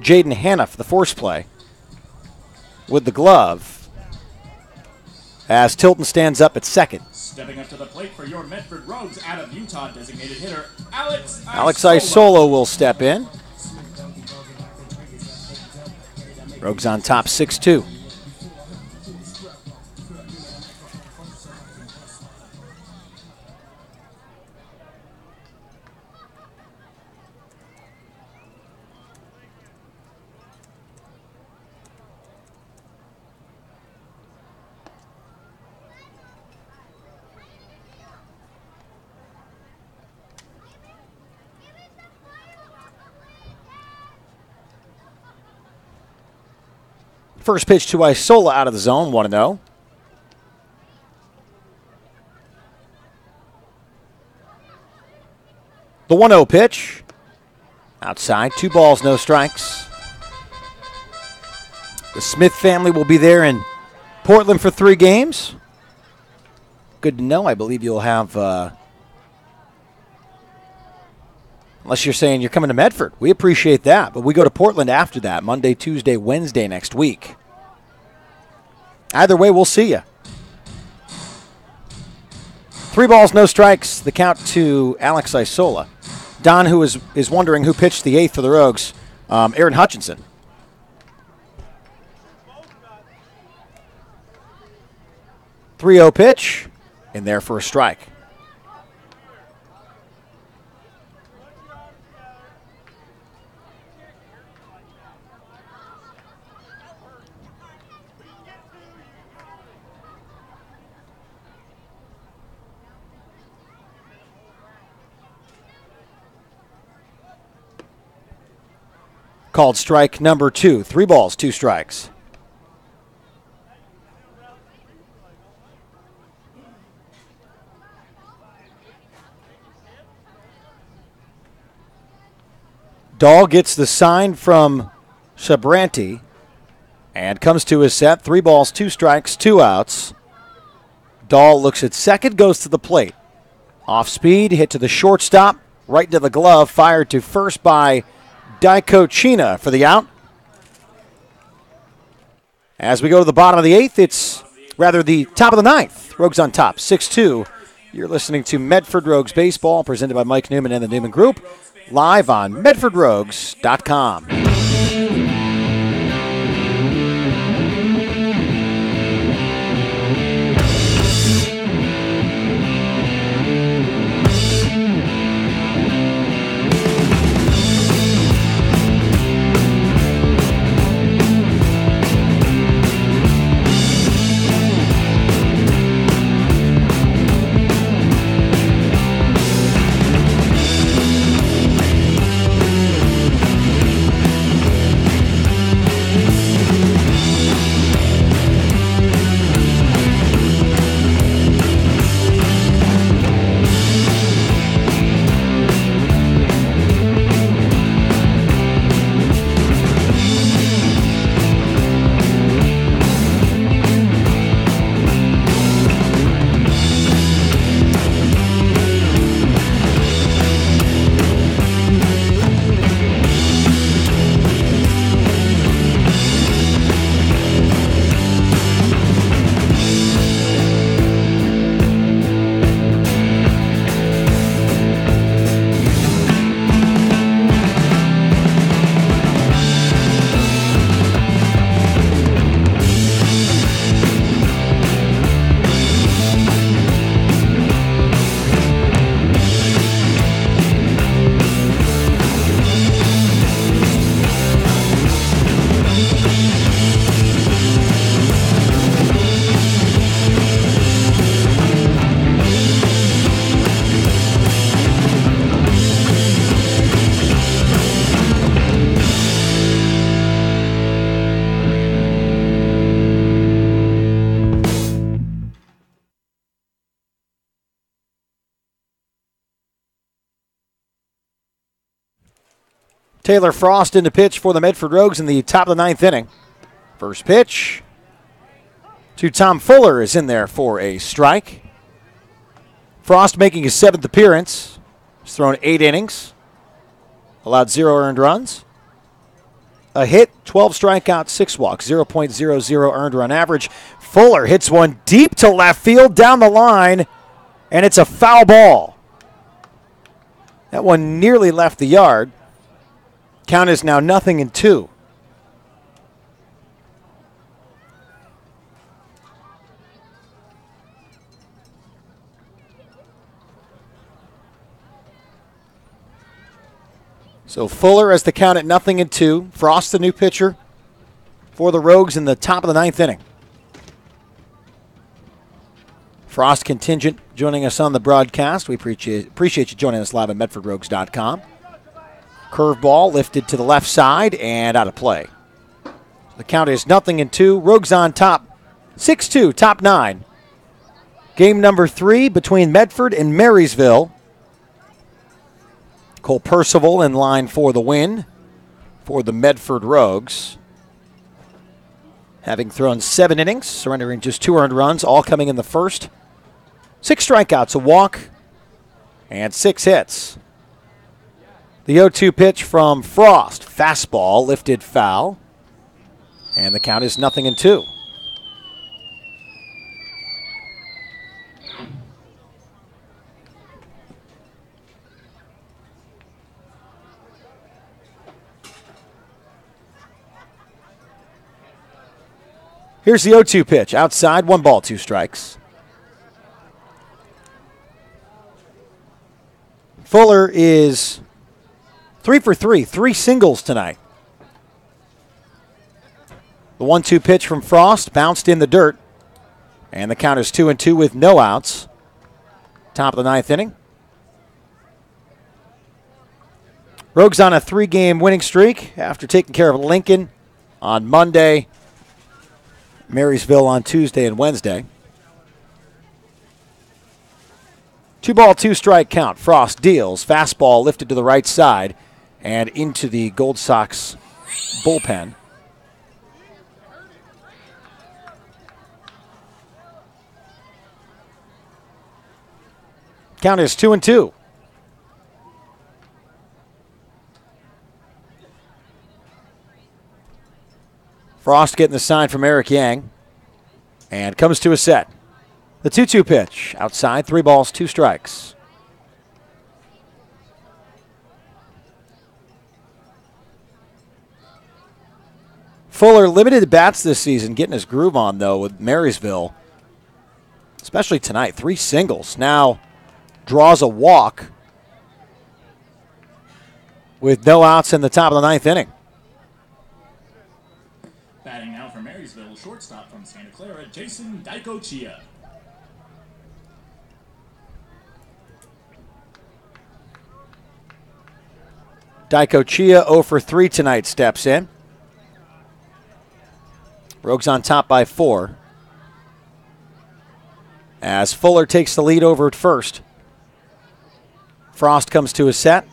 Jaden Hanna for the force play with the glove as Tilton stands up at second. Stepping up to the plate for your Medford Rogues, out of Utah, designated hitter Alex Isolo will step in. Rogues on top 6-2. First pitch to Isola out of the zone, 1-0. The 1-0 pitch. Outside, 2 balls, no strikes. The Smith family will be there in Portland for 3 games. Good to know. I believe you'll have, unless you're saying you're coming to Medford. We appreciate that, but we go to Portland after that, Monday, Tuesday, Wednesday next week. Either way, we'll see you. 3 balls, no strikes. The count to Alex Isola. Don, who is wondering who pitched the 8th for the Rogues, Aaron Hutchinson. .30 pitch, in there for a strike. Called strike number 2. 3 balls, 2 strikes. Dahl gets the sign from Sabranti. And comes to his set. 3 balls, 2 strikes, 2 outs. Dahl looks at second, goes to the plate. Off speed, hit to the shortstop, right into the glove, fired to first by Dicochina for the out. As we go to the bottom of the 8th, it's rather the top of the 9th. Rogues on top, 6-2. You're listening to Medford Rogues Baseball, presented by Mike Newman and the Newman Group, live on MedfordRogues.com. Taylor Frost in to pitch for the Medford Rogues in the top of the 9th inning. First pitch to Tom Fuller is in there for a strike. Frost making his 7th appearance. He's thrown 8 innings. Allowed 0 earned runs. A hit, 12 strikeouts, 6 walks, 0.00 earned run average. Fuller hits one deep to left field down the line, and it's a foul ball. That one nearly left the yard. Count is now 0-2. So Fuller has the count at 0-2. Frost, the new pitcher for the Rogues in the top of the 9th inning. Frost contingent joining us on the broadcast. We appreciate you joining us live at MedfordRogues.com. Curveball lifted to the left side and out of play. The count is 0-2. Rogues on top, 6-2, top 9. Game number 3 between Medford and Marysville. Cole Percival in line for the win for the Medford Rogues. Having thrown 7 innings, surrendering just 2 earned runs, all coming in the first. 6 strikeouts, a walk, and 6 hits. The 0-2 pitch from Frost. Fastball lifted foul. And the count is 0-2. Here's the 0-2 pitch. Outside, 1 ball, 2 strikes. Fuller is 3 for 3, 3 singles tonight. The 1-2 pitch from Frost bounced in the dirt. And the count is 2-2 with no outs. Top of the 9th inning. Rogues on a 3-game winning streak after taking care of Lincoln on Monday, Marysville on Tuesday and Wednesday. 2 ball, 2 strike count. Frost deals. Fastball lifted to the right side and into the Gold Sox bullpen. Count is 2-2. Frost getting the sign from Eric Yang. And comes to a set. The 2-2 pitch. Outside, 3 balls, 2 strikes. Fuller limited bats this season, getting his groove on, though, with Marysville. Especially tonight. 3 singles. Now draws a walk with no outs in the top of the 9th inning. Batting now for Marysville, shortstop from Santa Clara, Jason Daikochia. Daikochia 0 for 3 tonight steps in. Rogues on top by 4. As Fuller takes the lead over at first. Frost comes to his set.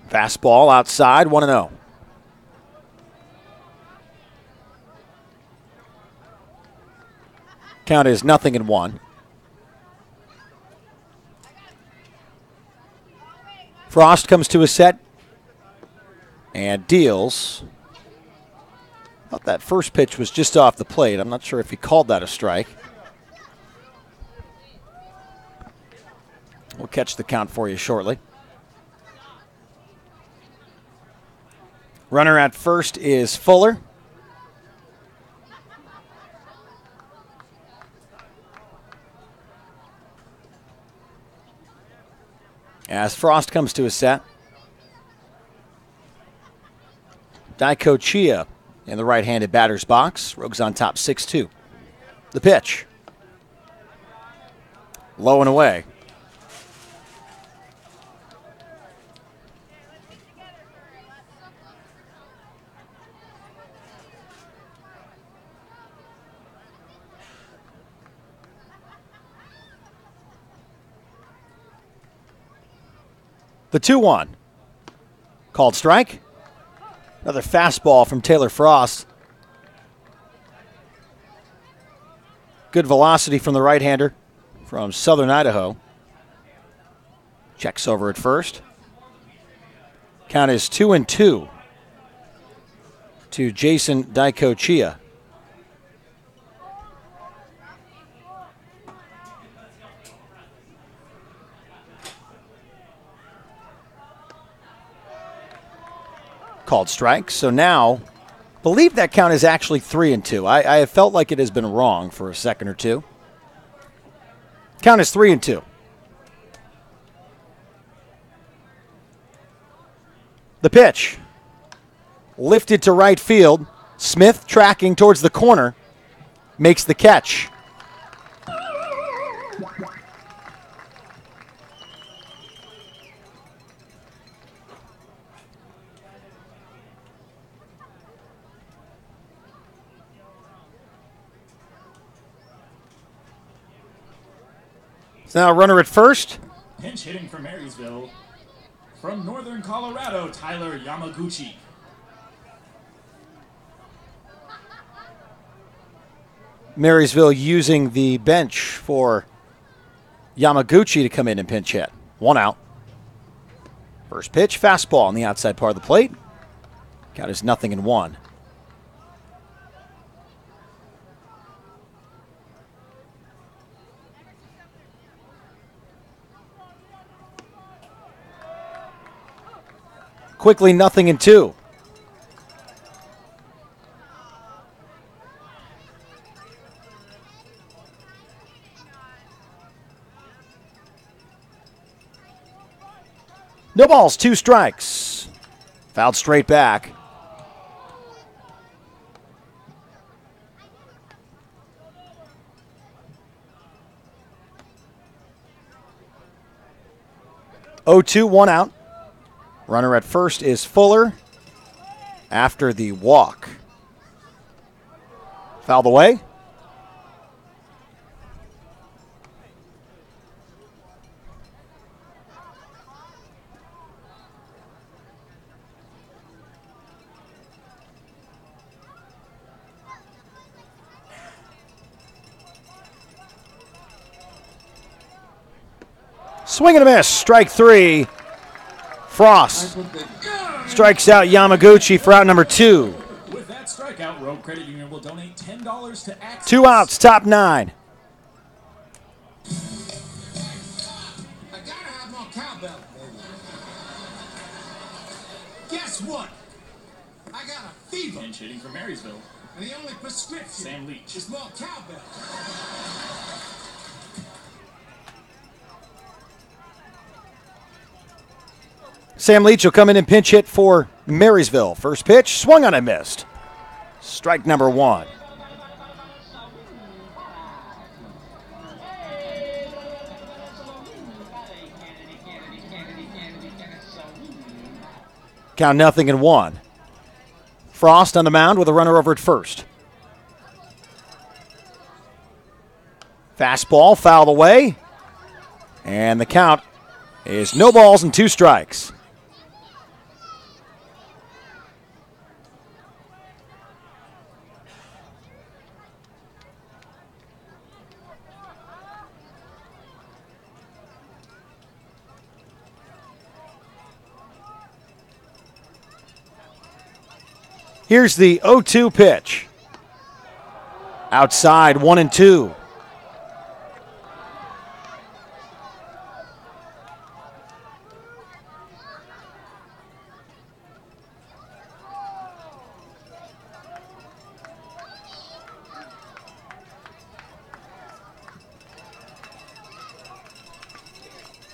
Fastball outside, 1-0. Count is 0-1. Frost comes to his set and deals. Thought that first pitch was just off the plate. I'm not sure if he called that a strike. We'll catch the count for you shortly. Runner at first is Fuller. As Frost comes to his set. Daikochia in the right-handed batter's box. Rogues on top 6-2. The pitch. Low and away. The 2-1. Called strike. Another fastball from Taylor Frost. Good velocity from the right-hander from Southern Idaho. Checks over at first. Count is 2-2 to Jason Daikochia. Called strike. So now, believe that count is actually 3-2. I have felt like it has been wrong for a second or two. Count is 3-2. The pitch. Lifted to right field. Smith tracking towards the corner. Makes the catch. So now runner at first. Pinch hitting for Marysville. From northern Colorado, Tyler Yamaguchi. Marysville using the bench for Yamaguchi to come in and pinch hit. 1 out. First pitch, fastball on the outside part of the plate. Count is 0-1. Quickly 0-2. No balls, 2 strikes. Fouled straight back. Oh, 2, 1 out. Runner at first is Fuller after the walk. Fouled away. Swing and a miss. Strike 3. Frost strikes out Yamaguchi for out number 2. With that strikeout, Rogue Credit Union will donate $10 to Access. 2 outs, top 9. I gotta have more cowbell, baby. Guess what? I got a fever. Pinch hitting for Marysville. And the only prescription Sam Leach. is more cowbell. Sam Leach will come in and pinch hit for Marysville. First pitch, swung on and missed. Strike number 1. Count 0-1. Frost on the mound with a runner over at first. Fastball fouled away. And the count is no balls and 2 strikes. Here's the 0-2 pitch. Outside, 1-2.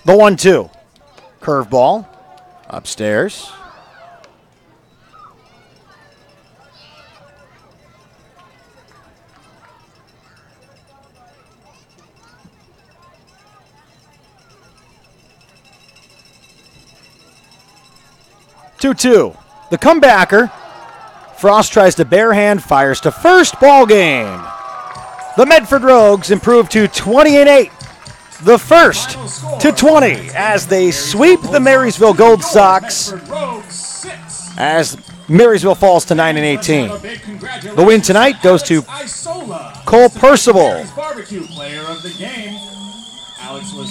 The 1-2. Curveball. Upstairs. Two. The comebacker. Frost tries to barehand, fires to first. Ball game. The Medford Rogues improve to 20-8. The first to 20 as they sweep the Marysville Gold Sox as Marysville falls to 9-18. The win tonight goes to Cole Percival.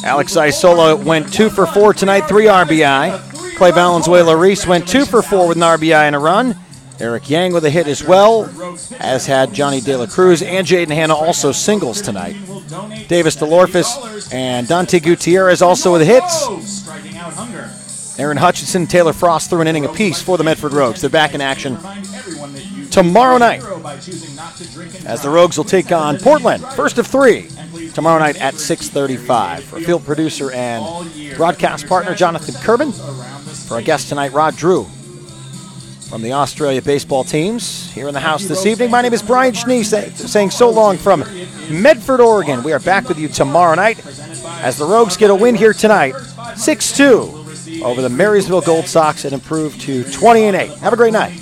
Alex Isola went 2 for 4 tonight, 3 RBI. Clay Valenzuela-Reese went 2 for 4 with an RBI and a run. Eric Yang with a hit as well, as had Johnny De La Cruz and Jaden Hanna, also singles tonight. Davis DeLorfis and Dante Gutierrez also with hits. Aaron Hutchinson, Taylor Frost threw an inning apiece for the Medford Rogues. They're back in action tomorrow night as the Rogues will take on Portland, first of 3, tomorrow night at 6:35. For field producer and broadcast partner Jonathan Kerbin, for our guest tonight, Rod Drew, from the Australia baseball teams here in the house this evening. My name is Brian Schnee, saying so long from Medford, Oregon. We are back with you tomorrow night as the Rogues get a win here tonight, 6-2 over the Marysville Gold Sox and improve to 20-8. Have a great night.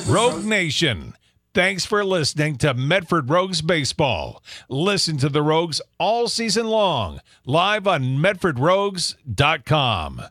Rogue Nation, thanks for listening to Medford Rogues Baseball. Listen to the Rogues all season long, live on MedfordRogues.com.